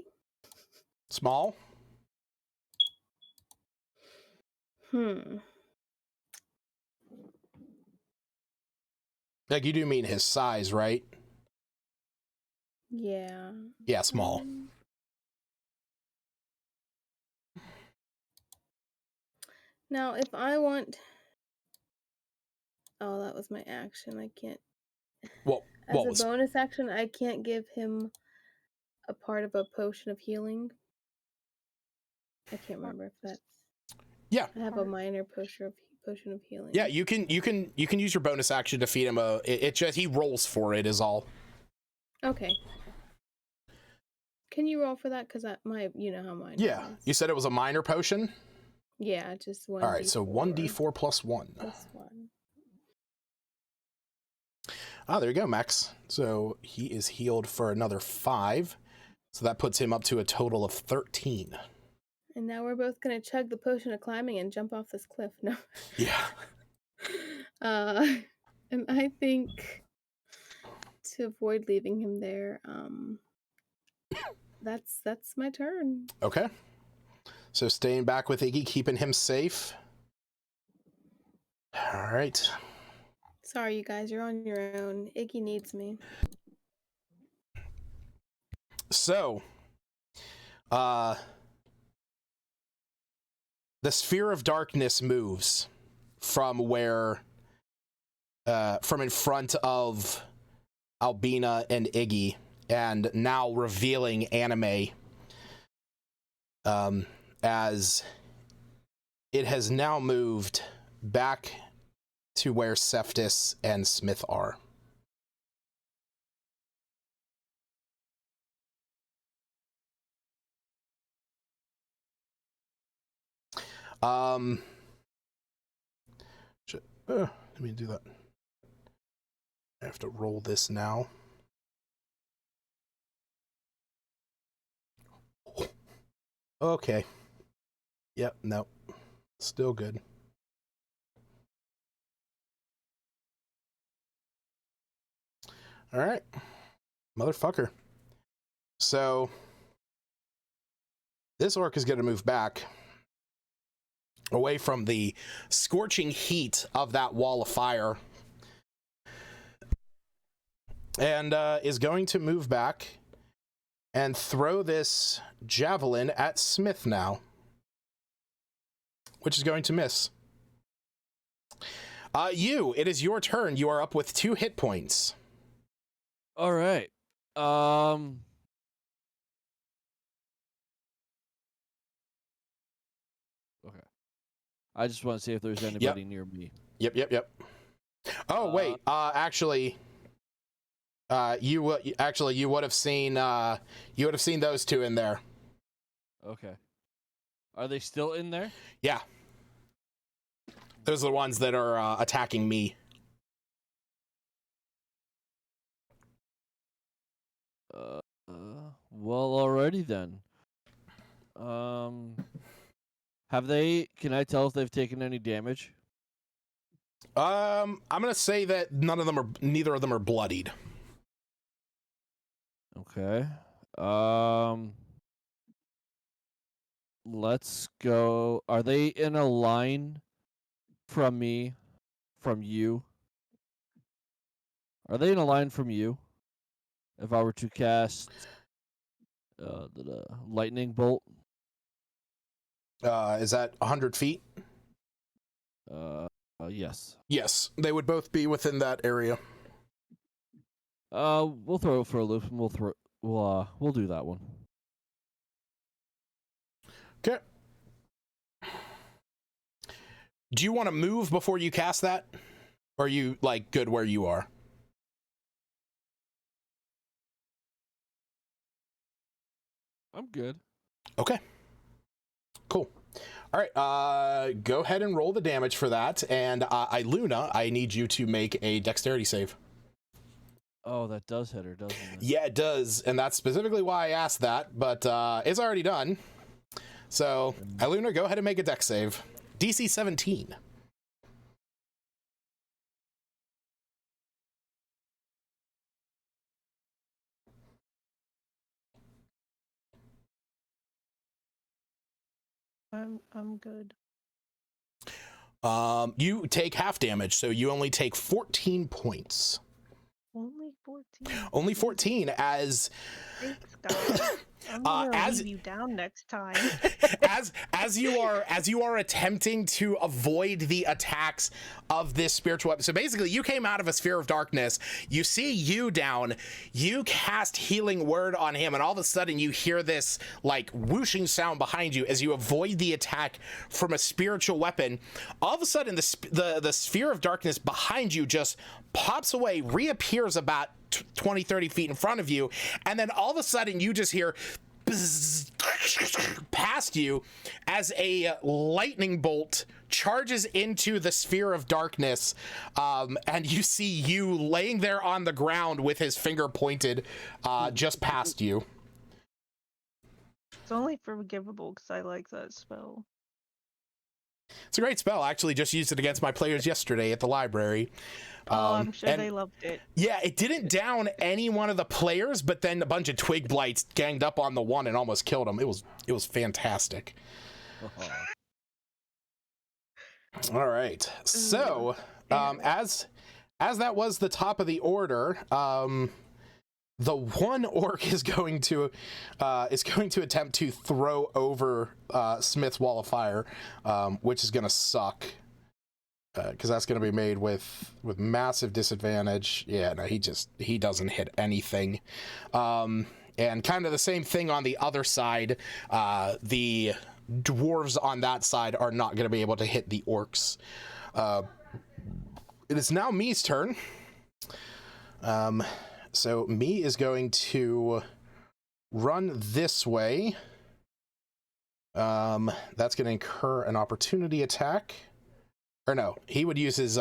Small. Like, you do mean his size, right? Yeah. Yeah, small. Now, if I want... Oh, that was my action. I can't... Well, As what a was... bonus action, I can't give him a part of a potion of healing. I can't remember if that's... Yeah. I have a minor potion of healing. Yeah, you can use your bonus action to feed him a... It just... He rolls for it, is all. Okay. Can you roll for that? Because you know how mine Yeah. is. You said it was a minor potion? Yeah, just 1d4. All right, so 1d4 plus 1. Plus 1. Ah, there you go, Max. So he is healed for another 5. So that puts him up to a total of 13. And now we're both going to chug the potion of climbing and jump off this cliff. No. Yeah. And I think to avoid leaving him there, that's my turn. Okay. So staying back with Iggy, keeping him safe. All right. Sorry, you guys, you're on your own. Iggy needs me. So, the sphere of darkness moves from where, from in front of Albina and Iggy, and now revealing Anime, as it has now moved back to where Seftis and Smith are. Let me do that. I have to roll this now. Okay. Yep, nope. Still good. All right. Motherfucker. So, this orc is going to move back away from the scorching heat of that wall of fire, and is going to move back and throw this javelin at Smith now, which is going to miss. It is your turn. You are up with 2 hit points. All right. Okay. I just want to see if there's anybody near me. Yep. Oh, wait. Actually, you would have seen those 2 in there. Okay. Are they still in there? Yeah. Those are the ones that are attacking me. Well, already then. Have they? Can I tell if they've taken any damage? I'm gonna say that neither of them are bloodied. Okay. Let's go. Are they in a line from me, from you? Are they in a line from you? If I were to cast the lightning bolt. Is that 100 feet? Yes. Yes, they would both be within that area. We'll throw it for a loop, and we'll do that one. Okay. Do you want to move before you cast that? Or are you, like, good where you are? I'm good. Okay. Cool. All right, go ahead and roll the damage for that. And Iluna, I need you to make a dexterity save. Oh, that does hit her, doesn't it? Yeah, it does. And that's specifically why I asked that. But it's already done. So, Iluna, go ahead and make a dex save. DC 17. I'm good. You take half damage, so you only take 14 points. Only 14. Only 14 as Thanks, guys. I'm gonna leave you down next time. as you are attempting to avoid the attacks of this spiritual weapon. So basically, you came out of a sphere of darkness. You see you down. You cast healing word on him, and all of a sudden, you hear this like whooshing sound behind you as you avoid the attack from a spiritual weapon. All of a sudden, the sphere of darkness behind you just pops away, reappears about 20, 30 feet in front of you, and then all of a sudden you just hear past you as a lightning bolt charges into the sphere of darkness, and you see you laying there on the ground with his finger pointed just past you. It's only forgivable because I like that spell. It's a great spell. I actually just used it against my players yesterday at the library. I'm sure they loved it. Yeah, it didn't down any one of the players, but then a bunch of twig blights ganged up on the one and almost killed him. It was fantastic. All right. So, as that was the top of the order, the one orc is going to attempt to throw over Smith's wall of fire, which is going to suck. Because that's going to be made with massive disadvantage. Yeah, no, he doesn't hit anything. And kind of the same thing on the other side. The dwarves on that side are not going to be able to hit the orcs. It is now Me's turn. So Me is going to run this way. That's going to incur an opportunity attack. Or no, he would use his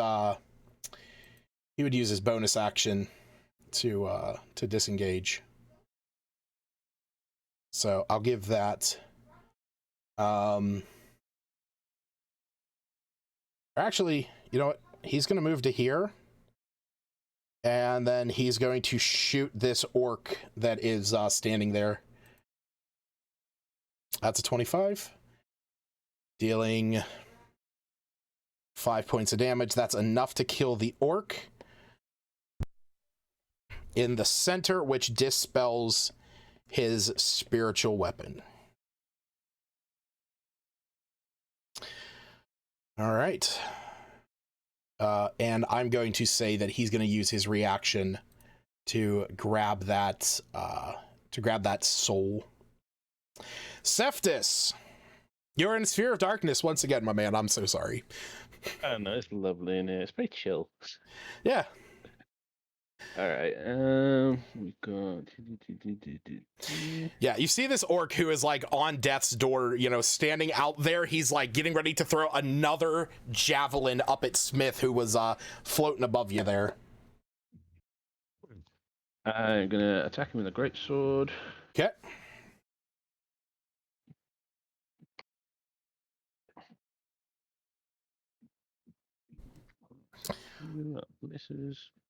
bonus action to disengage. So I'll give that. Actually, you know what? He's going to move to here, and then he's going to shoot this orc that is standing there. That's a 25, dealing 5 points of damage. That's enough to kill the orc in the center, which dispels his spiritual weapon. All right. And I'm going to say that he's going to use his reaction to grab that soul. Cephtus, you're in Sphere of Darkness once again, my man. I'm so sorry. Oh no, it's lovely in here. It's very chill. Yeah. All right. We got. Yeah, you see this orc who is like on death's door, you know, standing out there. He's like getting ready to throw another javelin up at Smith, who was floating above you there. I'm gonna attack him with a great sword. Okay.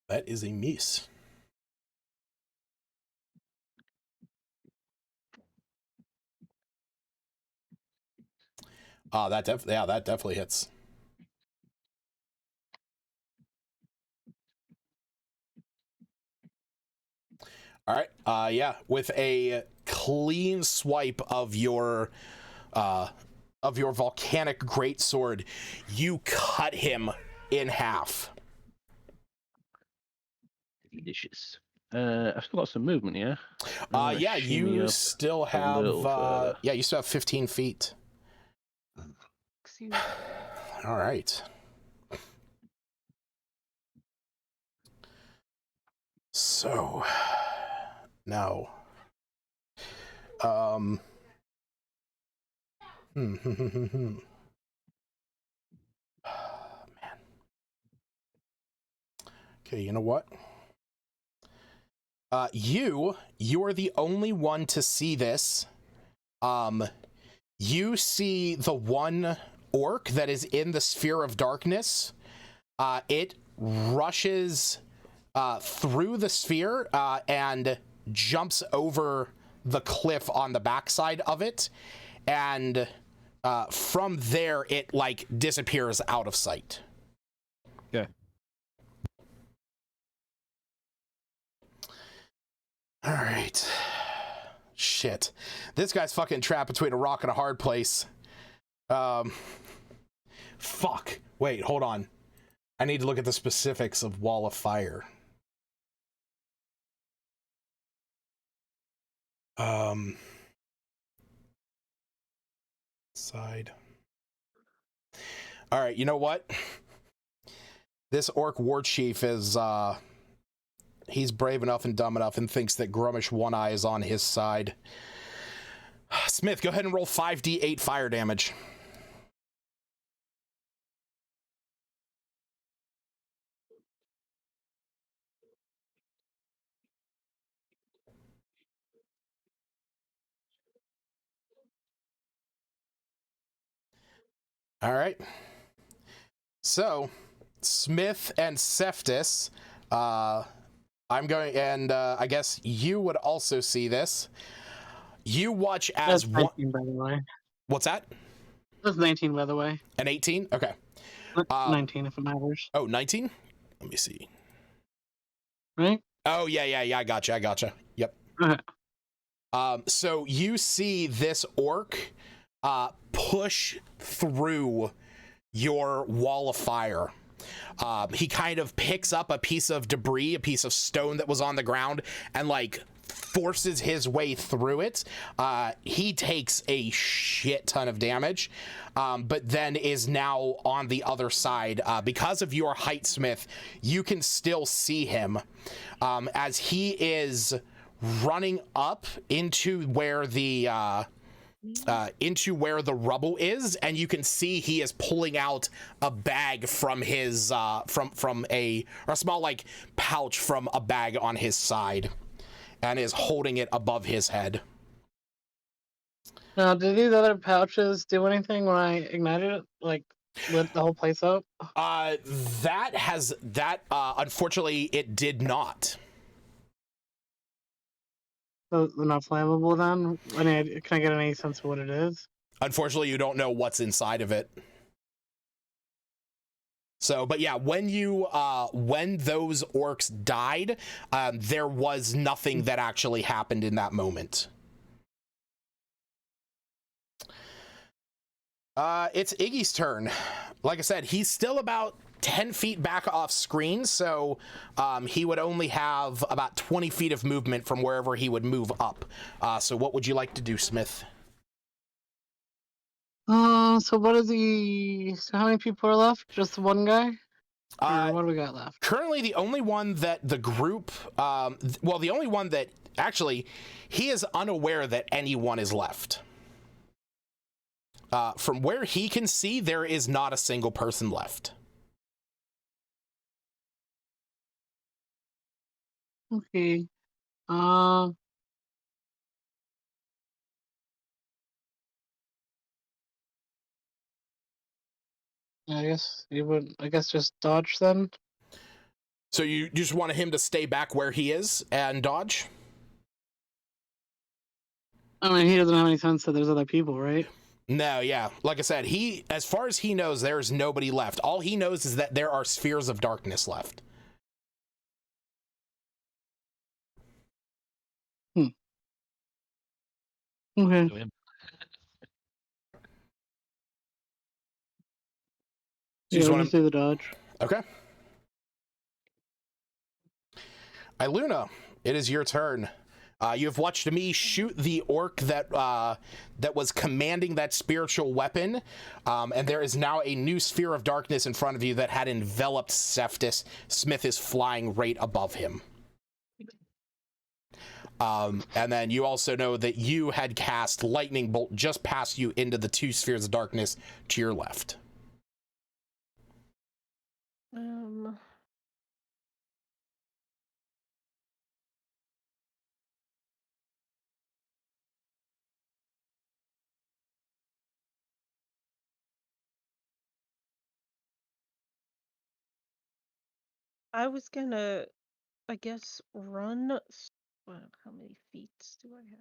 That is a miss. That definitely hits. All right. Yeah, with a clean swipe of your volcanic greatsword, you cut him in half. Delicious. I've still got some movement, yeah? Yeah, you still have you still have 15 feet. Excuse me. All right. So now man. Okay, you know what? You are the only one to see this. You see the one orc that is in the sphere of darkness. It rushes through the sphere and jumps over the cliff on the backside of it and from there, it like disappears out of sight. Okay. All right. Shit. This guy's fucking trapped between a rock and a hard place. Fuck. Wait, hold on. I need to look at the specifics of Wall of Fire. Side. All right, you know what? This orc war chief is, he's brave enough and dumb enough and thinks that Grummish One Eye is on his side. Smith, go ahead and roll 5d8 fire damage. All right. So, Smith and Seftis, I'm going, and I guess you would also see this. You watch as That's 19, by the way. What's that? That's 19, by the way. An 18? Okay. 19, if it matters. Oh, 19? Let me see. Right? Oh, yeah, I gotcha. Yep. Okay. So you see this orc push through your wall of fire. He kind of picks up a piece of debris, a piece of stone that was on the ground, and like forces his way through it. He takes a shit ton of damage, but then is now on the other side. Because of your height, Smith, you can still see him as he is running up into where the rubble is, and you can see he is pulling out a bag from his from a small like pouch from a bag on his side, and is holding it above his head. Now, did these other pouches do anything when I ignited it? Like, lit the whole place up? Unfortunately, it did not. So they're not flammable then? I mean, can I get any sense of what it is? Unfortunately, you don't know what's inside of it. So, but yeah, when those orcs died, there was nothing that actually happened in that moment. It's Iggy's turn. Like I said, he's still about 10 feet back off screen, so he would only have about 20 feet of movement from wherever he would move up. So what would you like to do, Smith? So what is so how many people are left? Just the one guy? Or what do we got left? Currently, the only one that the group, the only one that, actually, he is unaware that anyone is left. From where he can see, there is not a single person left. Okay. I guess just dodge then. So you just want him to stay back where he is and dodge? I mean, he doesn't have any sense that there's other people, right? No, yeah. Like I said, as far as he knows, there's nobody left. All he knows is that there are spheres of darkness left. Okay. So you Yeah, just we'll want just do the dodge. Okay. Iluna, it is your turn. You have watched me shoot the orc that was commanding that spiritual weapon, and there is now a new sphere of darkness in front of you that had enveloped Seftis. Smith is flying right above him. And then you also know that you had cast Lightning Bolt just past you into the two spheres of darkness to your left. I was gonna, I guess, run. Well, how many feet do I have?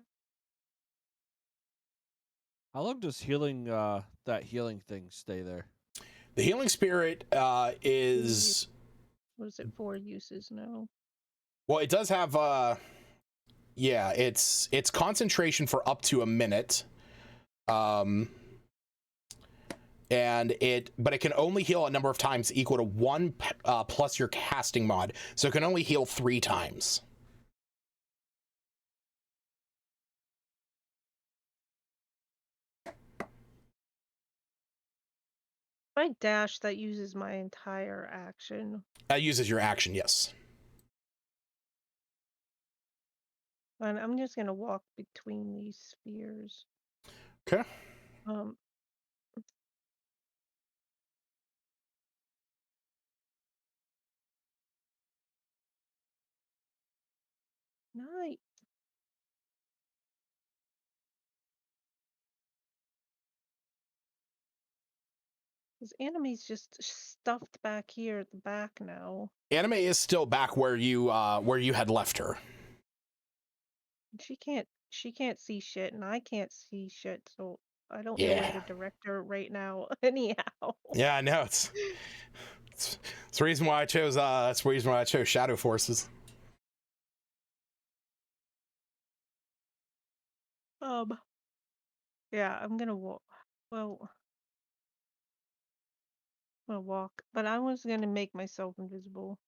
How long does healing that healing thing stay there? The healing spirit is What is it? 4 uses now. well, it does have yeah, it's concentration for up to a minute. And but it can only heal a number of times equal to 1 plus your casting mod. So it can only heal 3 times. If I dash, that uses my entire action. That uses your action, yes. And I'm just gonna walk between these spheres. Okay. Nice. This enemy's just stuffed back here at the back now. Anime is still back where you had left her. She can't see shit, and I can't see shit, so I don't know where to direct her right now. Anyhow. Yeah, I know it's the reason why I chose that's the reason why I chose Shadow Forces. Yeah, I'm gonna walk. Well, I'll walk, but I was gonna make myself invisible.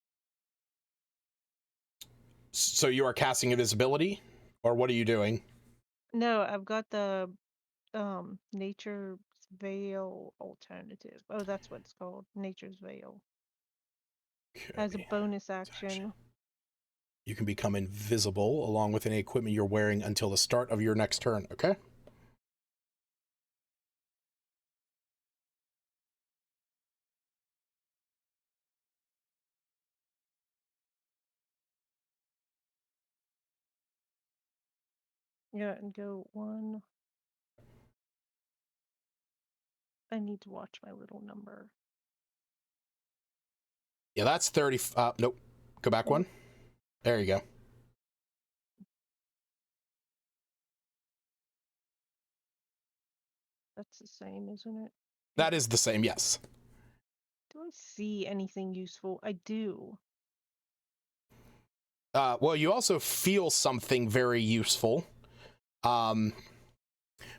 So you are casting invisibility, or what are you doing? No, I've got the Nature's Veil alternative. Oh, that's what it's called. Nature's Veil. As a bonus action. You can become invisible along with any equipment you're wearing until the start of your next turn, okay? Yeah, and go 1. I need to watch my little number. Yeah, that's 30. Nope. Go back 1. There you go. That's the same, isn't it? That is the same, yes. Do I see anything useful? I do. Well, you also feel something very useful.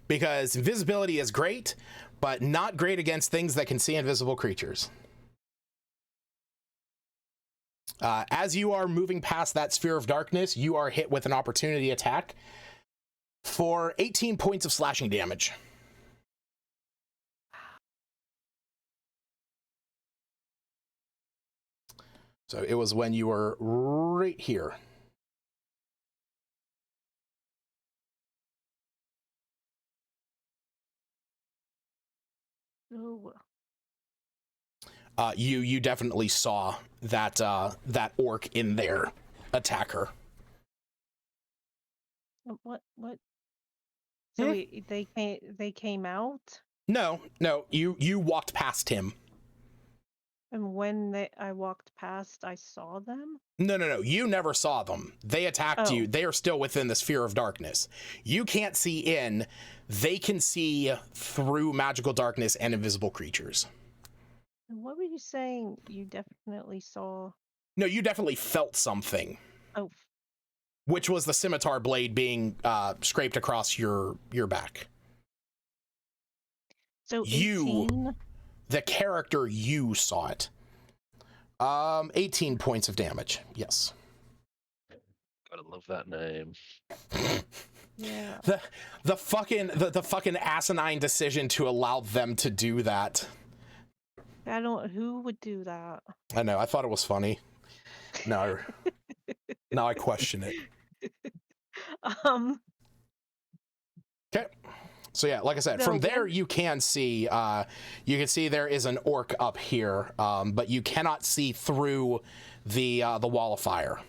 Because invisibility is great, but not great against things that can see invisible creatures. As you are moving past that sphere of darkness, you are hit with an opportunity attack for 18 points of slashing damage. So it was when you were right here. Oh. You definitely saw that that orc in there attack her. What? So they came out? No, you walked past him. And when I walked past, I saw them? No, you never saw them. They attacked you. They are still within the sphere of darkness. You can't see in. They can see through magical darkness and invisible creatures. And what were you saying you definitely saw? No, you definitely felt something. Oh. Which was the scimitar blade being scraped across your back. So 18? The character, you saw it. 18 points of damage. Yes. Gotta love that name. Yeah. The fucking asinine decision to allow them to do that. Who would do that? I know, I thought it was funny. No. Now I question it. Okay. So yeah, like I said, from there you can see there is an orc up here, but you cannot see through the wall of fire.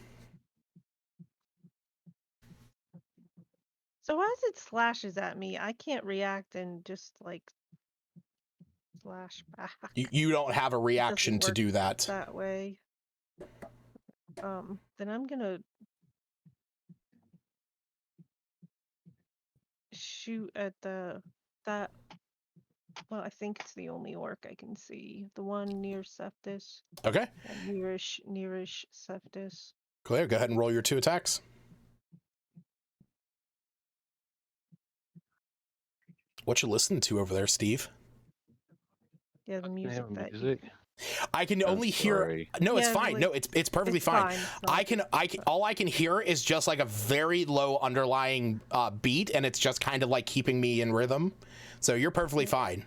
So as it slashes at me, I can't react and just like slash back. You don't have a reaction to do that. That way. Then I'm gonna shoot at the that. Well, I think it's the only orc I can see. The one near Septus. Okay. Nearish Septus. Clear. Go ahead and roll your 2 attacks. What you listening to over there, Steve? Yeah, the music that music. I can only hear. Sorry. No, it's Yeah, fine. like, No, it's perfectly fine. It's I can all I can hear is just like a very low underlying beat, and it's just kind of like keeping me in rhythm. So you're perfectly fine.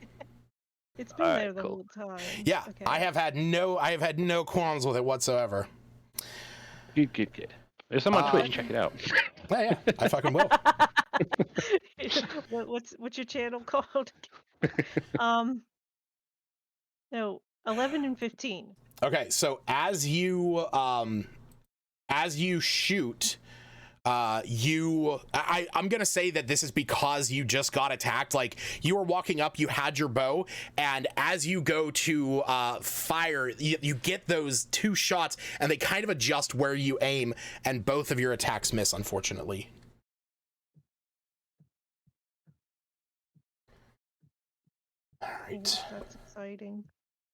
It's been there the whole time. Yeah, Okay. I have had no qualms with it whatsoever. Good. It's on my Twitch. Check it out. Yeah, I fucking will. What's your channel called? No, 11 and 15. Okay, so as you shoot, I'm gonna say that this is because you just got attacked. Like, you were walking up, you had your bow, and as you go to fire, you get those 2 shots, and they kind of adjust where you aim, and both of your attacks miss, unfortunately. All right. That's exciting.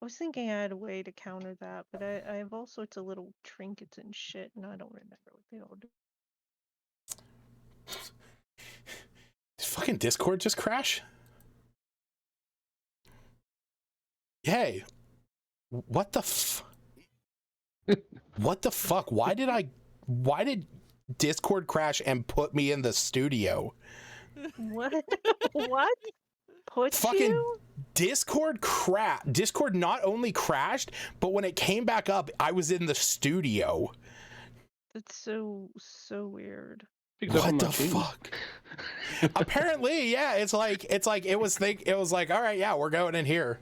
I was thinking I had a way to counter that, but I have all sorts of little trinkets and shit, and I don't remember what they all do. Did fucking Discord just crash? Hey, what the what the fuck? Why did Discord crash and put me in the studio? What? What? Put Fucking you? Discord not only crashed, but when it came back up, I was in the studio. That's so weird. What the fuck? Apparently, yeah, it was like, all right, yeah, we're going in here.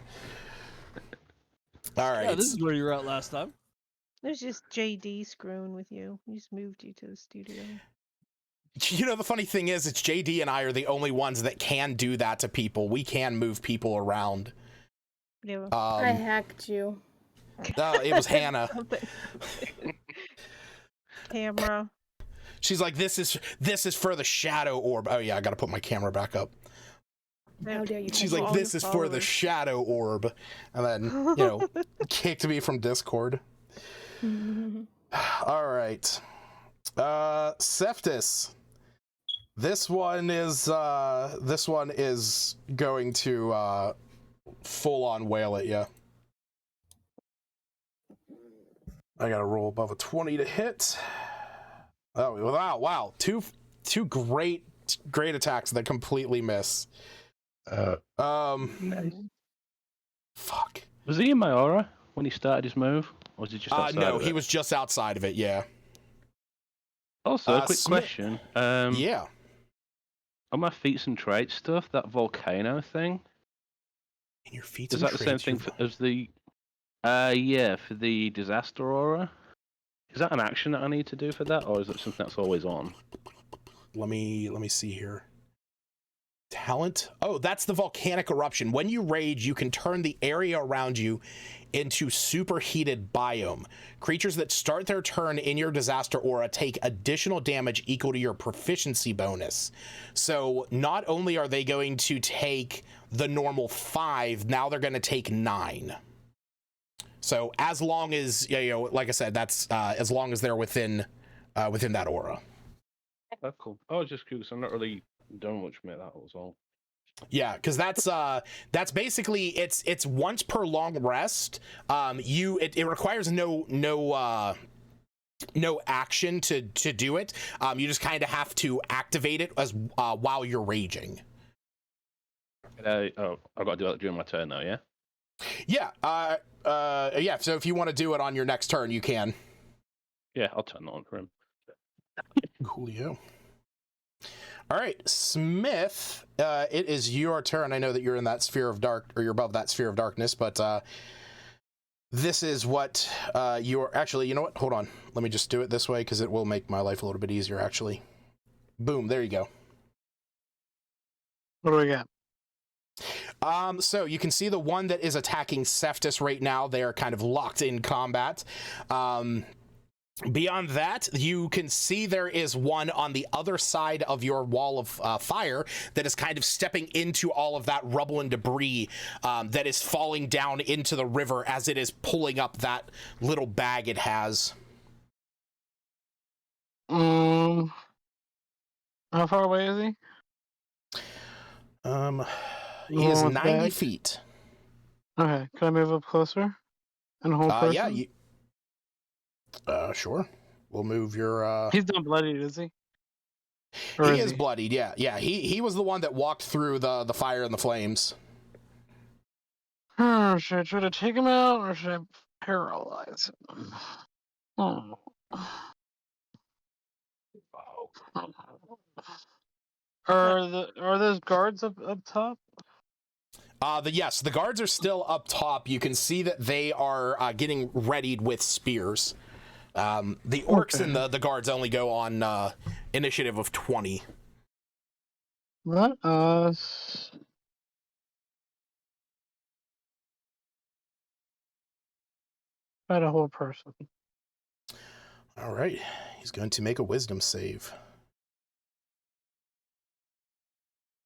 All right. Yeah, this is where you were at last time. It was just JD screwing with you. He just moved you to the studio. You know, the funny thing is, it's JD and I are the only ones that can do that to people. We can move people around. Yeah. I hacked you. It was Hannah. Camera. She's like, this is for the shadow orb. Oh yeah, I gotta put my camera back up. How dare you? She's like, this is for the shadow orb, and then kicked me from Discord. All right, Septus. This one is going to full on wail at you. I gotta roll above a 20 to hit. Oh wow! Two great attacks that completely miss. Nice. Fuck. Was he in my aura when he started his move, or was he just outside no, of it? he was just outside of it. Yeah. Also, a quick question. Yeah. On my feats and traits stuff, that volcano thing. In your feats Is and that the same traits, thing as the? Yeah, for the disaster aura. Is that an action that I need to do for that, or is it something that's always on? Let me see here. Talent. Oh, that's the volcanic eruption. When you rage, you can turn the area around you into superheated biome. Creatures that start their turn in your disaster aura take additional damage equal to your proficiency bonus. So not only are they going to take the normal 5, now they're going to take 9. So as long as, like I said, that's as long as they're within that aura. Oh, cool. I was just curious. I'm not really done much with that. Was all. Yeah, because that's basically it's once per long rest. It requires no action to do it. You just kind of have to activate it as while you're raging. I've got to do that during my turn now, yeah. Yeah. Yeah. So if you want to do it on your next turn, you can. Yeah, I'll turn that on for him. Coolio. All right, Smith, it is your turn. I know that you're in that sphere of dark, or you're above that sphere of darkness, but this is what you're actually, you know what? Hold on. Let me just do it this way because it will make my life a little bit easier, actually. Boom, there you go. What do we got? So you can see the one that is attacking Septus right now. They are kind of locked in combat. Beyond that, you can see there is one on the other side of your wall of fire that is kind of stepping into all of that rubble and debris that is falling down into the river as it is pulling up that little bag it has. How far away is he? He is With 90 bag? feet. Okay, can I move up closer and hold person? Yeah, sure. We'll move your, He's not bloodied, is he? Or He is bloodied, yeah. Yeah, he was the one that walked through the fire and the flames. Should I try to take him out, or should I paralyze him? Oh. Are those guards up top? Yes, the guards are still up top. You can see that they are getting readied with spears. The orcs and the guards only go on initiative of 20. Let us try to hold person. All right, he's going to make a wisdom save.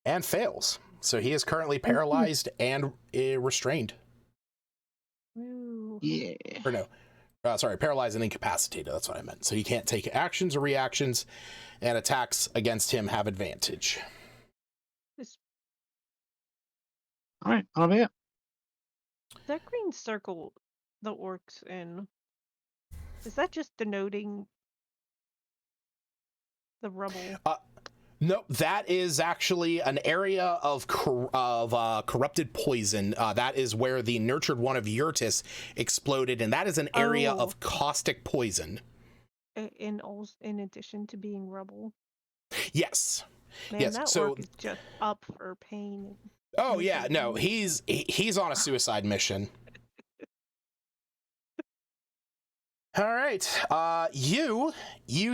And fails. So he is currently paralyzed and restrained. Ooh. Yeah. Or no, sorry, paralyzed and incapacitated. That's what I meant. So he can't take actions or reactions, and attacks against him have advantage. All right, I'll be it. That green circle the orcs in, is that just denoting the rubble? No, that is actually an area of corrupted poison. That is where the nurtured one of Yurtis exploded, and that is an area of caustic poison. In addition to being rubble. Yes. Man, yes. that So orc is just up for pain. Oh yeah, no, he's on a suicide mission. All right, you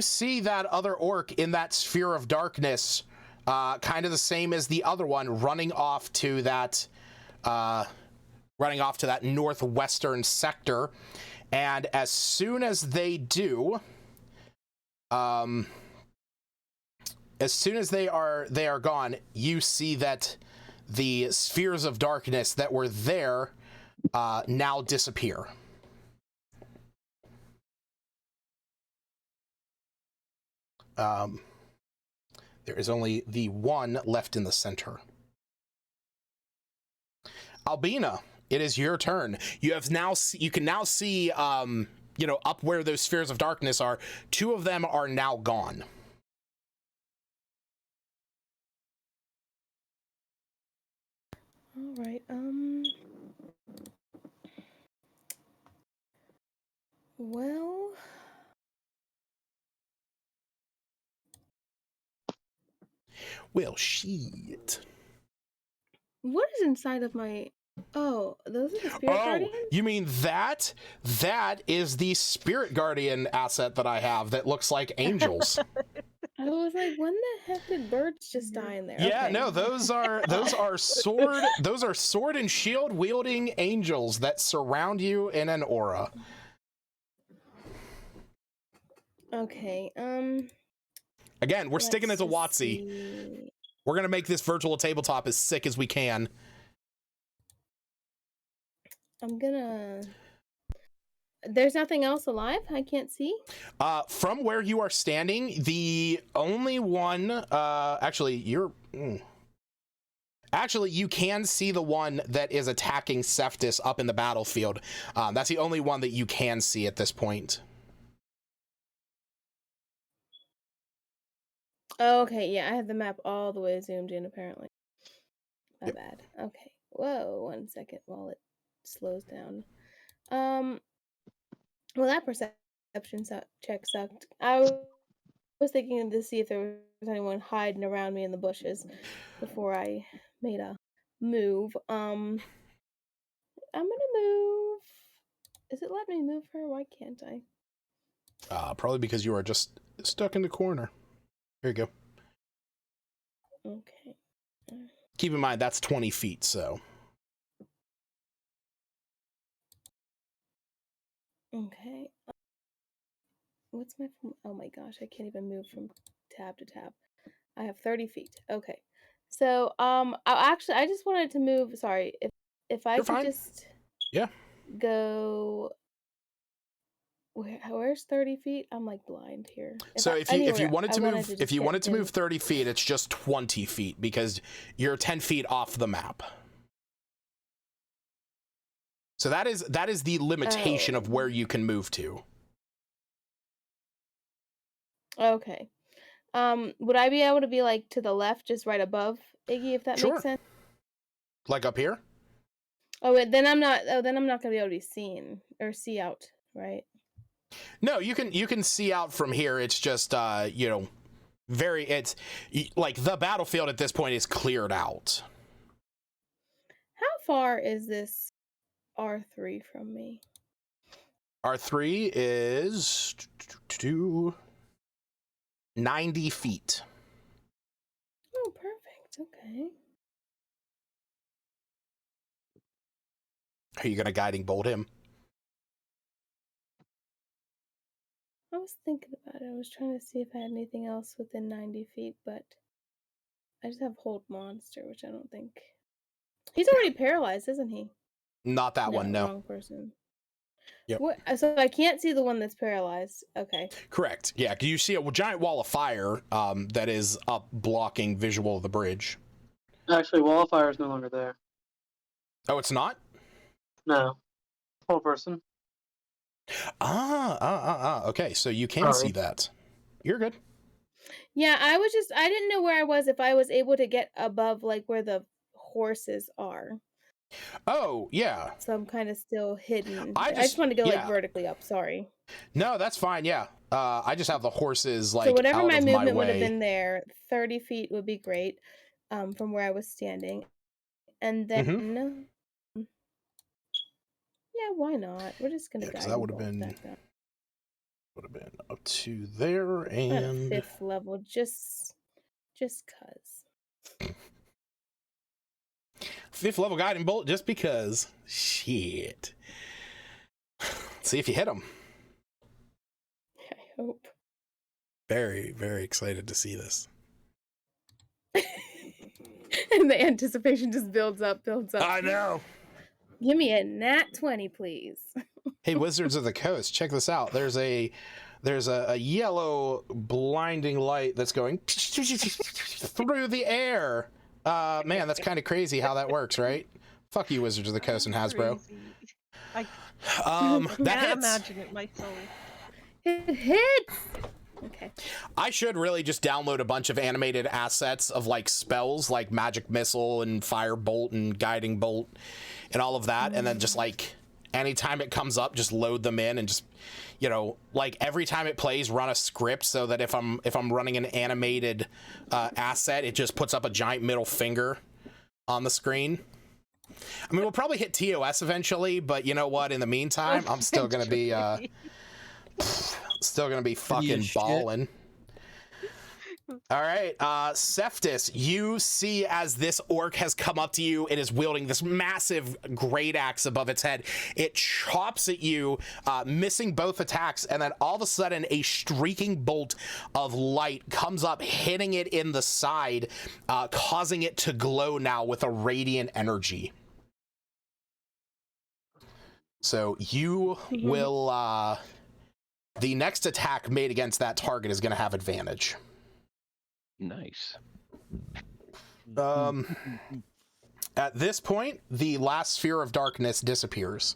see that other orc in that sphere of darkness, kind of the same as the other one, running off to that northwestern sector, and as soon as they do, as soon as they are gone, you see that the spheres of darkness that were there now disappear. There is only the one left in the center. Albina, it is your turn. You can now see, up where those spheres of darkness are. Two of them are now gone. All right. Well. Well, shit. What is inside of my... Oh, those are the spirit guardians? You mean that? That is the spirit guardian asset that I have that looks like angels. I was like, when the heck did birds just die in there? Yeah, okay. no, those are sword and shield wielding angels that surround you in an aura. Okay, Again, we're sticking it to WotC. We're gonna make this virtual tabletop as sick as we can. There's nothing else alive I can't see? From where you are standing, the only one, actually, you can see the one that is attacking Cephas up in the battlefield. That's the only one that you can see at this point. Oh, okay, yeah, I have the map all the way zoomed in, apparently. My bad. Okay. Whoa, 1 second while it slows down. Well, that perception check sucked. I was thinking to see if there was anyone hiding around me in the bushes before I made a move. I'm gonna move. Is it letting me move her? Why can't I? Probably because you are just stuck in the corner. Here you go. Okay. Keep in mind, that's 20 feet, so. Okay. What's my? Oh my gosh, I can't even move from tab to tab. I have 30 feet. Okay. So I just wanted to move. Sorry, if I You're could fine. just Yeah. go. Where's 30 feet? I'm like blind here. So if you wanted to move, just if you get wanted to move in. 30 feet, it's just 20 feet because you're 10 feet off the map. So that is the limitation of where you can move to. Okay. Would I be able to be like to the left, just right above Iggy, if that Sure. makes sense? Like up here? Oh, wait, then I'm not. Oh, then I'm not gonna be able to be seen or see out, right? No, you can see out from here. It's just you know, it's like the battlefield at this point is cleared out. How far is this R3 from me? R3 is 90 feet. Oh, perfect. Okay. Are you gonna guiding bolt him? I was thinking about it. I was trying to see if I had anything else within 90 feet, but I just have Hold Monster, which I don't think. He's already paralyzed, isn't he? Not that one, no. Wrong person. Yep. What? So I can't see the one that's paralyzed. Okay. Correct. Yeah, you see a giant wall of fire that is up blocking visual of the bridge. Actually, wall of fire is no longer there. Oh, it's not? No. Whole person. Okay, so you can Sorry. see that. You're good. Yeah, I didn't know where I was, if I was able to get above like where the horses are. Oh, yeah. So I'm kind of still hidden. I I just want to go like yeah. vertically up, sorry. No, that's fine, yeah. I just have the horses like So whatever out my of movement my would have way. been there, 30 feet would be great, from where I was standing. And then yeah, why not? We're just gonna because guide that would have bolt been that down. up to there At a and 5th level, just cuz. 5th level guiding bolt just because. Shit. Let's see if you hit him. I hope. Very, very excited to see this. And the anticipation just builds up. I know. Give me a nat 20, please. Hey, Wizards of the Coast, check this out. There's a yellow blinding light that's going through the air. Man, that's kind of crazy how that works, right? Fuck you, Wizards of the Coast and Hasbro. I That can't hits. imagine it myself. It hits. Okay. I should really just download a bunch of animated assets of like spells like Magic Missile and Fire Bolt and Guiding Bolt and all of that, and then just like anytime it comes up, just load them in and just, you know, like every time it plays, run a script so that if I'm running an animated asset, it just puts up a giant middle finger on the screen. I mean, we'll probably hit TOS eventually, but you know what? In the meantime, I'm still gonna be fucking balling. All right, Cephtus, you see as this orc has come up to you, it is wielding this massive great axe above its head. It chops at you, missing both attacks, and then all of a sudden a streaking bolt of light comes up, hitting it in the side, causing it to glow now with a radiant energy. So you will, the next attack made against that target is going to have advantage. Nice. At this point, the last sphere of darkness disappears.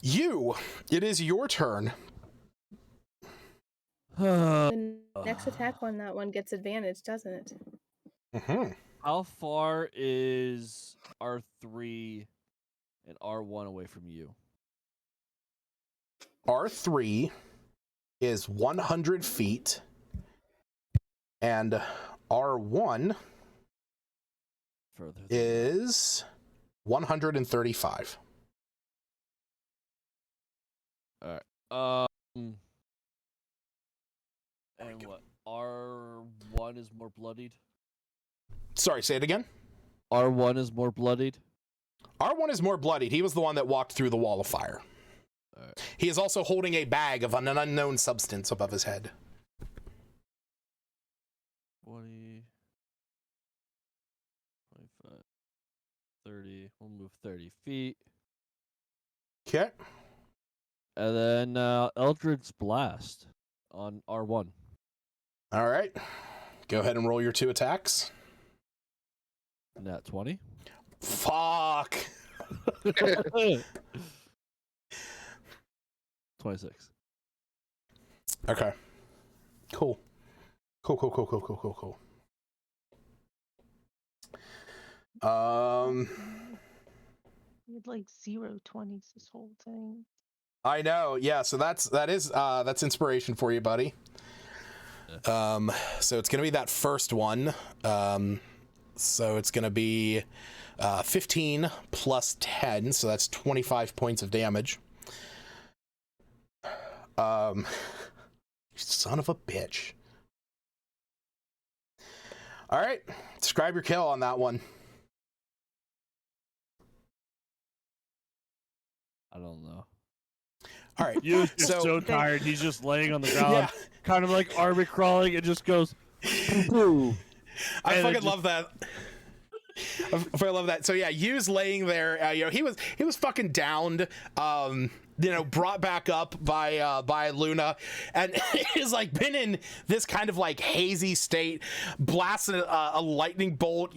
It is your turn. The next attack on that one gets advantage, doesn't it? Mm-hmm. How far is R3 and R1 away from you? R3 is 100 feet, and R1 Further. is 135. All right. And what? R1 is more bloodied? Sorry, say it again. R1 is more bloodied? R1 is more bloodied. He was the one that walked through the wall of fire. Alright. He is also holding a bag of an unknown substance above his head. 20, 25, 30. We'll move 30 feet. Okay. And then Eldritch Blast on R1. All right. Go ahead and roll your 2 attacks. Nat 20. Fuck. 26. Okay. Cool. Cool. You had like 0 20s this whole thing. I know. Yeah, so that's inspiration for you, buddy. So it's going to be that first one. So it's going to be 15 plus 10, so that's 25 points of damage. Son of a bitch. All right, describe your kill on that one. I don't know. All right. He was just so tired. He's just laying on the ground, kind of like army crawling. It just goes. Poo. I fucking love that. I love that. So yeah, Yu's laying there. He was fucking downed. Brought back up by Luna, and he's like been in this kind of like hazy state, blasting a lightning bolt.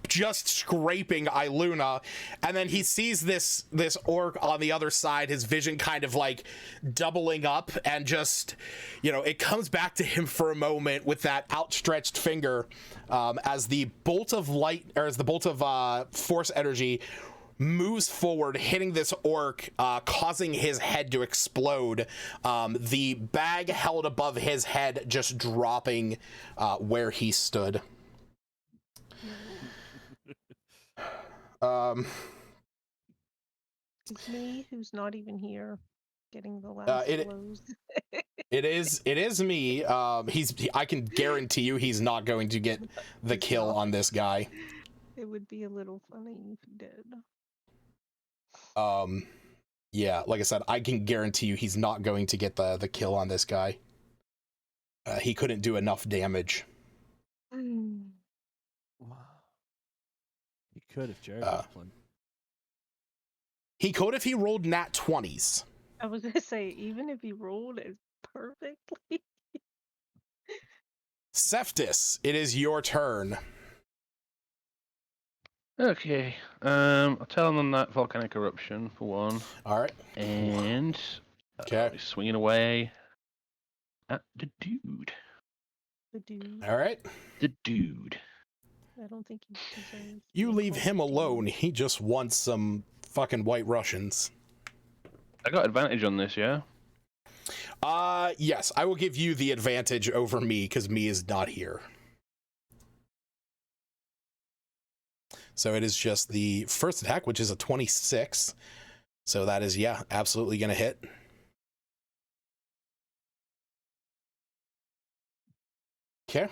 Just scraping Iluna, and then he sees this orc on the other side, his vision kind of like doubling up, and just it comes back to him for a moment with that outstretched finger, as the bolt of light, or as the bolt of force energy moves forward, hitting this orc, causing his head to explode, the bag held above his head just dropping where he stood. It's me, who's not even here, getting the last blows. It is me. I can guarantee you he's not going to get the kill on this guy. It would be a little funny if he did. Yeah, like I said, I can guarantee you he's not going to get the kill on this guy. He couldn't do enough damage. He could if Jared was playing. He could if he rolled nat 20s. I was gonna say, even if he rolled it perfectly. Cephtus, it is your turn. Okay. I'll tell them that volcanic eruption for one. All right. And swinging away at the dude. The dude. All right. The dude. I don't think he deserves. You leave him alone. He just wants some fucking White Russians. I got advantage on this, yeah? Yes, I will give you the advantage over me because me is not here. So it is just the first attack, which is a 26. So that is, absolutely going to hit. Okay.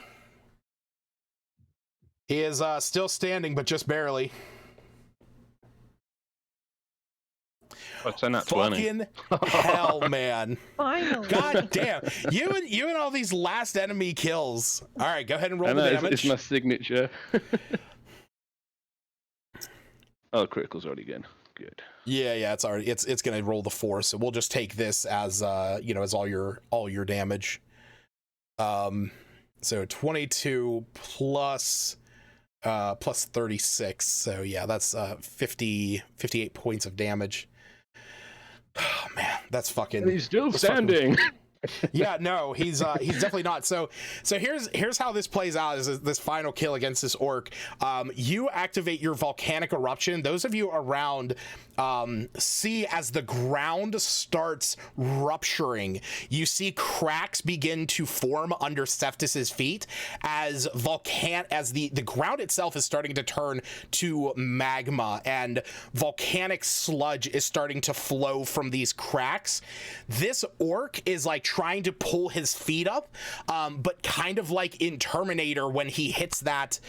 He is still standing, but just barely. What's in that 20? Fucking hell, man. Finally. God damn. You and all these last enemy kills. All right, go ahead and roll the damage. It's my signature. Oh, critical's already good. Good. Yeah, it's already it's gonna roll the 4, so we'll just take this as as all your damage. So 22 plus 36. So yeah, that's 58 points of damage. Oh man, that's fucking. And he's still standing. Yeah, no, he's definitely not. So here's how this plays out: is this final kill against this orc. You activate your volcanic eruption. Those of you around see as the ground starts rupturing. You see cracks begin to form under Cephtus's feet as the ground itself is starting to turn to magma, and volcanic sludge is starting to flow from these cracks. This orc is like trying to pull his feet up, but kind of like in Terminator when he hits that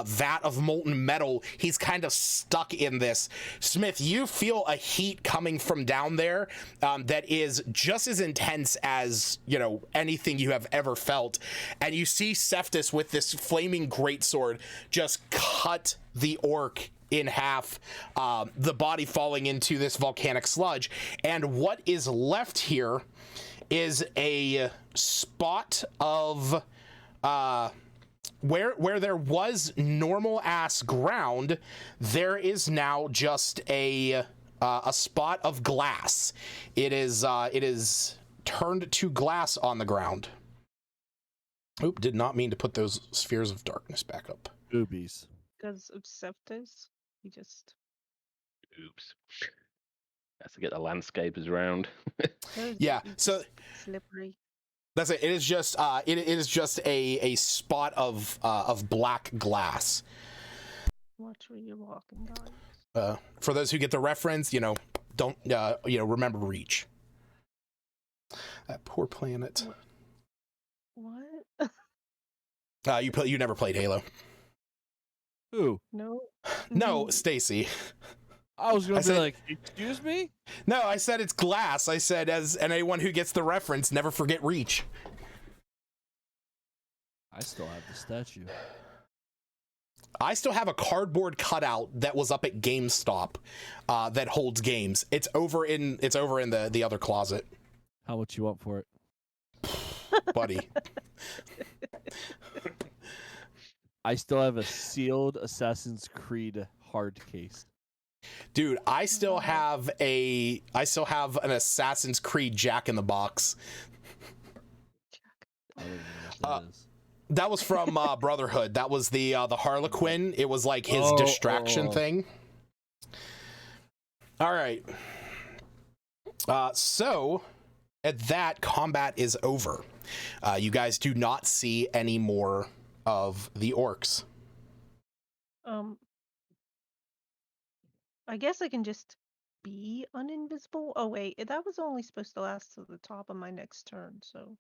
vat of molten metal, he's kind of stuck in this. Smith, you feel a heat coming from down there that is just as intense as, you know, anything you have ever felt. And you see Cephas with this flaming greatsword just cut the orc in half, the body falling into this volcanic sludge. And what is left here is a spot of where there was normal ass ground, there is now just a spot of glass. It is turned to glass on the ground. Oop, did not mean to put those spheres of darkness back up. Boobies. Because of Cephas, he just. Oops. Has to get the landscapers round. Yeah, so slippery. that's it. It is just it is just a spot of black glass. Watch where you're walking, guys. For those who get the reference, you know, don't remember reach. That poor planet. What? You never played Halo. Who? No. No, Stacy. I was gonna be said- like, excuse me? No, I said it's glass. I said and anyone who gets the reference, never forget reach. I still have the statue. I still have a cardboard cutout that was up at GameStop that holds games. It's over in the other closet, How much you want for it? buddy. I still have a sealed Assassin's Creed hard case. Dude, I still have an Assassin's Creed Jack in the Box. I don't even know what that is. That was from Brotherhood. That was the Harlequin. It was like his distraction thing. All right. So at that, combat is over. You guys do not see any more of the orcs. I guess I can just be uninvisible. Oh wait, that was only supposed to last to the top of my next turn, so.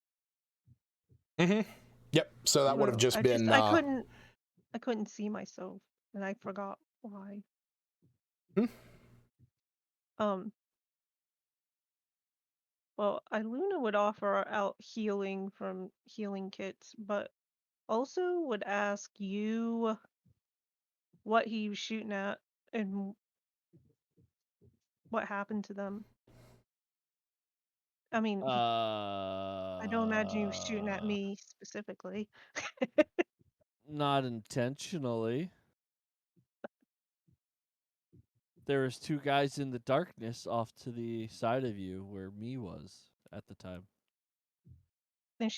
Mm-hmm. Yep. So that would have just been. I couldn't see myself, and I forgot why. Well, Iluna would offer out healing from healing kits, but also would ask you what he was shooting at and what happened to them. I mean, I don't imagine he was shooting at me specifically. Not intentionally. There was two guys in the darkness off to the side of you where me was at the time. And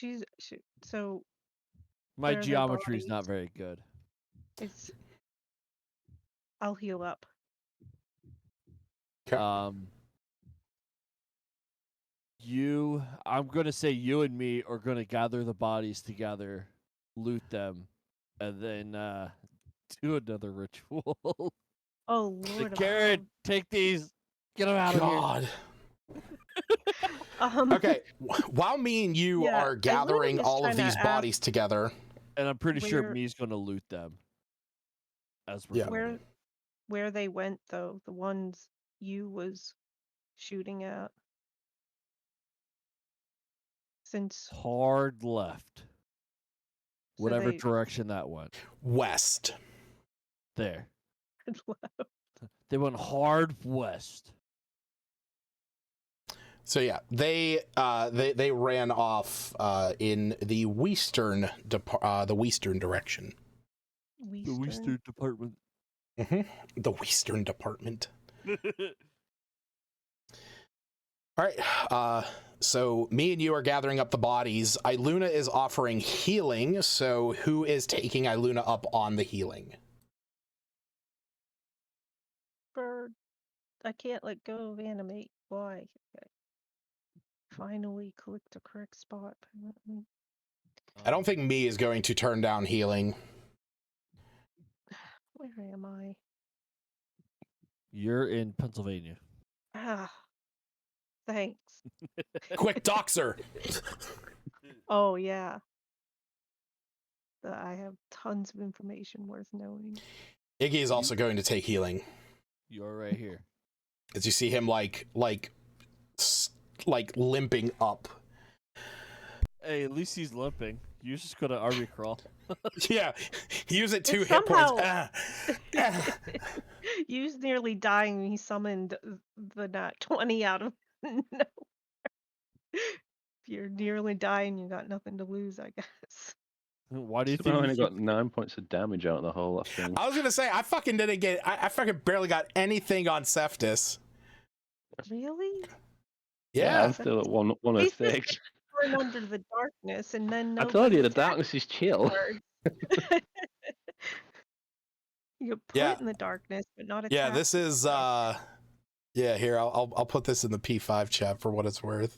so My where are their geometry is not bodies? very good. I'll heal up. Okay. I'm gonna say you and me are gonna gather the bodies together, loot them, and then do another ritual. Oh Like, Lord. Karen, take these. Get them out God. Okay. While me and you Yeah, are gathering was all of trying these to bodies together. And I'm pretty sure Where- me's gonna loot them. As we're Yeah. going. Where they went though, the ones you was shooting at. Since Hard left. So Whatever they- direction that went. West. There. They went hard west. So yeah, they ran off in the western direction. The Western Department. Mm-hmm. The western department. All right. So me and you are gathering up the bodies. Iluna is offering healing. So who is taking Iluna up on the healing? Bird. I can't let go of animate. Why? Okay. Finally clicked the correct spot. Apparently. I don't think me is going to turn down healing. Where am I? You're in Pennsylvania. Ah. Thanks. Quick doxer. Oh yeah. I have tons of information worth knowing. Iggy is also going to take healing. You're right here. As you see him like limping up. Hey, at least he's limping. You just gotta army crawl. Yeah, use it 2 It's hit points. somehow- You's nearly dying. He summoned the nat 20 out of nowhere. If you're nearly dying, you got nothing to lose, I guess. Why do you Somehow think only you got 9 points of damage out of the whole last thing. I was gonna say I fucking didn't get. I fucking barely got anything on Cephas. Really? Yeah. I'm still at 106. Burn under the darkness, and then I told you the nobody attacked darkness is chill. afterwards. You get put Yeah. in the darkness, but not attacked. Yeah, this is yeah, here I'll put this in the P5 chat for what it's worth.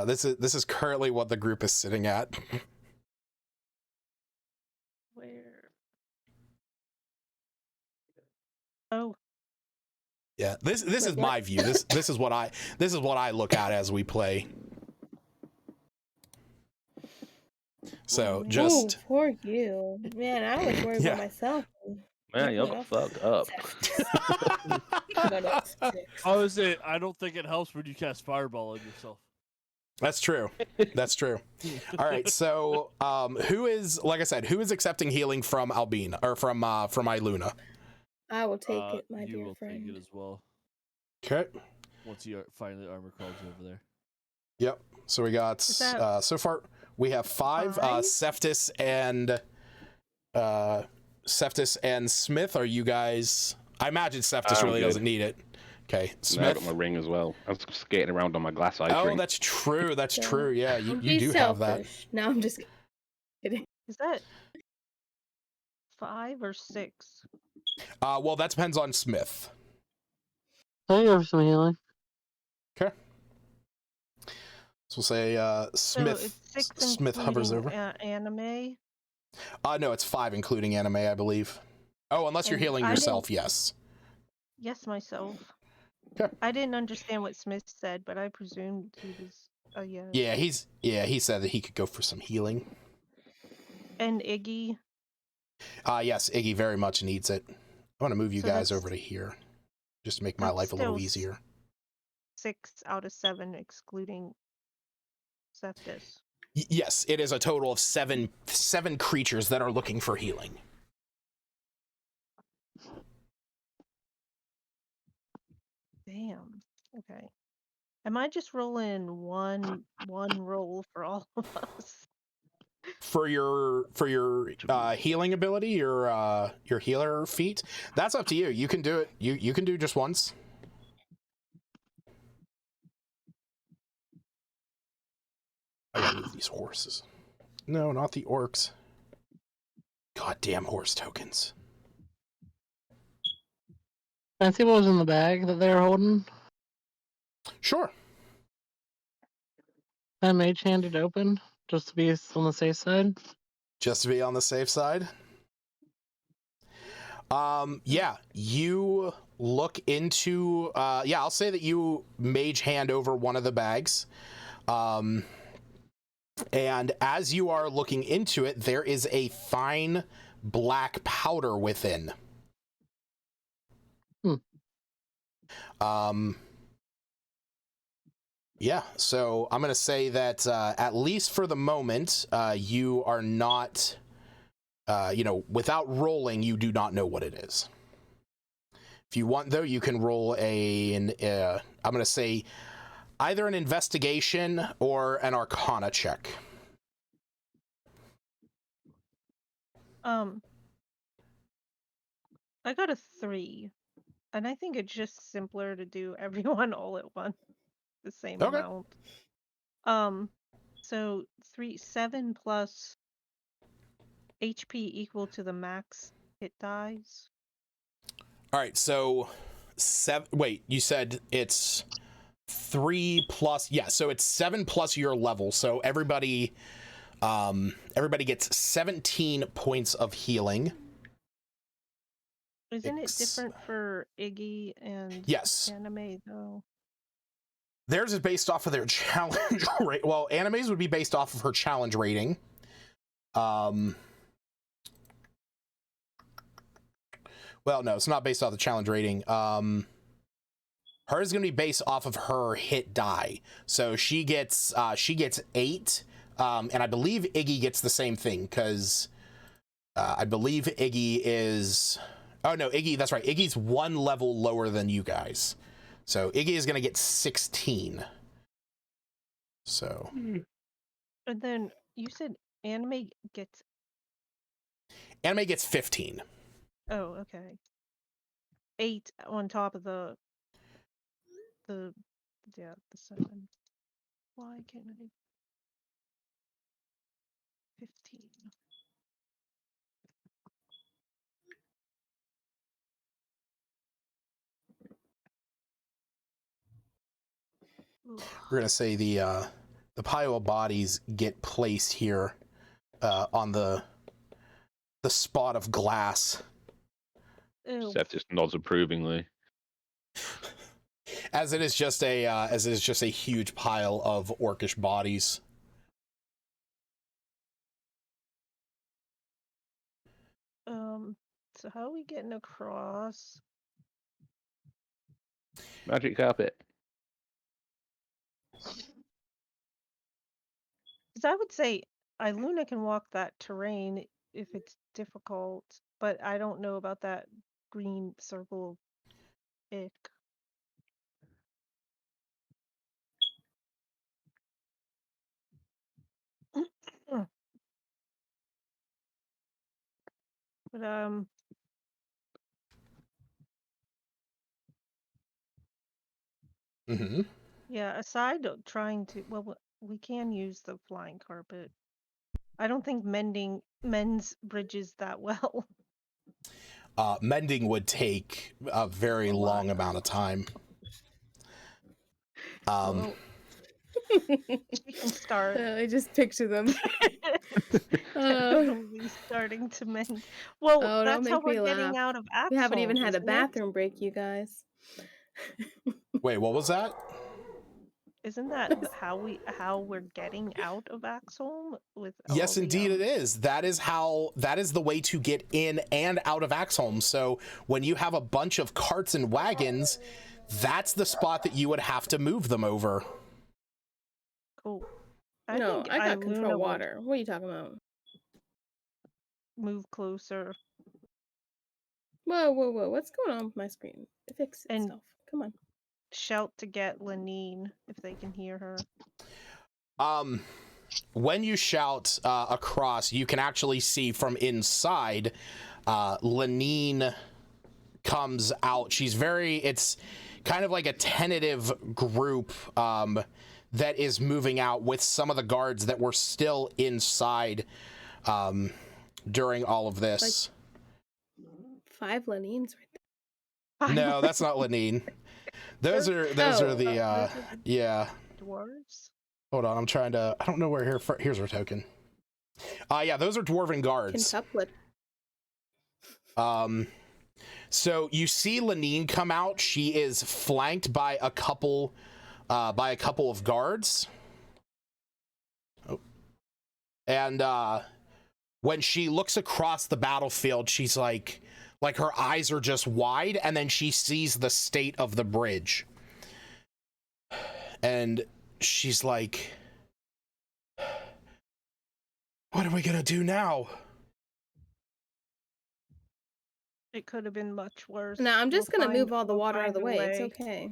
This is currently what the group is sitting at. Where? Oh, Yeah, this is my view. This is what I look at as we play. So just poor you, man. I was worried Yeah. about myself. Man, you got fucked up. I was saying, I don't think it helps when you cast fireball on yourself. That's true. That's true. All right. So, who is, like I said, who is accepting healing from Albina or from Iluna? I will take it, my you dear will friend. take it as well. Okay. Once you finally armor crawls over there. Yep. So we got Is that- so far we have 5. Five? Cephas and Smith. Are you guys? I imagine Cephas I'm really good. doesn't need it. Okay. Now I Smith. got my ring as well. I was skating around on my glass eye Oh, drink. that's true. That's true. Yeah, you Don't be do have that. selfish. No, I'm just kidding. is that 5 or 6? Well, that depends on Smith. I have some healing. Okay. So we'll say So Smith. it's 6 Smith hovers over. Anime. No, it's 5 including anime, I believe. Oh, unless you're And healing I yourself, yes. Yes, myself. Okay. I didn't understand what Smith said, but I presumed he was. Yeah. Yeah, he said that he could go for some healing. And Iggy. Yes, Iggy very much needs it. I want to move you So guys that's- over to here, just to make my that's life a little still easier. 6 out of 7, excluding Cephas. Yes, it is a total of 7 creatures that are looking for healing. Damn. Okay. Am I just rolling one roll for all of us? For your healing ability, your healer feat, that's up to you. You can do it. You can do just once. I gotta move these horses. No, not the orcs. Goddamn horse tokens. Can I see what was in the bag that they were holding? Sure. I mage handed open just to be on the safe side. Just to be on the safe side. Yeah, you look into yeah, I'll say that you mage hand over one of the bags. And as you are looking into it, there is a fine black powder within. Yeah, so I'm going to say that at least for the moment, you are not, without rolling, you do not know what it is. If you want, though, you can roll I'm going to say either an investigation or an arcana check. I got a 3, and I think it's just simpler to do everyone all at once, the same Okay. amount. So 7 plus HP equal to the max hit dies. All right, so 7. Wait, you said it's 3 plus. Yeah, so it's 7 plus your level. So everybody gets 17 points of healing. Isn't it different for Iggy and Yes. Anime though? Theirs is based off of their challenge rate. Well, Anime's would be based off of her challenge rating. Well, no, it's not based off the challenge rating. Hers is going to be based off of her hit die. So she gets 8, and I believe Iggy gets the same thing because I believe Iggy is. Oh no, Iggy. That's right. Iggy's 1 level lower than you guys. So Iggy is going to get 16. So. And then you said Anime gets 15. Oh, okay. 8 on top of the 7. Why can't I? 15. Ugh. We're gonna say the pile of bodies get placed here on the spot of glass. Ew. Seth just nods approvingly. As it is just a huge pile of orcish bodies. So how are we getting across? Magic carpet. Because I would say Iluna can walk that terrain if it's difficult, but I don't know about that green circle ick. But Mm-hmm. yeah, aside of trying to, well, we can use the flying carpet. I don't think mends bridges that well. Mending would take a very long amount of time. Well, she can start. I just picture them. Starting to mend. Well, Oh, don't that's how make me we're getting laugh. out of Axel. We haven't even had a isn't it? bathroom break, you guys. Wait, what was that? Isn't that how we're getting out of Axel with Yes, all indeed the, it is. That is the way to get in and out of Axholm. So when you have a bunch of carts and wagons, that's the spot that you would have to move them over. Cool. No, think I got Iluna control will water. What are you talking about? Move closer. Whoa, whoa, whoa. What's going on with my screen? It fixed And- itself. Come on. Shout to get Lenine if they can hear her. When you shout across, you can actually see from inside, Lenine comes out. It's kind of like a tentative group that is moving out with some of the guards that were still inside during all of this. 5 Lenines right No, that's not Lenine. Those are the yeah. Dwarves. Hold on, I don't know where here's her token. Yeah, those are dwarven there. guards. Quintuplet. So you see Lenine come out. She is flanked by a couple of guards. Oh. And when she looks across the battlefield, she's like her eyes are just wide, and then she sees the state of the bridge. And she's like, what are we gonna do now? It could have been much worse. No, I'm just We'll gonna move find- all the we'll water out of the find a way. It's okay.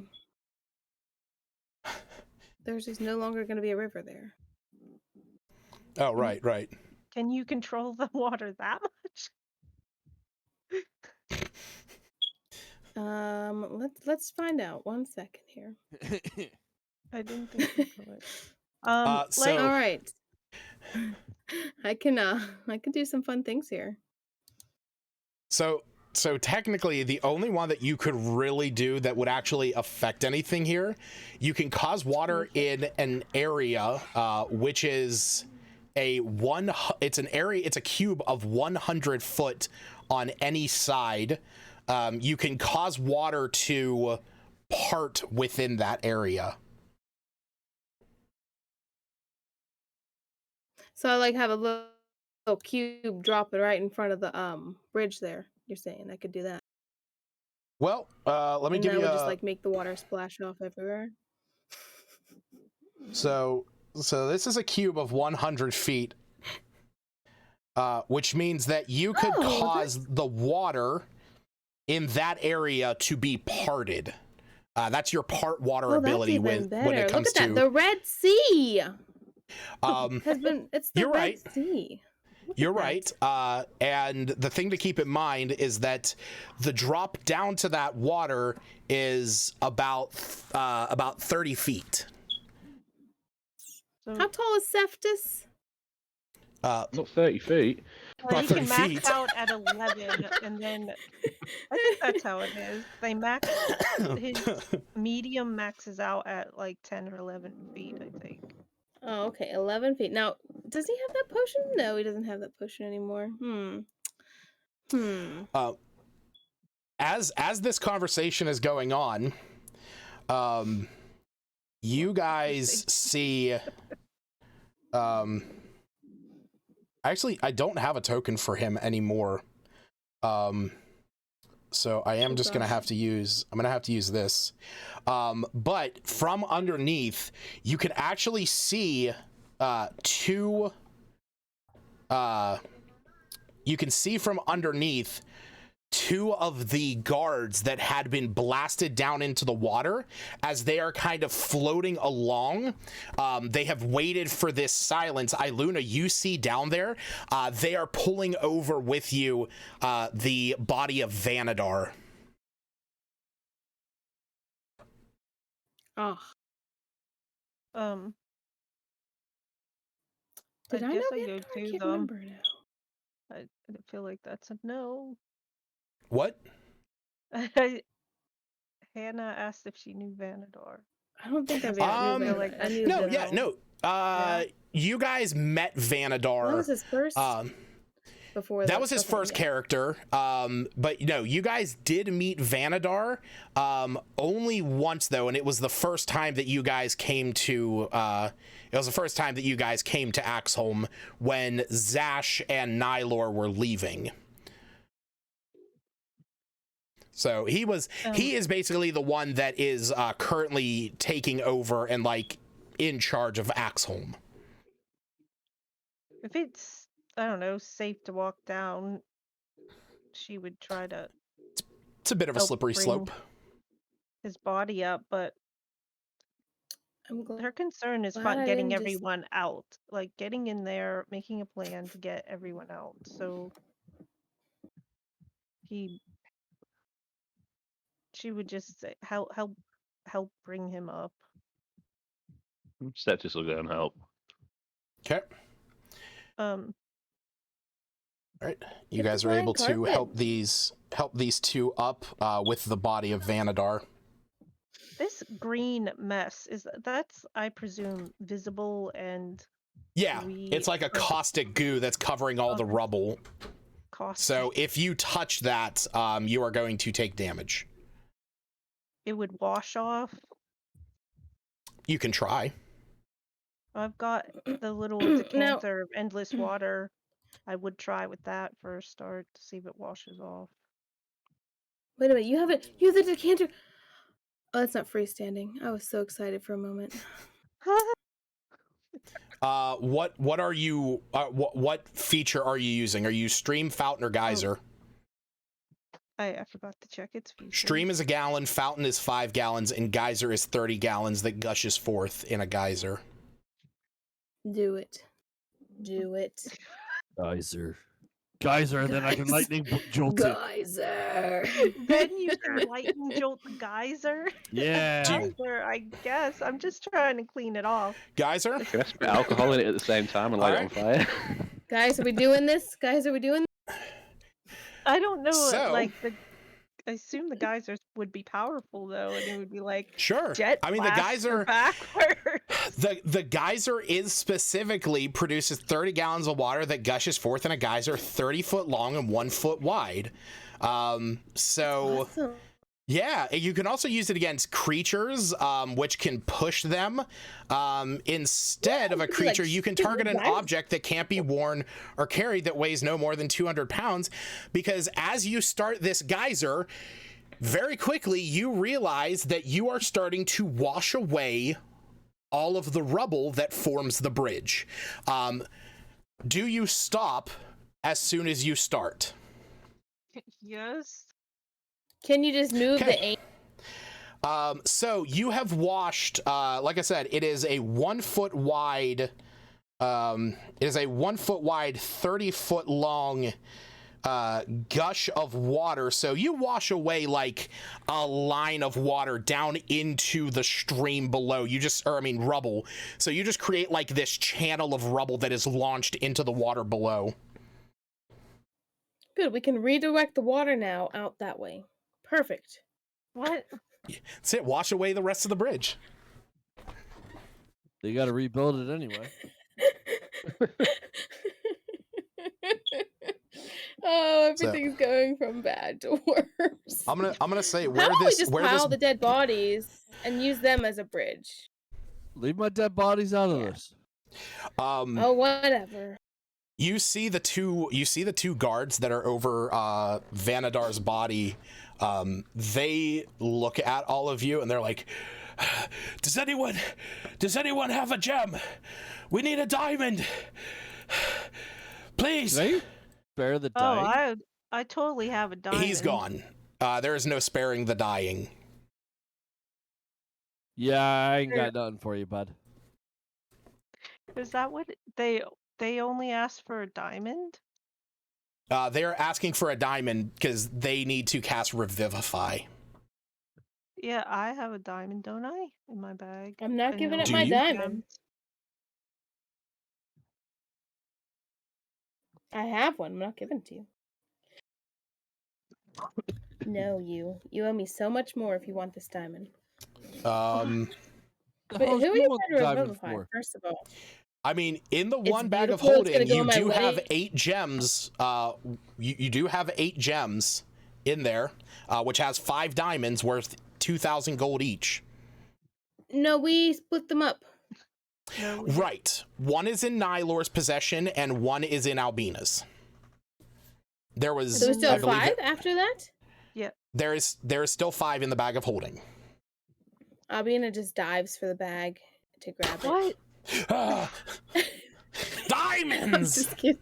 There's just no longer gonna be a river there. Oh, right. Can you control the water that much? Let's find out. 1 second here. I didn't think you could. So- All right. I can do some fun things here. So technically, the only one that you could really do that would actually affect anything here, you can cause water in an area, which is it's a cube of 100 foot on any side. You can cause water to part within that area. So I like have a little cube, drop it right in front of the bridge there. You're saying I could do that, Well, let me and give that you would just a. like make the water splash off everywhere. So this is a cube of 100 feet, which means that you could Oh, cause the water in that area to be parted. That's your part water Oh, that's ability even when better. it comes Look at to. that. The Red Sea Has been. It's the You're Red right. Sea. You're right. And the thing to keep in mind is that the drop down to that water is about 30 feet. So How tall is Cephas? Not 30 feet. he 30 can max feet. out at 11, and then I think that's how it is. They max his medium maxes out at like 10 or 11 feet, I think. Oh, okay, 11 feet. Now, does he have that potion? No, he doesn't have that potion anymore. As this conversation is going on, you guys see. Actually, I don't have a token for him anymore. So I am just gonna have to use. I'm gonna have to use this. But from underneath, you can actually see two. You can see from underneath two of the guards that had been blasted down into the water as they are kind of floating along. They have waited for this silence. Iluna, you see down there, they are pulling over with you the body of Vanadar. Oh, did I guess know I go Vanadar? I to can't them. remember now. I feel like that's a no. What? Hannah asked if she knew Vanadar. I don't think I knew like Vanadar. I knew No, Vanadar. yeah, no. You guys met Vanadar. That was his first. Before that was his first character, but no, you guys did meet Vanadar only once though, and it was the first time that you guys came to Axholm when Zash and Nylor were leaving. So he is basically the one that is currently taking over and like in charge of Axholm. If it's, I don't know, safe to walk down, she would try to. It's a bit of a slippery slope. His body up, but her concern is getting everyone out, like getting in there, making a plan to get everyone out. So she would just say, help bring him up. Septis will go and help. Okay. All right, you guys are able to help these two up with the body of Vanadar. This green mess that's I presume visible and yeah, it's like a caustic goo that's covering all the rubble. So if you touch that, you are going to take damage. It would wash off. You can try. I've got the little decanter of endless water. I would try with that for a start to see if it washes off. Wait a minute, you have the decanter. Oh, that's not freestanding. I was so excited for a moment. What are you? What feature are you using? Are you Stream, Fountain, or Geyser? I forgot to check its features. Stream is 1 gallon, Fountain is 5 gallons, and Geyser is 30 gallons that gushes forth in a geyser. Do it. Geyser, and then I can lightning jolt it. Geyser. Then you can lightning jolt the geyser. Yeah. Geyser, I guess. I'm just trying to clean it off. Geyser? Can I spit alcohol in it at the same time and light it on fire? Guys, are we doing this? I don't know. So, I assume the geysers would be powerful though, and it would be like sure. Jet I mean, the geyser backwards. The geyser is specifically produces 30 gallons of water that gushes forth in a geyser 30 foot long and 1 foot wide. So awesome. Yeah, you can also use it against creatures, which can push them. Instead of a creature, you can target an object that can't be worn or carried that weighs no more than 200 pounds, because as you start this geyser, very quickly you realize that you are starting to wash away all of the rubble that forms the bridge. Do you stop as soon as you start? Yes. Can you just move the aim? So you have washed, like I said, it is a 1 foot wide, 30 foot long gush of water. So you wash away like a line of water down into the stream below. Rubble. So you just create like this channel of rubble that is launched into the water below. Good, we can redirect the water now out that way. Perfect. What? That's it. Wash away the rest of the bridge. They got to rebuild it anyway. Oh, everything's going from bad to worse. I'm gonna say How about we just pile this the dead bodies and use them as a bridge? Leave my dead bodies out of this. Oh, whatever. You see the two guards that are over Vanadar's body. They look at all of you and they're like, does anyone have a gem? We need a diamond. Please. Can I spare the dying? Oh, I totally have a diamond. He's gone. There is no sparing the dying. Yeah, I ain't got nothing for you, bud. Is that what they only asked for a diamond? They're asking for a diamond because they need to cast Revivify. Yeah, I have a diamond, don't I? In my bag. I'm not I giving know up Do my you? diamond. I have one. I'm not giving it to you. No, you. You owe me so much more if you want this diamond. Um, The Wait, hell's who are you you want trying the to diamond revivify, for? first of all? I mean, in the It's one bag of beautiful, it's holding, gonna go you on my do have wedding. 8 gems. You do have 8 gems in there, which has 5 diamonds worth 2,000 gold each. No, we split them up. No, Right. One is in Nylor's possession, and one is in Albina's. There was, So we still I have believe, 5 after that? there is still 5 in the bag of holding. Albina just dives for the bag to grab What? Ah, it. diamonds! Just give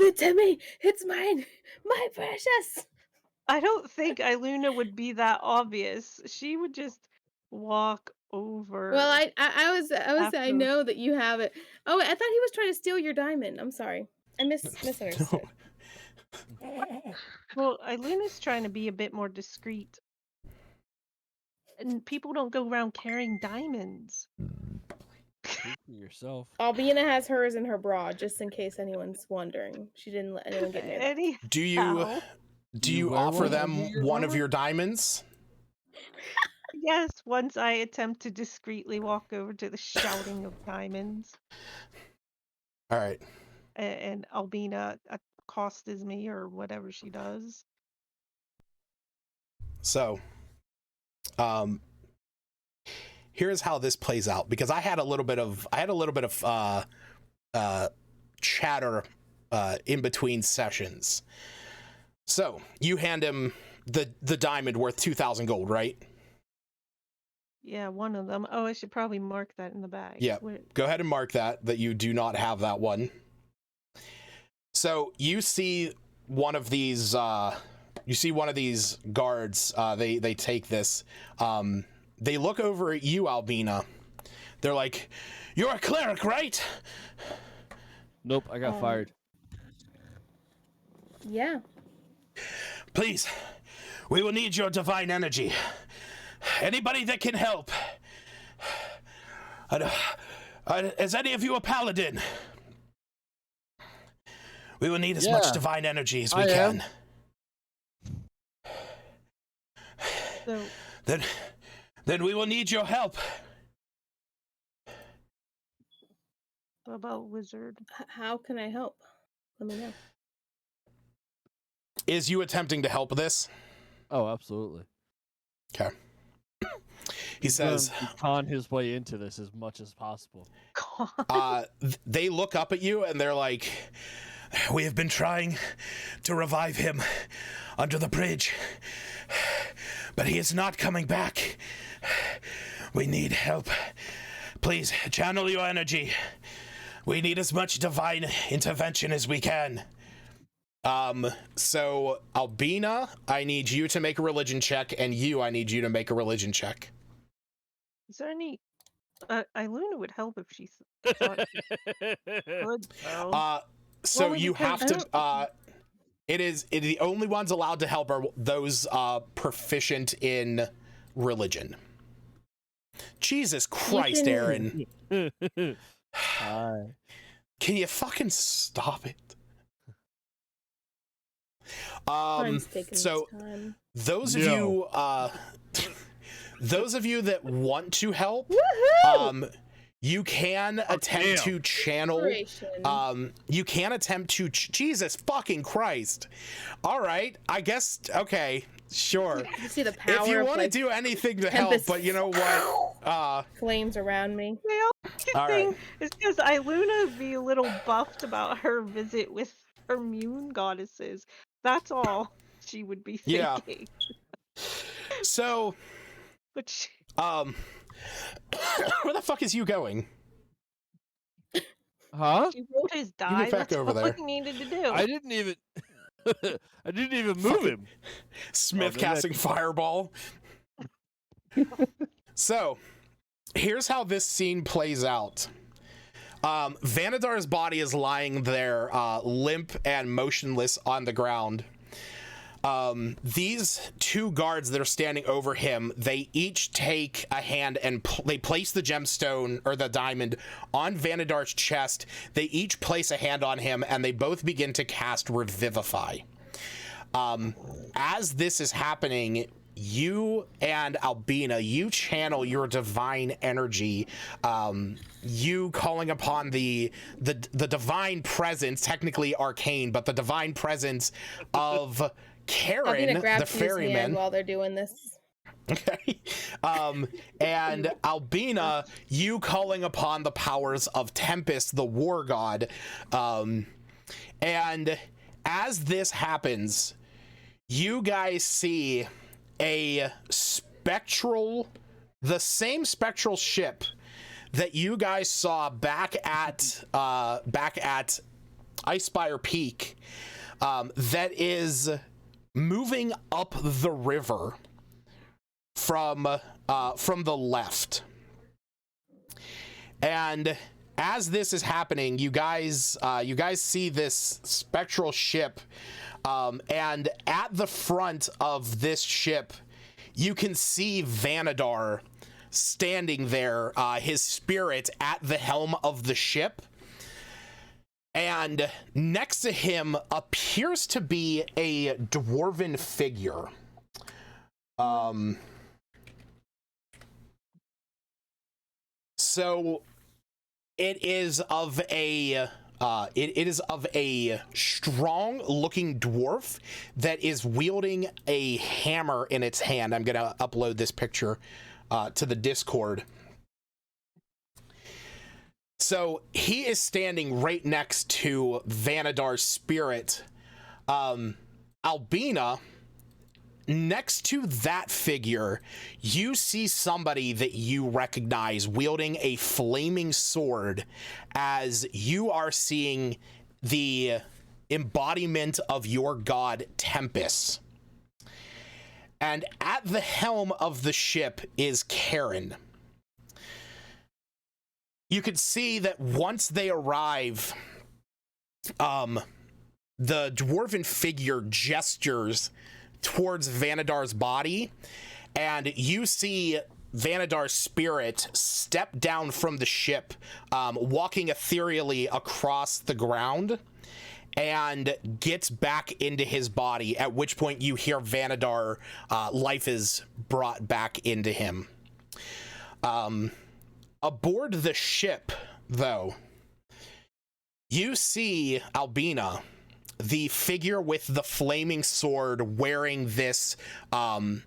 it to me. It's mine. My precious. I don't think Iluna would be that obvious. She would just walk over. Well, I After- I know that you have it. Oh, I thought he was trying to steal your diamond. I'm sorry. I misunderstood. Well, Iluna's trying to be a bit more discreet. And people don't go around carrying diamonds. Speak for yourself. Albina has hers in her bra, just in case anyone's wondering. She didn't let anyone get near that. Do you wear offer one them under your one of armor? your diamonds? Yes, once I attempt to discreetly walk over to the shouting of diamonds, All right. and Albina accosts me or whatever she does. So, here's how this plays out, because I had a little bit of chatter in between sessions. So you hand him the diamond worth 2,000 gold, right? Yeah, one of them. Oh, I should probably mark that in the bag. Yeah. Go ahead and mark that you do not have that one. So you see one of these guards, they take this. They look over at you, Albina. They're like, "You're a cleric, right?" Nope, I got fired. Yeah. "Please, we will need your divine energy. Anybody that can help. Is any of you a paladin? We will need as much divine energy as we can." So, Then we will need your help. what about wizard? How can I help? Let me know. Is you attempting to help this? Oh, absolutely. Okay. He says, con his way into this as much as possible. they look up at you and they're like, we have been trying to revive him under the bridge, but he is not coming back. We need help. Please channel your energy. We need as much divine intervention as we can. So Albina, I need you to make a religion check, and I need you to make a religion check. Is there any... Iluna would help if she thought she could, though. So Well, you because have to, the only ones allowed to help are those, proficient in religion. Jesus Christ, Aaron. Can you fucking stop it? So those of you those of you that want to help, you can attempt to channel Jesus fucking Christ. All right, I guess, okay, sure. You see the power if you of, want to like, do anything to help, but you know what? Flames around me. The only thing is because Iluna would be a little buffed about her visit with her moon goddesses. That's all she would be thinking. Yeah. So, but she... where the fuck is you going? Huh? She rolled his die. You get back That's over all there. he needed to do. I didn't even move him. Smith casting fireball. So, here's how this scene plays out. Vanadar's body is lying there, limp and motionless on the ground. These two guards that are standing over him, they each take a hand and they place the gemstone or the diamond on Vanadar's chest. They each place a hand on him and they both begin to cast Revivify. As this is happening, you and Albina, you channel your divine energy, you calling upon the divine presence, technically arcane, but the divine presence of Karen, the ferryman. While they're doing this. Okay. And Albina, you calling upon the powers of Tempest, the war god. And as this happens, you guys see the same spectral ship that you guys saw back at Icespire Peak, that is moving up the river from the left. And as this is happening, you guys see this spectral ship, and at the front of this ship, you can see Vanadar standing there, his spirit at the helm of the ship. And next to him appears to be a dwarven figure. So it is of a strong looking dwarf that is wielding a hammer in its hand. I'm gonna upload this picture to the Discord. So he is standing right next to Vanadar's spirit. Albina, next to that figure, you see somebody that you recognize wielding a flaming sword, as you are seeing the embodiment of your god Tempest. And at the helm of the ship is Karen. You can see that once they arrive, the dwarven figure gestures towards Vanadar's body, and you see Vanadar's spirit step down from the ship, walking ethereally across the ground, and gets back into his body, at which point you hear Vanadar, life is brought back into him. Aboard the ship, though, you see Albina. the figure with the flaming sword wearing this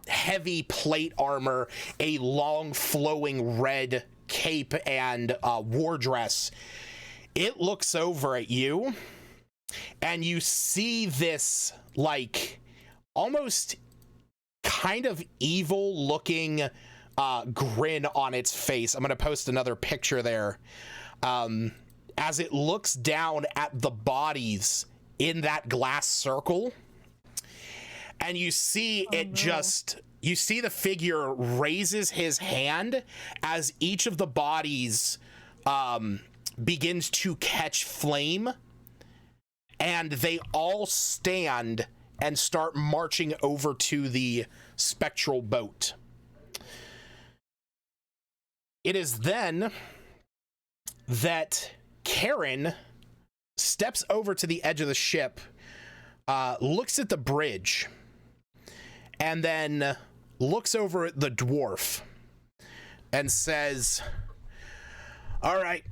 heavy plate armor, a long flowing red cape, and war dress. It looks over at you, and you see this, like, almost kind of evil looking grin on its face. I'm going to post another picture there. As it looks down at the bodies in that glass circle, and you see you see the figure raises his hand as each of the bodies begins to catch flame, and they all stand and start marching over to the spectral boat. It is then that Karen steps over to the edge of the ship, looks at the bridge, and then looks over at the dwarf and says, "All right,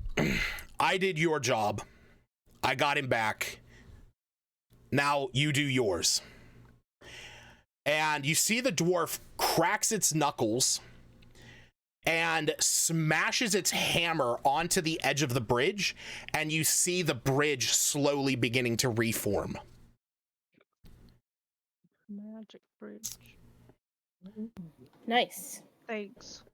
I did your job. I got him back. Now you do yours." And you see the dwarf cracks its knuckles and smashes its hammer onto the edge of the bridge, and you see the bridge slowly beginning to reform. Magic bridge. Nice. Thanks.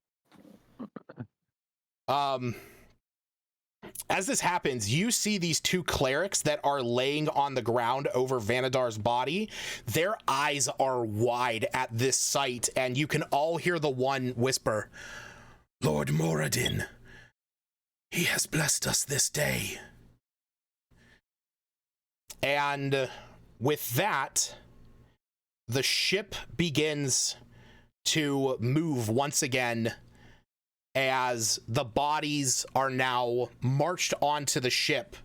As this happens, you see these two clerics that are laying on the ground over Vanadar's body. Their eyes are wide at this sight, and you can all hear the one whisper, "Lord Moradin, he has blessed us this day." And with that, the ship begins to move once again as the bodies are now marched onto the ship,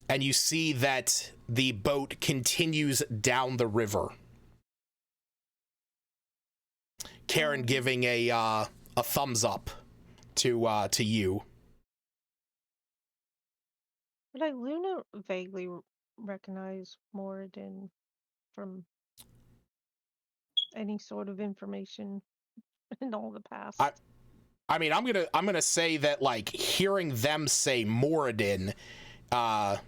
and you see that the boat continues down the river. Karen giving a thumbs up to you. Would I Luna vaguely recognize Moradin from any sort of information in all the past? I mean, I'm gonna say that, like, hearing them say Moradin, I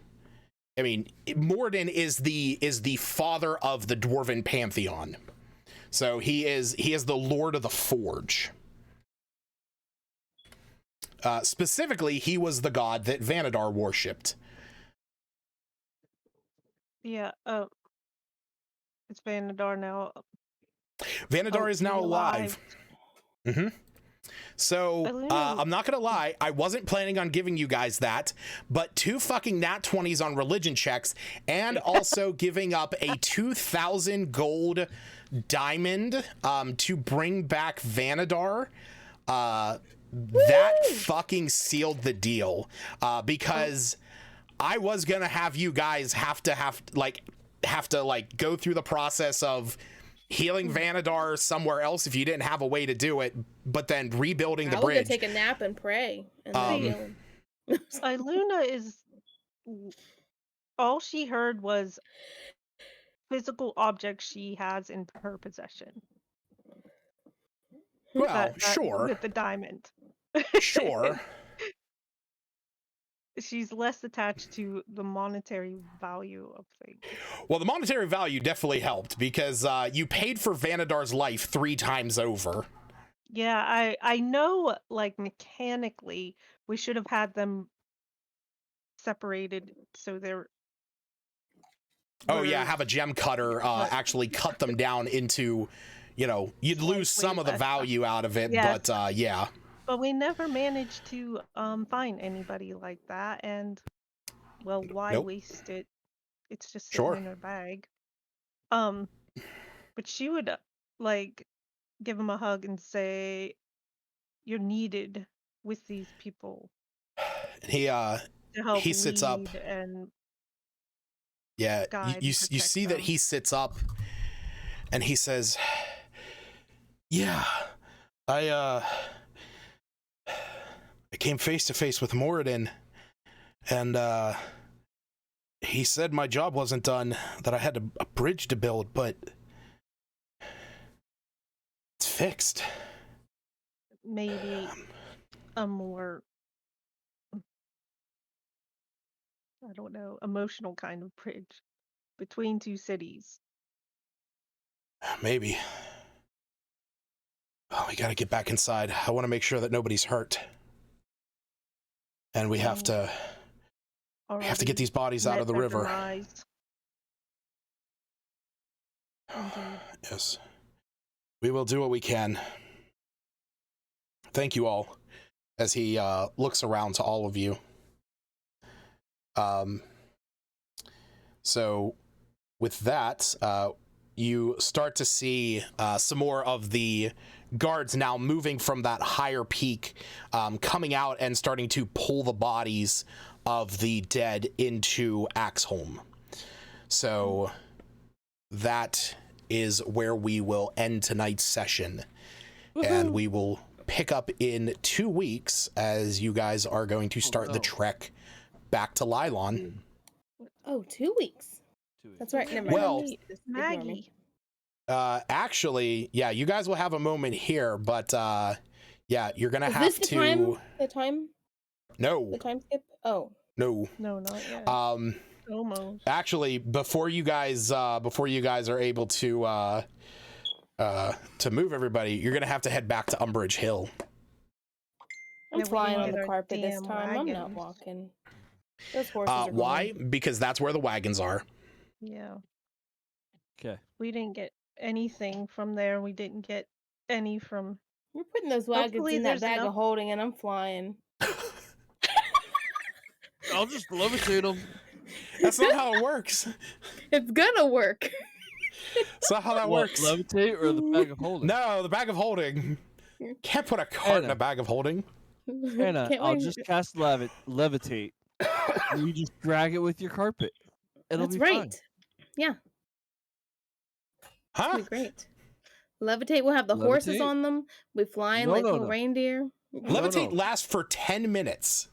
mean, Moradin is the father of the Dwarven Pantheon, so he is the Lord of the Forge. Specifically, he was the god that Vanadar worshipped. Yeah. It's Vanadar now. Vanadar is now alive. Mm-hmm. So, I'm not gonna lie, I wasn't planning on giving you guys that, but 2 fucking nat 20s on religion checks, and also giving up a 2,000 gold diamond to bring back Vanadar, that fucking sealed the deal, because I was gonna have you guys have to go through the process of healing Vanadar somewhere else if you didn't have a way to do it, but then rebuilding the bridge. I was gonna take a nap and pray. And then Luna is all she heard was physical objects she has in her possession. Well, sure. With the diamond. Sure. She's less attached to the monetary value of things. Well, the monetary value definitely helped, because you paid for Vanadar's life 3 times over. Yeah, I know, like, mechanically, we should have had them separated so they're... Oh, yeah, have a gem cutter actually cut them down into, you'd lose some of the value out of it, yes. But yeah. But we never managed to find anybody like that, and, well, why waste it? It's just sitting in her bag. But she would, like, give him a hug and say, "You're needed with these people." He sits up. And yeah, you see that he sits up, and he says, "Yeah, I came face to face with Moradin, and He said my job wasn't done, that I had a bridge to build, but it's fixed. Maybe a more, I don't know, emotional kind of bridge between two cities. Maybe. Oh, we gotta get back inside. I want to make sure that nobody's hurt. And we have to get these bodies out of the river. Yes. We will do what we can. Thank you all. As he looks around to all of you. So with that, you start to see some more of the guards now moving from that higher peak, coming out and starting to pull the bodies of the dead into Axholm. So that is where we will end tonight's session. Woohoo. And we will pick up in 2 weeks as you guys are going to start the trek back to Lylon. Oh, 2 weeks. 2 weeks. That's right. Never mind. Well, Maggie. Actually, yeah, you guys will have a moment here, but yeah, you're gonna have to. The time? No. The time skip? Oh. No. No, not yet. Almost. Actually, before you guys are able to move everybody, you're gonna have to head back to Umbridge Hill. I'm flying on the carpet this time. I'm not walking. Those horses are why? Because that's where the wagons are. Yeah. Okay. We didn't get anything from there. We didn't get any from. You're putting those wagons Hopefully in that there's bag enough- of holding, and I'm flying. I'll just levitate them. That's not how it works. It's gonna work. That's not how that works. Levitate or the bag of holding? No, the bag of holding. Can't put a cart in a bag of holding. Hannah, I'll just cast levitate. And you just drag it with your carpet. It'll That's be right. fine. Yeah. Huh? It'll be great. Levitate will have the horses Levitate? on them. We flying like little reindeer. Levitate lasts for 10 minutes.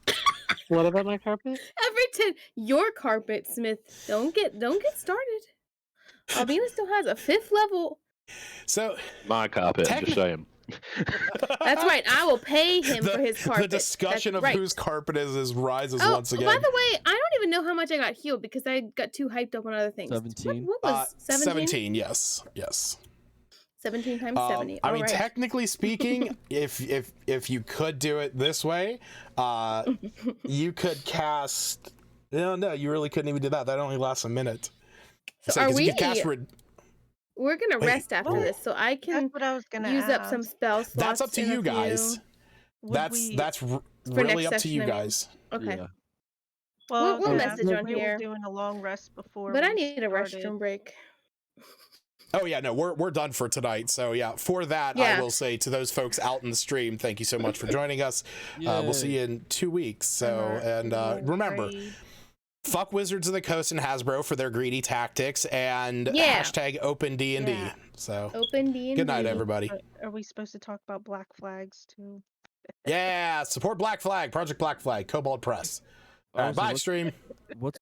What about my carpet? Every 10. Your carpet, Smith. Don't get started. Albina still has a 5th level. So My carpet, just saying. That's right. I will pay him for his carpet. The discussion That's of right. whose carpet is rises Oh, once again. by the way, I don't even know how much I got healed because I got too hyped up on other things. 17. What was 17? 17, yes. 17 times 70. I mean, Alright. technically speaking, if you could do it this way, you could cast. No, you really couldn't even do that. That only lasts a minute. So are 'cause you we? could cast We're gonna rest after this, so I can That's what I was gonna use up ask. some spell slots. That's up to in a you guys. Would That's we- really next up to session, you I mean. guys. Okay. Yeah. Well, we'll yeah, message on we were here. doing a long rest before. But I we need a started. restroom break. Oh yeah, no, we're done for tonight. So yeah, for that, Yeah. I will say to those folks out in the stream, thank you so much for joining us. We'll see you in 2 weeks. So and remember. Fuck Wizards of the Coast and Hasbro for their greedy tactics, and hashtag Open D&D. Yeah. So Open D&D. good night, everybody. Are we supposed to talk about Black Flags too? Yeah, support Black Flag, Project Black Flag, Kobold Press. All right, so bye, what's- stream. What's